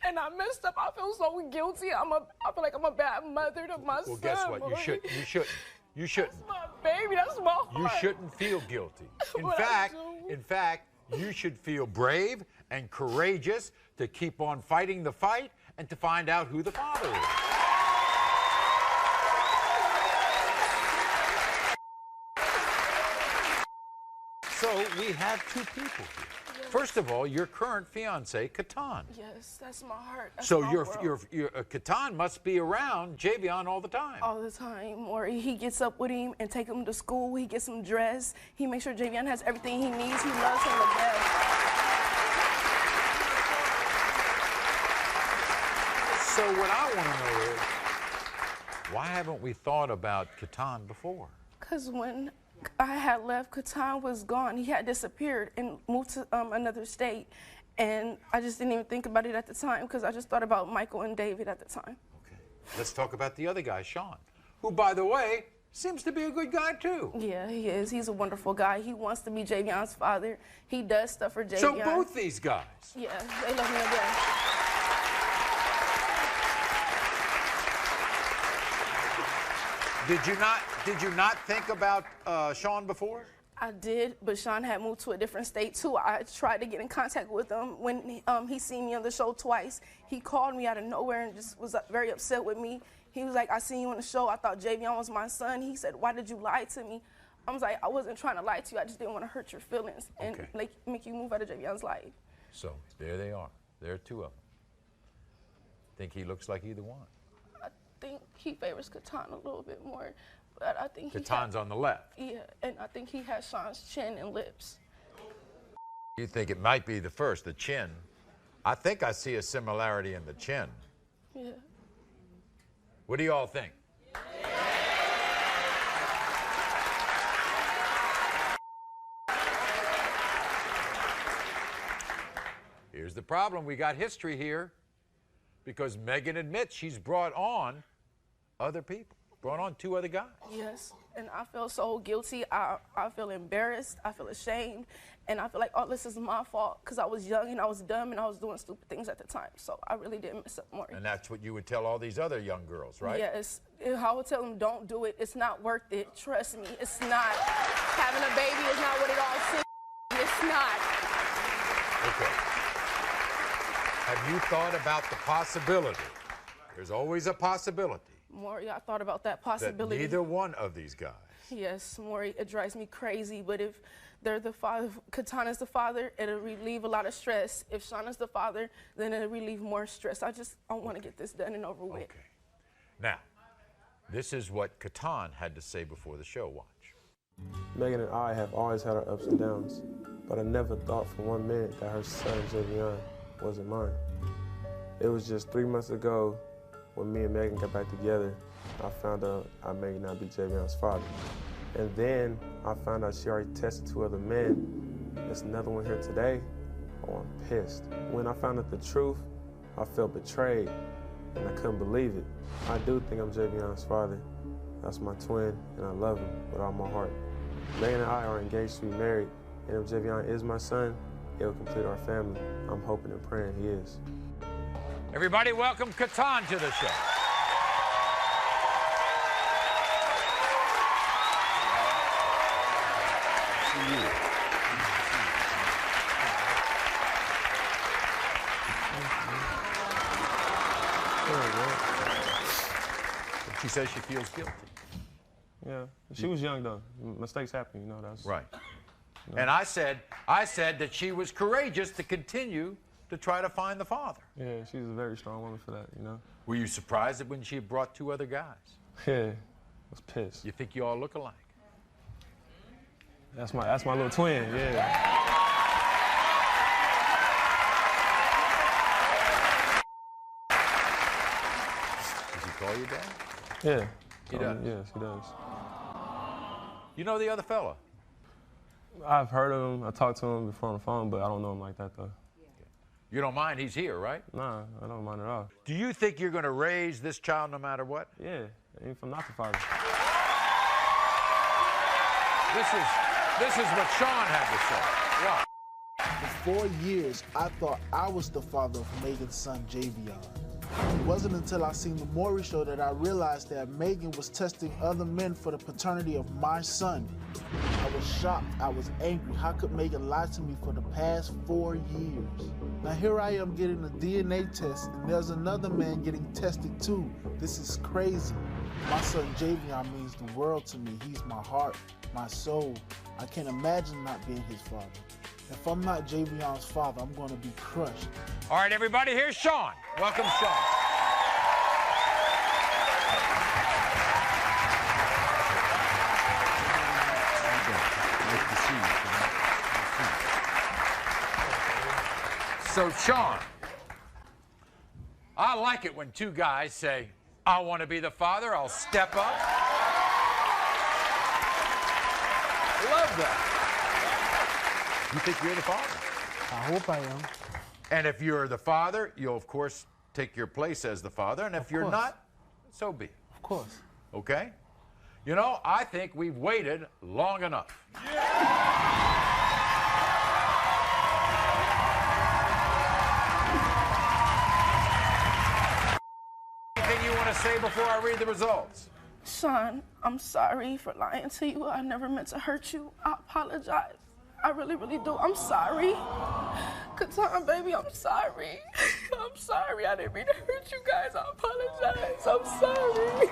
And I messed up. I feel so guilty. I feel like I'm a bad mother to my son. Well, guess what? Maury. You shouldn't. You shouldn't. That's my baby. That's my heart. You shouldn't feel guilty. In fact, you should feel brave and courageous to keep on fighting the fight and to find out who the father is. So we have 2 people here. Yes. First of all, your current fiance, Catan. Yes, that's my heart. That's so my your Catan must be around Javion all the time. All the time, Maury. He gets up with him and take him to school. He gets him dressed. He makes sure Javion has everything he needs. He loves him the best. So what I want to know is, why haven't we thought about Catan before? Because when I had left, Catan was gone. He had disappeared and moved to another state. And I just didn't even think about it at the time because I just thought about Michael and David at the time. Okay. Let's talk about the other guy, Sean, who, by the way, seems to be a good guy, too. Yeah, he is. He's a wonderful guy. He wants to be Javion's father. He does stuff for Javion. So both these guys? Yeah, they love me again. Did you not think about Sean before? I did, but Sean had moved to a different state too. I tried to get in contact with him when he seen me on the show twice. He called me out of nowhere and just was very upset with me. He was like, I seen you on the show. I thought Javion was my son. He said, why did you lie to me? I was like, I wasn't trying to lie to you. I just didn't want to hurt your feelings and make you move out of Javion's life. So there they are. There are two of them. Think he looks like either one? I think he favors Catan a little bit more, but I think Catan's on the left. Yeah, and I think he has Sean's chin and lips. You think it might be the first, the chin. I think I see a similarity in the chin. Yeah. What do you all think? Here's the problem. We got history here because Megan admits she's brought on other people, brought on two other guys. Yes, and I feel so guilty. I feel embarrassed. I feel ashamed. And I feel like all this is my fault because I was young and I was dumb and I was doing stupid things at the time. So I really did mess up Maury. And that's what you would tell all these other young girls, right? Yes. I would tell them, don't do it. It's not worth it. Trust me. It's not. Having a baby is not what it all seems. It's not. Okay. Have you thought about the possibility? There's always a possibility. Maury, I thought about that possibility. That neither one of these guys. Yes, Maury, it drives me crazy. But if they're the father, if Catan is the father, it'll relieve a lot of stress. If Sean is the father, then it'll relieve more stress. I want to get this done and over with. Okay. Now, this is what Catan had to say before the show. Watch. Megan and I have always had our ups and downs, but I never thought for 1 minute that her son, Javion, wasn't mine. It was just 3 months ago when me and Megan got back together, I found out I may not be Javion's father. And then I found out she already tested 2 other men. There's another one here today. Oh, I'm pissed. When I found out the truth, I felt betrayed, and I couldn't believe it. I do think I'm Javion's father. That's my twin, and I love him with all my heart. Megan and I are engaged to be married, and if Javion is my son, it will complete our family. I'm hoping and praying he is. Everybody welcome Catan to the show. She says she feels guilty. Yeah, she was young though. Mistakes happen, you know. That's right. You know. And I said that she was courageous to continue to try to find the father. Yeah, she's a very strong woman for that, you know. Were you surprised when she brought 2 other guys? Yeah, I was pissed. You think you all look alike? That's my little twin, yeah. Does he call you Dad? Yeah. He does? Yes, he does. You know the other fella? I've heard of him. I talked to him before on the phone, but I don't know him like that, though. You don't mind he's here, right? Nah, I don't mind at all. Do you think you're going to raise this child no matter what? Yeah, even if I'm not the father. This is what Sean had to say. Wow. For 4 years, I thought I was the father of Megan's son, Javion. It wasn't until I seen the Maury show that I realized that Megan was testing other men for the paternity of my son. I was shocked. I was angry. How could Megan lie to me for the past 4 years? Now here I am getting a DNA test, and there's another man getting tested too. This is crazy. My son Javion means the world to me. He's my heart, my soul. I can't imagine not being his father. If I'm not Javion's father, I'm going to be crushed. All right, everybody, here's Sean. Welcome, Sean. So, Sean, I like it when two guys say, I want to be the father, I'll step up. Love that. You think you're the father? I hope I am. And if you're the father, you'll, of course, take your place as the father. And if you're not, so be it. Of course. Okay? You know, I think we've waited long enough. Anything you want to say before I read the results? Sean, I'm sorry for lying to you. I never meant to hurt you. I apologize. I really, really do. I'm sorry. Katan, baby, I'm sorry. I'm sorry. I didn't mean to hurt you guys. I apologize. I'm sorry.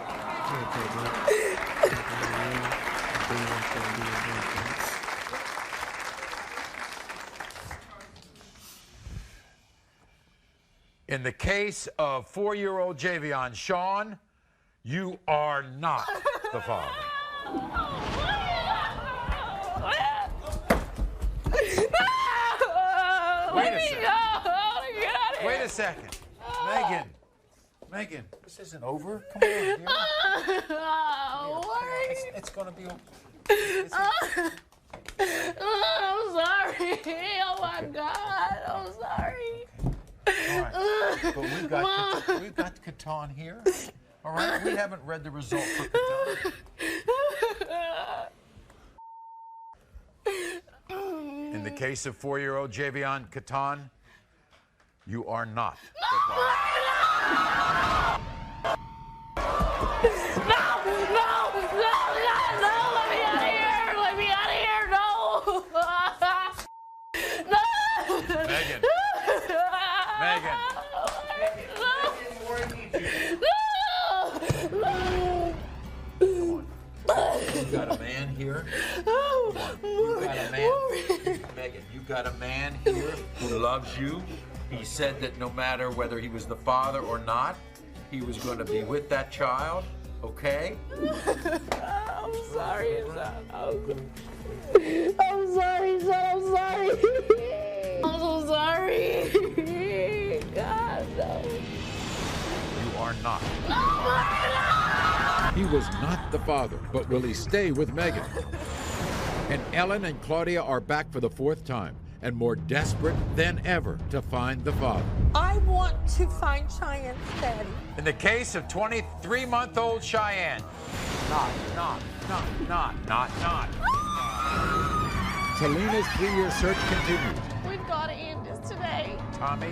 In the case of 4-year-old Javion, Sean, you are not the father. Wait a second. Megan, this isn't over. Come on, dear. It's going to be over. I'm sorry. Oh my God, I'm sorry. All right. But we've got Katan here. All right. We haven't read the result for Katan. In the case of 4-year-old Javion Katan, you are not the father. Megan. You've got a man here. You've got a man. Megan, you've got a man here who loves you. He said that no matter whether he was the father or not, he was going to be with that child. Okay? I'm sorry, son. I'm sorry, son. I'm sorry. I'm so sorry. God, no. You are not. He was not the father, but will he stay with Megan? And Ellen and Claudia are back for the 4th time and more desperate than ever to find the father. I want to find Cheyenne's daddy. In the case of 23-month-old Cheyenne, not. Selena's 3-year search continues. We've got to end this today. Tommy.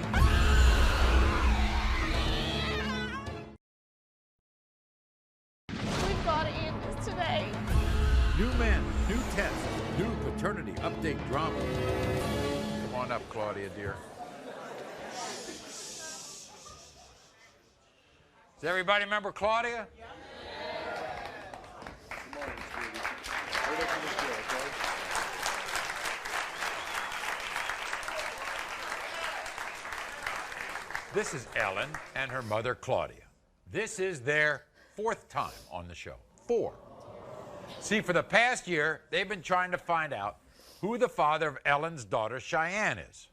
We've got to end this today. New men, new tests, new paternity update drama. Come on up, Claudia, dear. Does everybody remember Claudia? Yeah. This is Ellen and her mother, Claudia. This is their 4th time on the show. 4. See, for the past year, they've been trying to find out who the father of Ellen's daughter, Cheyenne, is.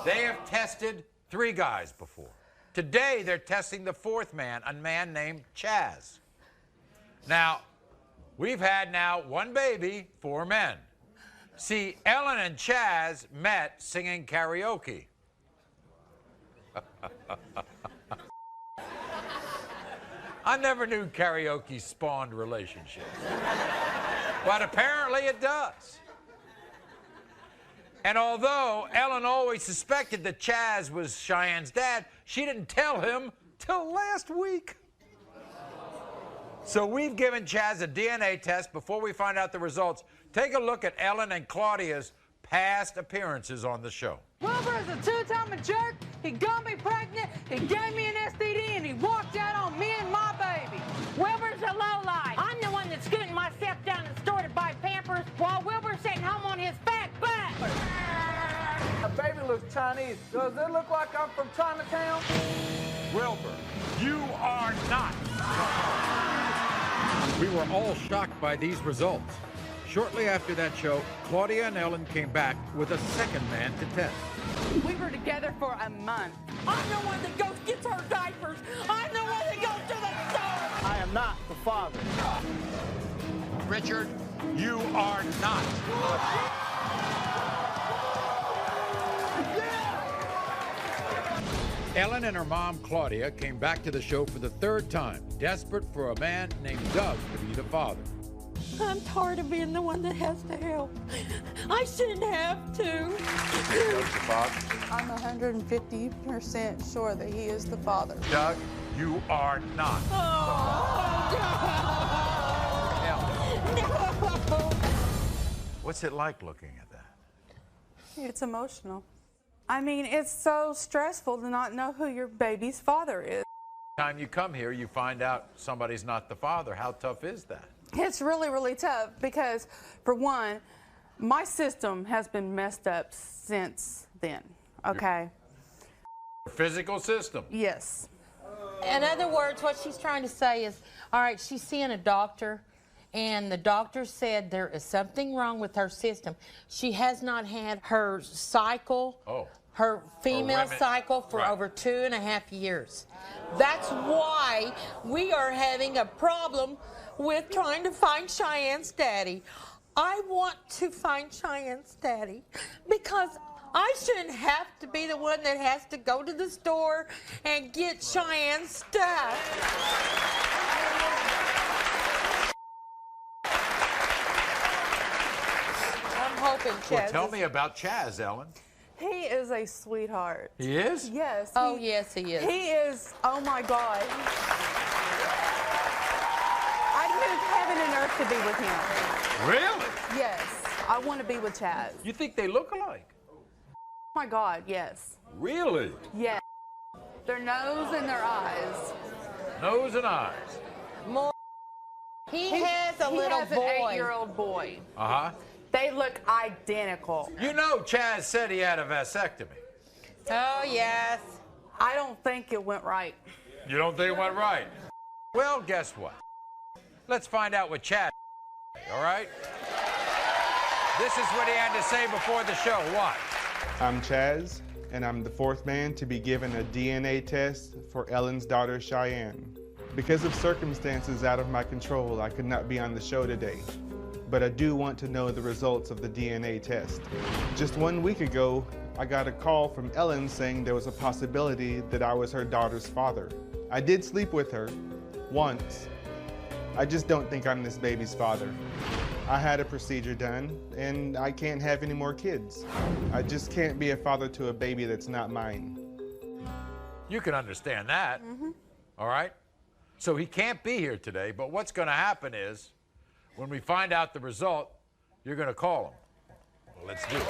They have tested 3 guys before. Today, they're testing the 4th man, a man named Chaz. Now, we've had now 1 baby, 4 men. See, Ellen and Chaz met singing karaoke. I never knew karaoke spawned relationships. But apparently it does. And although Ellen always suspected that Chaz was Cheyenne's dad, she didn't tell him till last week. So we've given Chaz a DNA test before we find out the results. Take a look at Ellen and Claudia's past appearances on the show. Wilbur is a 2-time jerk. He got me pregnant. He gave me an STD, and he walked out on me and my baby. Wilbur's a lowlife. I'm the one that's scooting myself down the store to buy Pampers while Wilbur's sitting home on his fat butt. My baby looks Chinese. Does it look like I'm from Chinatown? Wilbur, you are not. We were all shocked by these results. Shortly after that show, Claudia and Ellen came back with a 2nd man to test. We were together for a month. I'm the one that goes gets her diapers. I'm the one that goes to the store. I am not the father. Richard, you are not. Ellen and her mom, Claudia, came back to the show for the third time, desperate for a man named Doug to be the father. I'm tired of being the one that has to help. I shouldn't have to. I'm 150% sure that he is the father. Doug, you are not. What's it like looking at that? It's emotional. I mean, it's so stressful to not know who your baby's father is. Time you come here, you find out somebody's not the father. How tough is that? It's really, really tough because, for one, my system has been messed up since then, okay? Your physical system? Yes. In other words, what she's trying to say is, all right, she's seeing a doctor, and the doctor said there is something wrong with her system. She has not had her cycle, her female cycle, for over 2.5 years. That's why we are having a problem with trying to find Cheyenne's daddy. I want to find Cheyenne's daddy because I shouldn't have to be the one that has to go to the store and get Cheyenne's stuff. I'm hoping Chaz. Well, tell me about Chaz, Ellen. He is a sweetheart. He is? Yes. Oh, yes, he is. He is, oh my God. I'd move heaven and earth to be with him. Really? Yes. I want to be with Chaz. You think they look alike? Oh my God, yes. Really? Yes. Their nose and their eyes. Nose and eyes. More. He has a little boy. An 8-year-old boy. Uh-huh. They look identical. You know Chaz said he had a vasectomy. Oh, yes. I don't think it went right. You don't think it went right? Well, guess what? Let's find out what Chaz, all right? This is what he had to say before the show. Watch. I'm Chaz, and I'm the fourth man to be given a DNA test for Ellen's daughter, Cheyenne. Because of circumstances out of my control, I could not be on the show today. But I do want to know the results of the DNA test. Just 1 week ago, I got a call from Ellen saying there was a possibility that I was her daughter's father. I did sleep with her once. I just don't think I'm this baby's father. I had a procedure done, and I can't have any more kids. I just can't be a father to a baby that's not mine. You can understand that, all right? So he can't be here today, but what's going to happen is, when we find out the result, you're going to call him. Well, let's do it.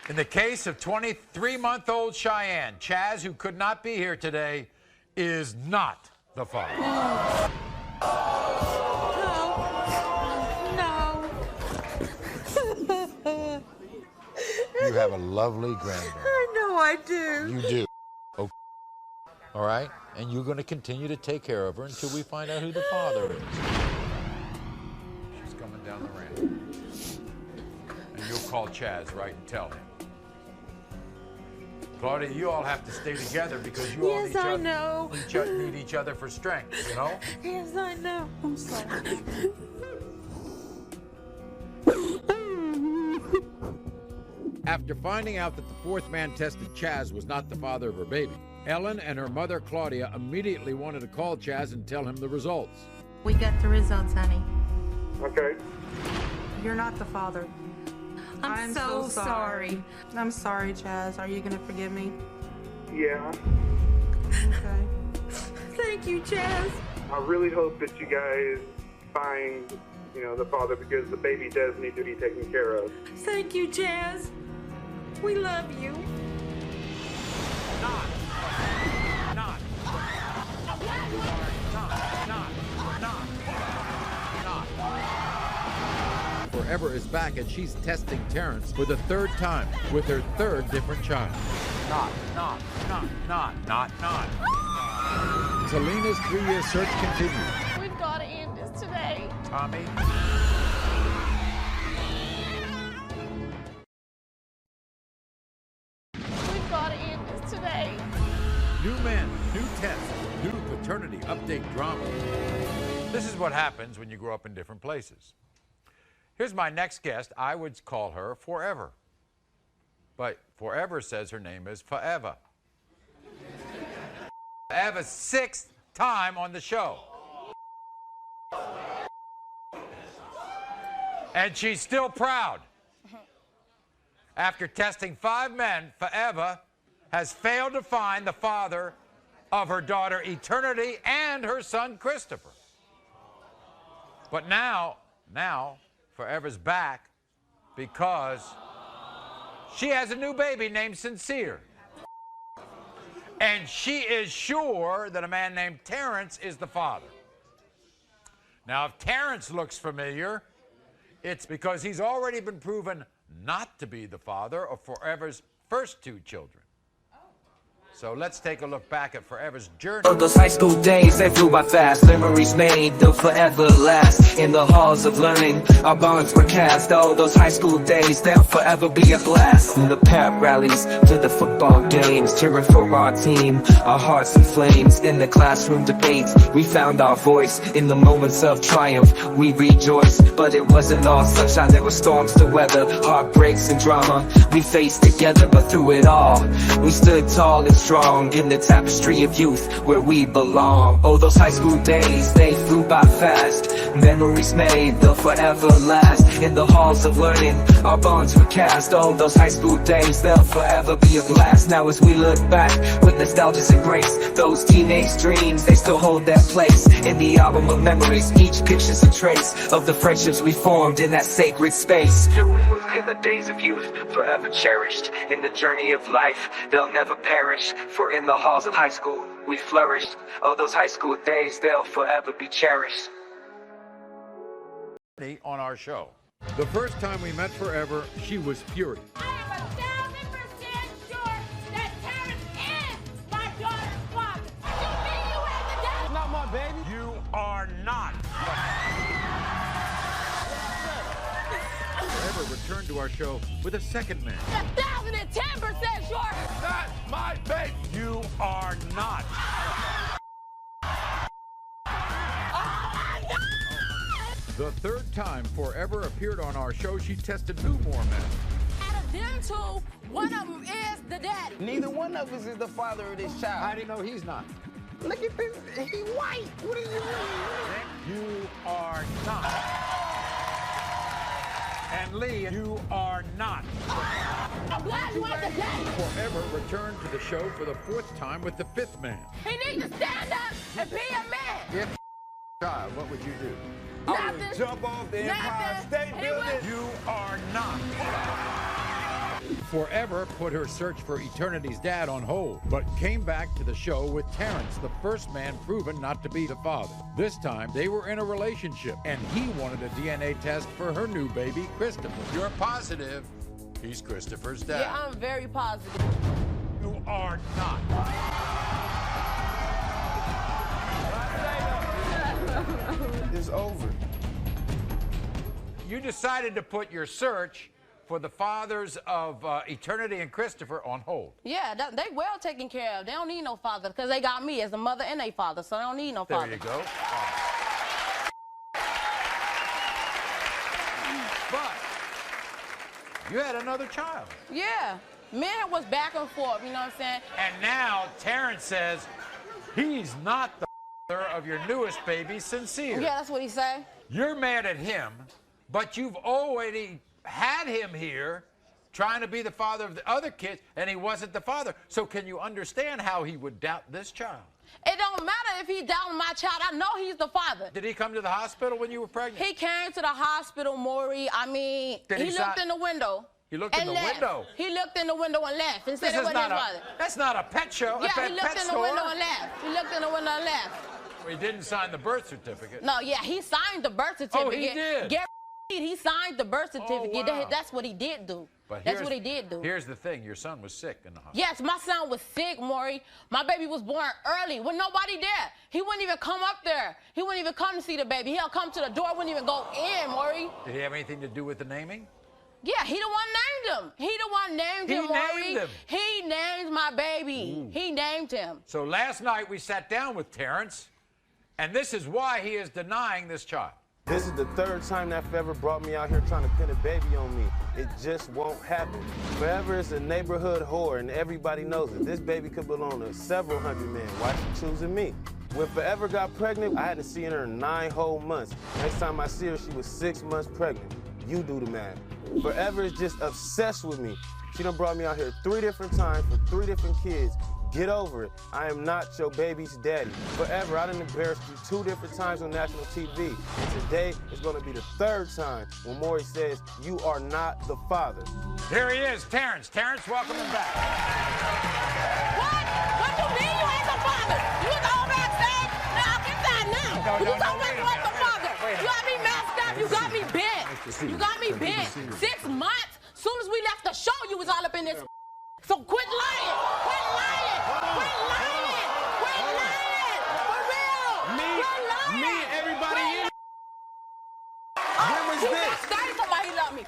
In the case of 23-month-old Cheyenne, Chaz, who could not be here today, is not the father. No. You have a lovely granddaughter. I know I do. You do. Okay. All right? And you're going to continue to take care of her until we find out who the father is. She's coming down the ramp. And you'll call Chaz, right, and tell him. Claudia, you all have to stay together because you all need each other for strength, you know? Yes, I know. I'm sorry. After finding out that the fourth man tested Chaz was not the father of her baby, Ellen and her mother, Claudia, immediately wanted to call Chaz and tell him the results. We got the results, honey. Okay. You're not the father. I'm so sorry. I'm sorry, Chaz. Are you going to forgive me? Yeah. Okay. Thank you, Chaz. I really hope that you guys find, the father, because the baby does need to be taken care of. Thank you, Chaz. We love you. Not. Forever is back and she's testing Terrence for the third time with her third different child. Not. Selena's 3-year search continues. We've got to end this today. Tommy. We gotta end this today. New men, new tests, new paternity update drama. This is what happens when you grow up in different places. Here's my next guest. I would call her Forever. But Forever says her name is Forever. Forever's 6th time on the show. And she's still proud. After testing 5 men, Forever has failed to find the father of her daughter Eternity and her son Christopher. But now Forever's back because she has a new baby named Sincere. And she is sure that a man named Terrence is the father. Now, if Terrence looks familiar, it's because he's already been proven not to be the father of Forever's first 2 children. So let's take a look back at Forever's journey. Oh, those high school days, they flew by fast. Memories made, they'll forever last. In the halls of learning, our bonds were cast. Oh, those high school days, they'll forever be a blast. From the pep rallies to the football games, cheering for our team, our hearts in flames. In the classroom debates, we found our voice. In the moments of triumph, we rejoiced. But it wasn't all sunshine, there were storms to weather, heartbreaks and drama we faced together. But through it all, we stood tall and strong in the tapestry of youth where we belong. Oh, those high school days, they flew by fast. Memories made, they'll forever last. In the halls of learning, our bonds were cast. Oh, those high school days, they'll forever be a blast. Now as we look back with nostalgia and grace, those teenage dreams, they still hold their place in the album of memories. Each picture's a trace of the friendships we formed in that sacred space. In the days of youth, forever cherished. In the journey of life, they'll never perish. For in the halls of high school, we flourished. Oh, those high school days, they'll forever be cherished. On our show. The first time we met Forever, she was furious. I am 1,000% sure that Terrence is my daughter's father. You mean you have the dad? Not my baby. You are not. Forever returned to our show with a second man. 1,010% sure. That's my baby. You are not. The third time Forever appeared on our show, she tested 2 more men. Out of them 2, one of them is the daddy. Neither one of us is the father of this child. How do you know he's not? Look at this. He white. What do you mean? You are not. And Lee, you are not. I'm glad you ain't the daddy. Forever returned to the show for the 4th time with the 5th man. He needs to stand up and be a man. If child, what would you do? I would jump off the Empire State Building. You are not. Forever put her search for Eternity's dad on hold, but came back to the show with Terrence, the first man proven not to be the father. This time, they were in a relationship, and he wanted a DNA test for her new baby, Christopher. You're positive he's Christopher's dad. Yeah, I'm very positive. You are not. It's over. You decided to put your search for the fathers of Eternity and Christopher on hold. Yeah, they well taken care of. They don't need no father because they got me as a mother and a father, so they don't need no father. There you go. But you had another child. Yeah, men was back and forth, you know what I'm saying? And now Terrence says he's not the father of your newest baby, Sincere. Yeah, that's what he said. You're mad at him, but you've already had him here trying to be the father of the other kids, and he wasn't the father. So can you understand how he would doubt this child? It don't matter if he doubted my child. I know he's the father. Did he come to the hospital when you were pregnant? He came to the hospital, Maury. I mean, he looked in the window. He looked in the window? He looked in the window and left and said it wasn't his father. That's not a pet show. Yeah, he looked in the window and left. He looked in the window and left. He didn't sign the birth certificate. No, yeah, he signed the birth certificate. Oh, he did? He signed the birth certificate. Oh, wow. That's what he did do. But That's what he did do. Here's the thing. Your son was sick in the hospital. Yes, my son was sick, Maury. My baby was born early with nobody there. He wouldn't even come up there. He wouldn't even come to see the baby. He'll come to the door, wouldn't even go in, Maury. Did he have anything to do with the naming? Yeah, he the one named him. He the one named him, Maury. Named him. He named my baby. Ooh. He named him. So last night we sat down with Terrence, and this is why he is denying this child. This is the third time that Forever brought me out here trying to pin a baby on me. It just won't happen. Forever is a neighborhood whore, and everybody knows it. This baby could belong to several hundred men. Why she choosing me? When Forever got pregnant, I hadn't seen her in 9 whole months. Next time I see her, she was 6 months pregnant. You do the math. Forever is just obsessed with me. She done brought me out here 3 different times for 3 different kids. Get over it. I am not your baby's daddy. Forever, I done embarrassed you 2 different times on national TV. And today is gonna be the 3rd time when Maury says you are not the father. Here he is, Terrence. Terrence, welcome him back. What? What you mean you ain't the father? You was all backstage? Now I'm inside now. You told me you ain't the father. You got me messed up. You got me bent. You got me bent. 6 months. Soon as we left the show, you was all up in this. So quit lying. Quit lying. Quit lying. Quit lying. For real. Me and everybody in. When was this? Started somebody love me.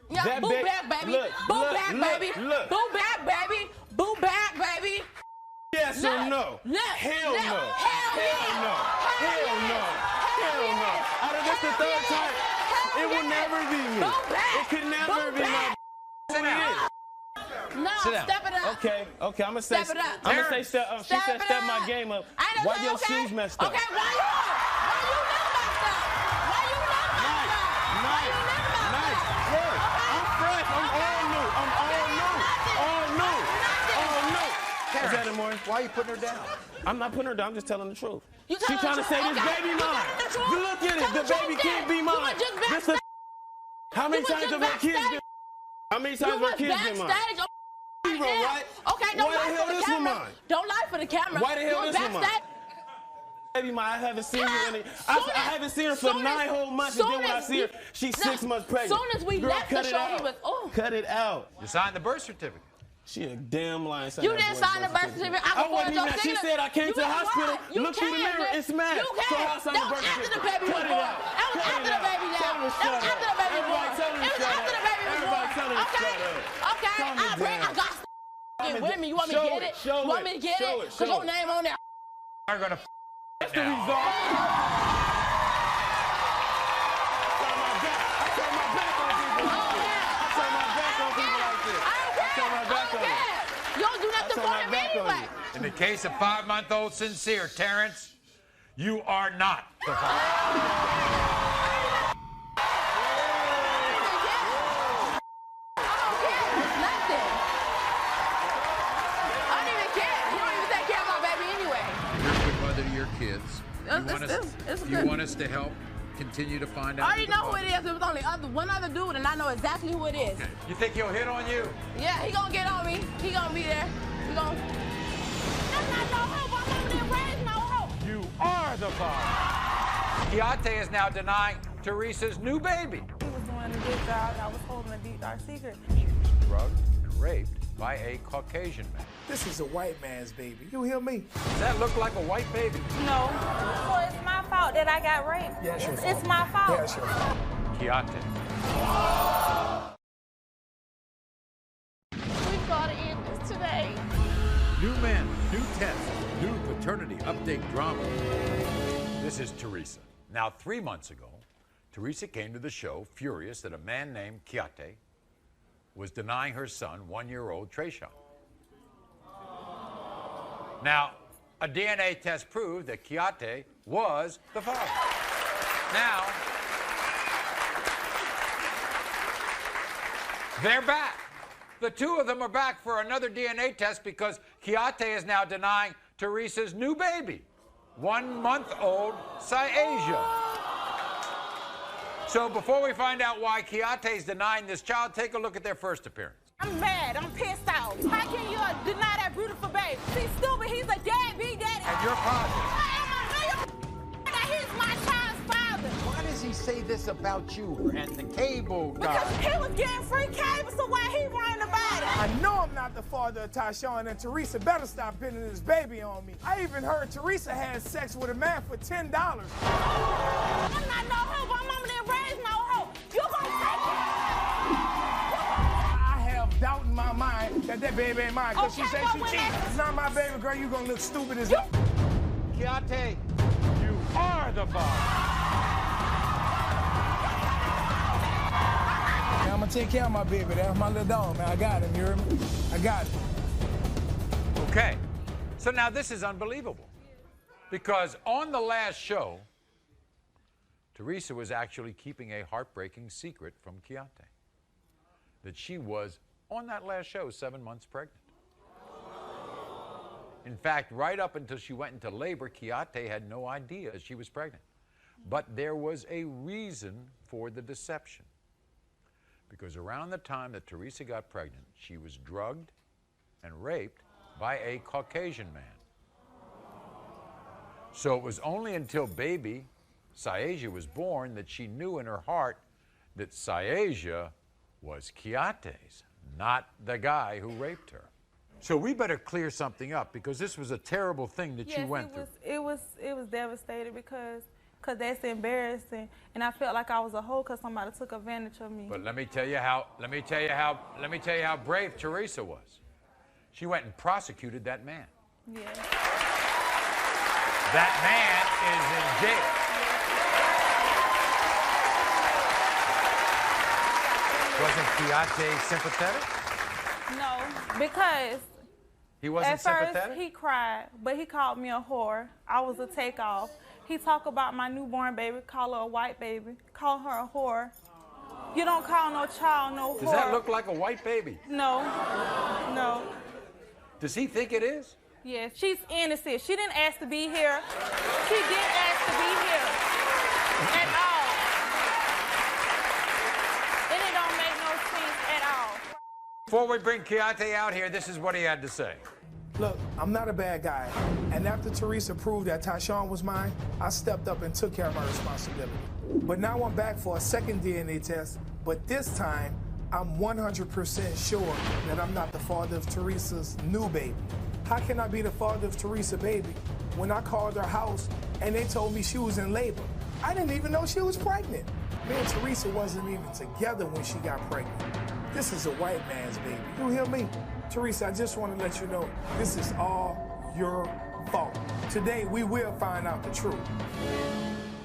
Yeah, That boo ba- back, baby. look, Boo look, back, look, baby. look. Boo back, baby. Boo back, baby. Yes or no? Look. Hell Look. no. Hell yeah. no. Hell no. Hell no. Out of this the 3rd time, it will never be me. Boo back. It could never be my. Sit down. No, Sit down. step it up. Okay, I'm gonna say. Step it up. I'm gonna say step. She Step said it step my up. game up. I know Why that, your okay? shoes messed up? Okay, why you messed up? Why you messed up? Nice. Look, I'm fresh. I'm all new. All new. Is that it, Maury? Why are you putting her down? I'm not putting her down. I'm just telling the truth. You She trying to say this baby mine. Look at it. The baby can't be mine. How many times have her kids been? How many times have her kids been mine? Right? Okay, don't Why lie the hell for the this one camera. mine? Don't lie for the camera. Why the hell You this one mine? backstage. Baby mine, I haven't seen her in I haven't seen her for 9 whole months, and then when I see her, she's 6 months pregnant. Soon as we Girl, left the cut it show, out. he was, oh. Cut it out. You signed the birth certificate. She a damn lying. You didn't sign the birth certificate. I wasn't even. She said I came to the hospital. Look through the mirror. It's mad. You So can't. I signed That the was birth after the certificate. baby was Cut it born. out. That was Cut after it the out. baby now. Tell her to That shut was after up. the baby was Everybody born. tell her to It was shut after up. the baby was Everybody born. tell her to Okay. shut up. Okay. Calm I it bring. I down. got get with me. You want me to Show get it. it? Show You want it. me to get Show it? it. Cause Show your it. name on there. Are gonna. That's the result. You don't do nothing for him anyway. In the case of 5-month-old Sincere, Terrence, you are not the father. Mother to your kids. You want us to help continue to find out? I already know who it is. There was only one other dude, and I know exactly who it is. Okay. You think he'll hit on you? Yeah, he gonna get on me. He gonna be there. He gonna. That's not no hope. I'm over there raising no hope. You are the father. Kiate is now denying Teresa's new baby. He was doing a good job. I was holding a deep, dark secret. She was drugged and raped by a Caucasian man. This is a white man's baby. You hear me? Does that look like a white baby? No. So it's my fault that I got raped. Yes, It's my fault. Yes, your fault. Kiate. We've got to end this today. New men, new tests, new paternity update drama. This is Teresa. Now, 3 months ago, Teresa came to the show furious that a man named Kiate was denying her son, 1-year-old Trayshawn. Now, a DNA test proved that Kiate was the father. Now, they're back. The two of them are back for another DNA test because Kiate is now denying Teresa's new baby, 1-month-old Syasia. So before we find out why Kiate is denying this child, take a look at their first appearance. I'm mad. I'm pissed off. How can you deny that beautiful baby? He's stupid. He's a deadbeat daddy. And you're positive. That he's my child's father. Why does he say say this about you and the cable guy? Because he was getting free cable, so why he worrying about it? I know I'm not the father of Tyshawn, and Teresa better stop pinning this baby on me. I even heard Teresa had sex with a man for $10. I'm not no hoe. My mama didn't raise no hoe. You gonna take it? I have doubt in my mind that baby ain't mine, because she said she cheated. It's not my baby girl, you gonna look stupid as hell. Keontae, you are the father. I'm gonna take care of my baby. That's my little dog, man. I got him, you hear me? I got him. Okay, so now this is unbelievable. Because on the last show, Teresa was actually keeping a heartbreaking secret from Keontae. That she was, on that last show, 7 months pregnant. In fact, right up until she went into labor, Keontae had no idea she was pregnant. But there was a reason for the deception. Because around the time that Teresa got pregnant, she was drugged and raped by a Caucasian man. So it was only until baby Syasia was born that she knew in her heart that Syasia was Keontae's, not the guy who raped her. So we better clear something up, because this was a terrible thing that you went through. It was devastating because that's embarrassing, and I felt like I was a hoe because somebody took advantage of me. But let me tell you how brave Teresa was. She went and prosecuted that man. Yeah. That man is in jail. Wasn't Keontae sympathetic? No, because he wasn't at first sympathetic? He cried, but he called me a whore. I was a takeoff. He talked about my newborn baby, call her a white baby, call her a whore. You don't call no child no whore. Does that look like a white baby? No, no. Does he think it is? Yes, she's innocent. She didn't ask to be here. She didn't ask to be here at all. And it don't make no sense at all. Before we bring Keontae out here, this is what he had to say. Look, I'm not a bad guy. And after Teresa proved that Tyshawn was mine, I stepped up and took care of my responsibility. But now I'm back for a second DNA test, but this time, I'm 100% sure that I'm not the father of Teresa's new baby. How can I be the father of Teresa's baby when I called her house and they told me she was in labor? I didn't even know she was pregnant. Me and Teresa wasn't even together when she got pregnant. This is a white man's baby. You hear me? Teresa, I just want to let you know, this is all your fault. Today, we will find out the truth.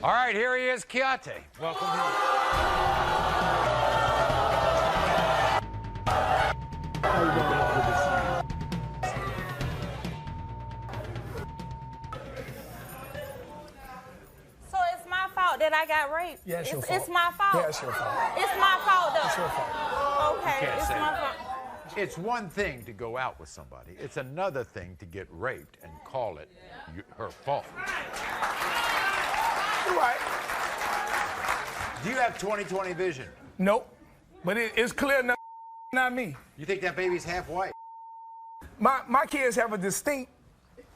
All right, here he is, Keontae. Welcome here. So it's my fault that I got raped? Yeah, it's your fault. It's my fault? Yeah, it's your fault. It's my fault, though? It's your fault. Okay, You can't it's say my that. fault. It's one thing to go out with somebody. It's another thing to get raped and call it her fault. You're right. Do you have 20/20 vision? Nope. But it's clear not me. You think that baby's half white? My kids have a distinct,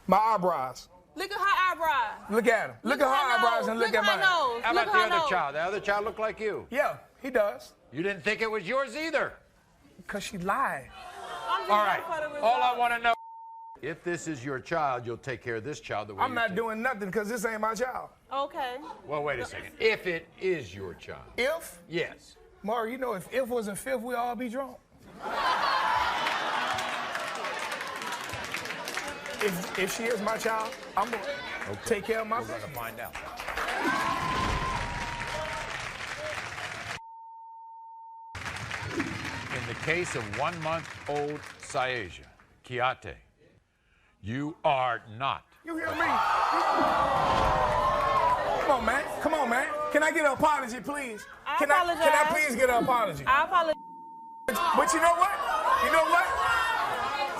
my eyebrows. Look at her eyebrows. Look at them. Look at her eyebrows and look at mine. How about the other child? The other child look like you? Yeah, he does. You didn't think it was yours either? Because she lied. All right. All I want to know, if this is your child, you'll take care of this child the way I'm not doing nothing because this ain't my child. Okay. Well, wait a second. If it is your child. If? Yes. Maury, you know, if wasn't fifth, we'd all be drunk. If she is my child, I'm going to take care of my baby. We're going to find out. In the case of 1-month-old Syasia, Keontae, you are not. You hear me? Come on, man. Come on, man. Can I get an apology, please? Can I please get an apology? I apologize. But you know what? You know what?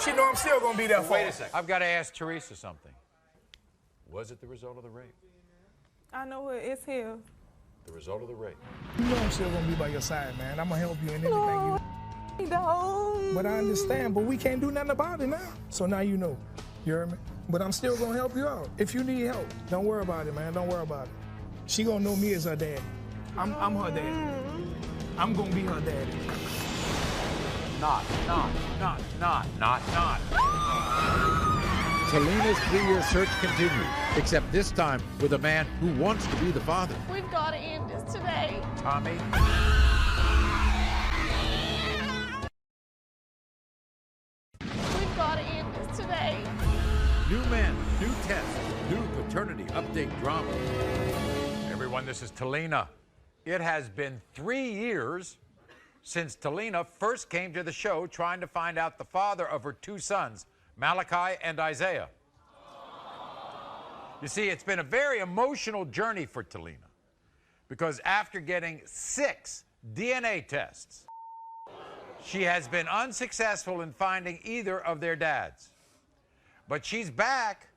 She know I'm still going to be there for her. Wait a second. I've got to ask Teresa something. Was it the result of the rape? I know it's him. The result of the rape. You know I'm still going to be by your side, man. I'm going to help you in anything you No. But I understand, but we can't do nothing about it now. So now you know. You hear me? But I'm still going to help you out. If you need help, don't worry about it, man. Don't worry about it. She going to know me as her dad. I'm her daddy. I'm gonna be her daddy. Not. Talena's 3-year search continues, except this time with a man who wants to be the father. We've got to end this today. Tommy? We've got to end this today. New men, new tests, new paternity update drama. Everyone, this is Talena. It has been 3 years since Talena first came to the show trying to find out the father of her 2 sons, Malachi and Isaiah. You see, it's been a very emotional journey for Talena because after getting 6 DNA tests, she has been unsuccessful in finding either of their dads. But she's back,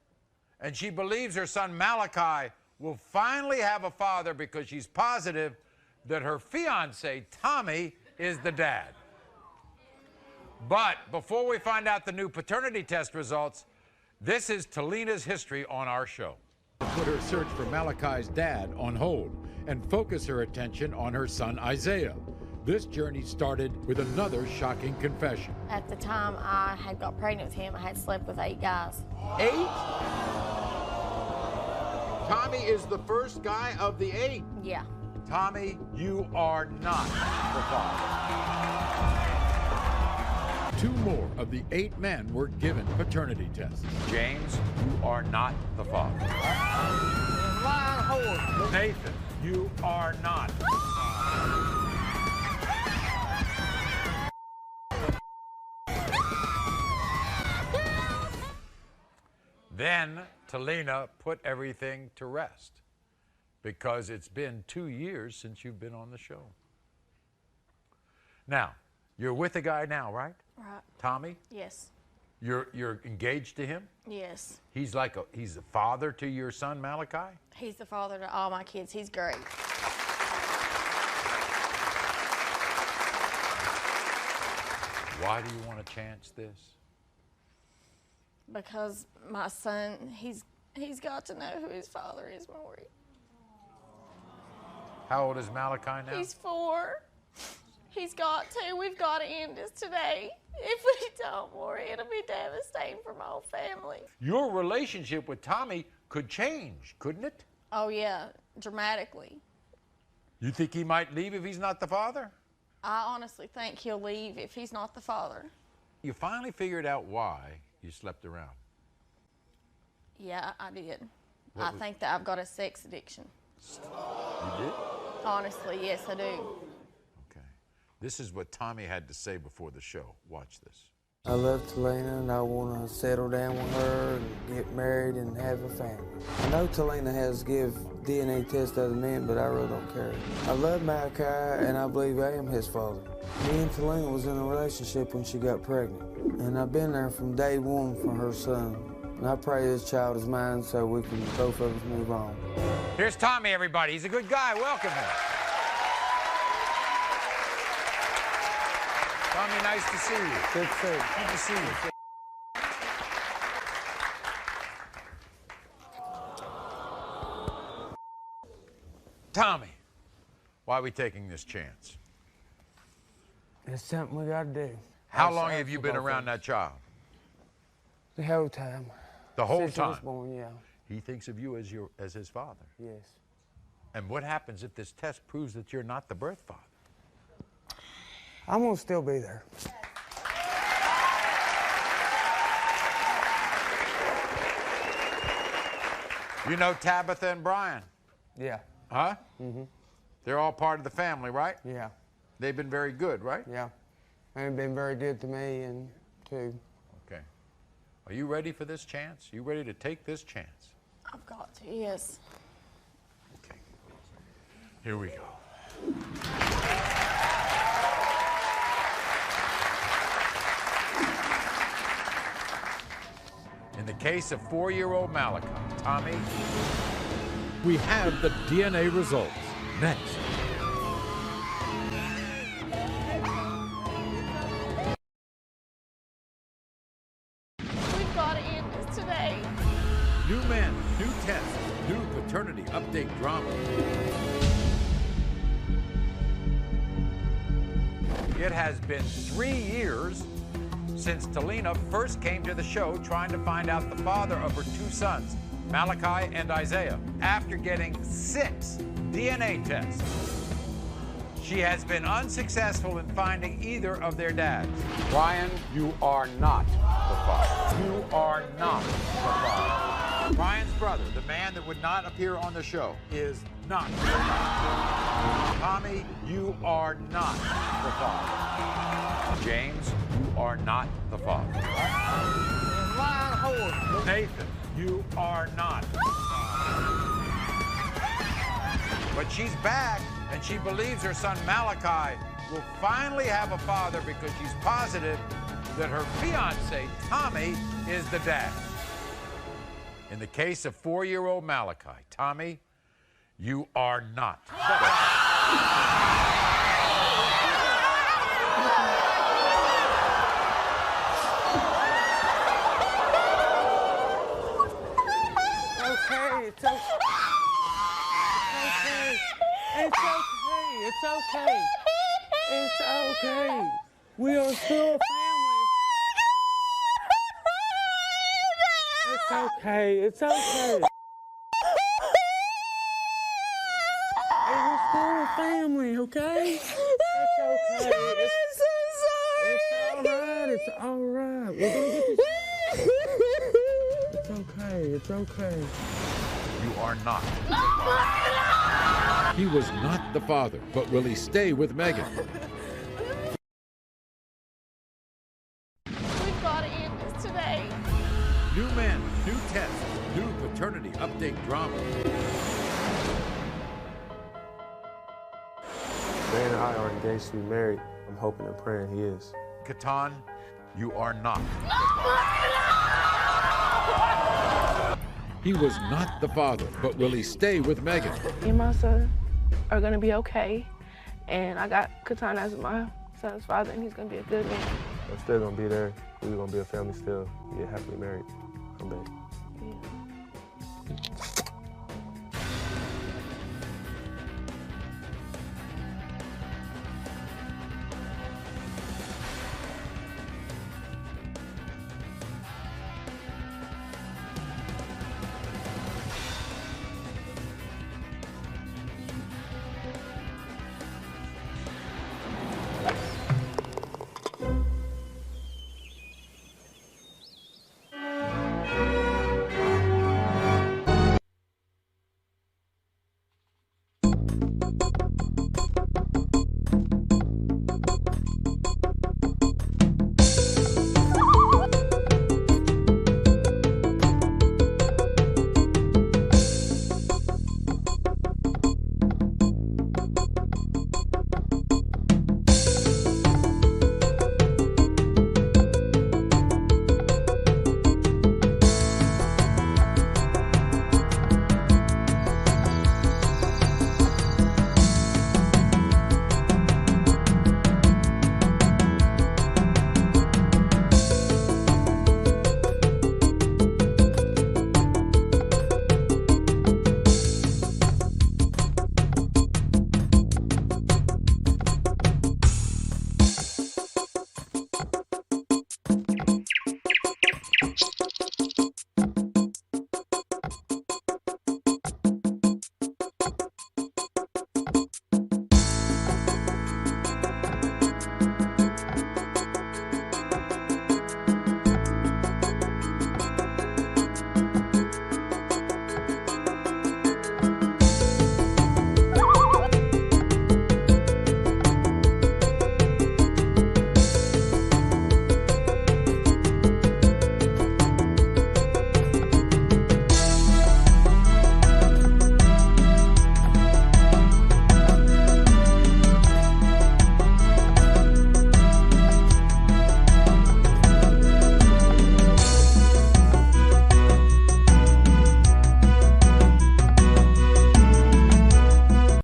and she believes her son Malachi will finally have a father because she's positive that her fiancé, Tommy, is the dad. But before we find out the new paternity test results, this is Talena's history on our show. Put her search for Malachi's dad on hold and focus her attention on her son Isaiah. This journey started with another shocking confession. At the time I had got pregnant with him, I had slept with 8 guys. 8? Tommy is the first guy of the 8. Yeah. Tommy, you are not the father. 2 more of the 8 men were given paternity tests. James, you are not the father. Nathan, you are not. Then Talena put everything to rest because it's been 2 years since you've been on the show. Now, you're with a guy now, right? Right. Tommy? Yes. You're engaged to him? Yes. He's a father to your son Malachi? He's the father to all my kids. He's great. Why do you want to chance this? Because my son, he's got to know who his father is, Maury. How old is Malachi now? He's 4. He's got to. We've got to end this today. If we don't, Maury, it'll be devastating for my whole family. Your relationship with Tommy could change, couldn't it? Oh, yeah, dramatically. You think he might leave if he's not the father? I honestly think he'll leave if he's not the father. You finally figured out why you slept around. Yeah, I did. I think that I've got a sex addiction. You did? Honestly, yes, I do. Okay. This is what Tommy had to say before the show. Watch this. I love Talena and I want to settle down with her and get married and have a family. I know Talena has give DNA tests to other men, but I really don't care. I love Malachi and I believe I am his father. Me and Talena was in a relationship when she got pregnant, and I've been there from day one for her son. And I pray this child is mine so we can both of us move on. Here's Tommy, everybody. He's a good guy. Welcome him. Tommy, nice to see you. Good to see you. Good to see you. Tommy, why are we taking this chance? It's something we got to do. How long have you been around that child? The whole time. The whole Since he time? was born, yeah. He thinks of you as his father. Yes. And what happens if this test proves that you're not the birth father? I'm going to still be there. You know Tabitha and Brian? Yeah. Huh? Mm-hmm. They're all part of the family, right? Yeah. They've been very good, right? Yeah. They've been very good to me and to... Okay. Are you ready for this chance? You ready to take this chance? I've got to, yes. Okay. Here we go. In the case of 4-year-old Malachi, Tommy. We have the DNA results. Next. We've got to end this today. New men, new tests, new paternity update drama. It has been 3 years since Talina first came to the show trying to find out the father of her 2 sons, Malachi and Isaiah, after getting 6 DNA tests. She has been unsuccessful in finding either of their dads. Ryan, you are not the father. You are not the father. Ryan's brother, the man that would not appear on the show, is not the father. Tommy, you are not the father. James, you are not the father. Nathan, you are not. But she's back, and she believes her son Malachi will finally have a father because she's positive that her fiance, Tommy, is the dad. In the case of 4-year-old Malachi, Tommy, you are not. Okay, it's okay. It's okay. It's okay. It's okay. We are still a family. It's okay. It's okay. Hey, we're still a family, okay? It's okay. I'm so sorry. It's all right. We're gonna get this. It's okay. It's okay. You are not. He was not the father, but will he stay with Megan? We've got to end this today. New men, new tests, new paternity update drama. Dan and I are engaged to be married. I'm hoping and praying he is. Katan, you are not. He was not the father, but will he stay with Megan? Me and my son are gonna be okay, and I got Katan as my son's father, and he's gonna be a good man. I'm still gonna be there. We're gonna be a family still. Be happily married. I'm back. Yeah.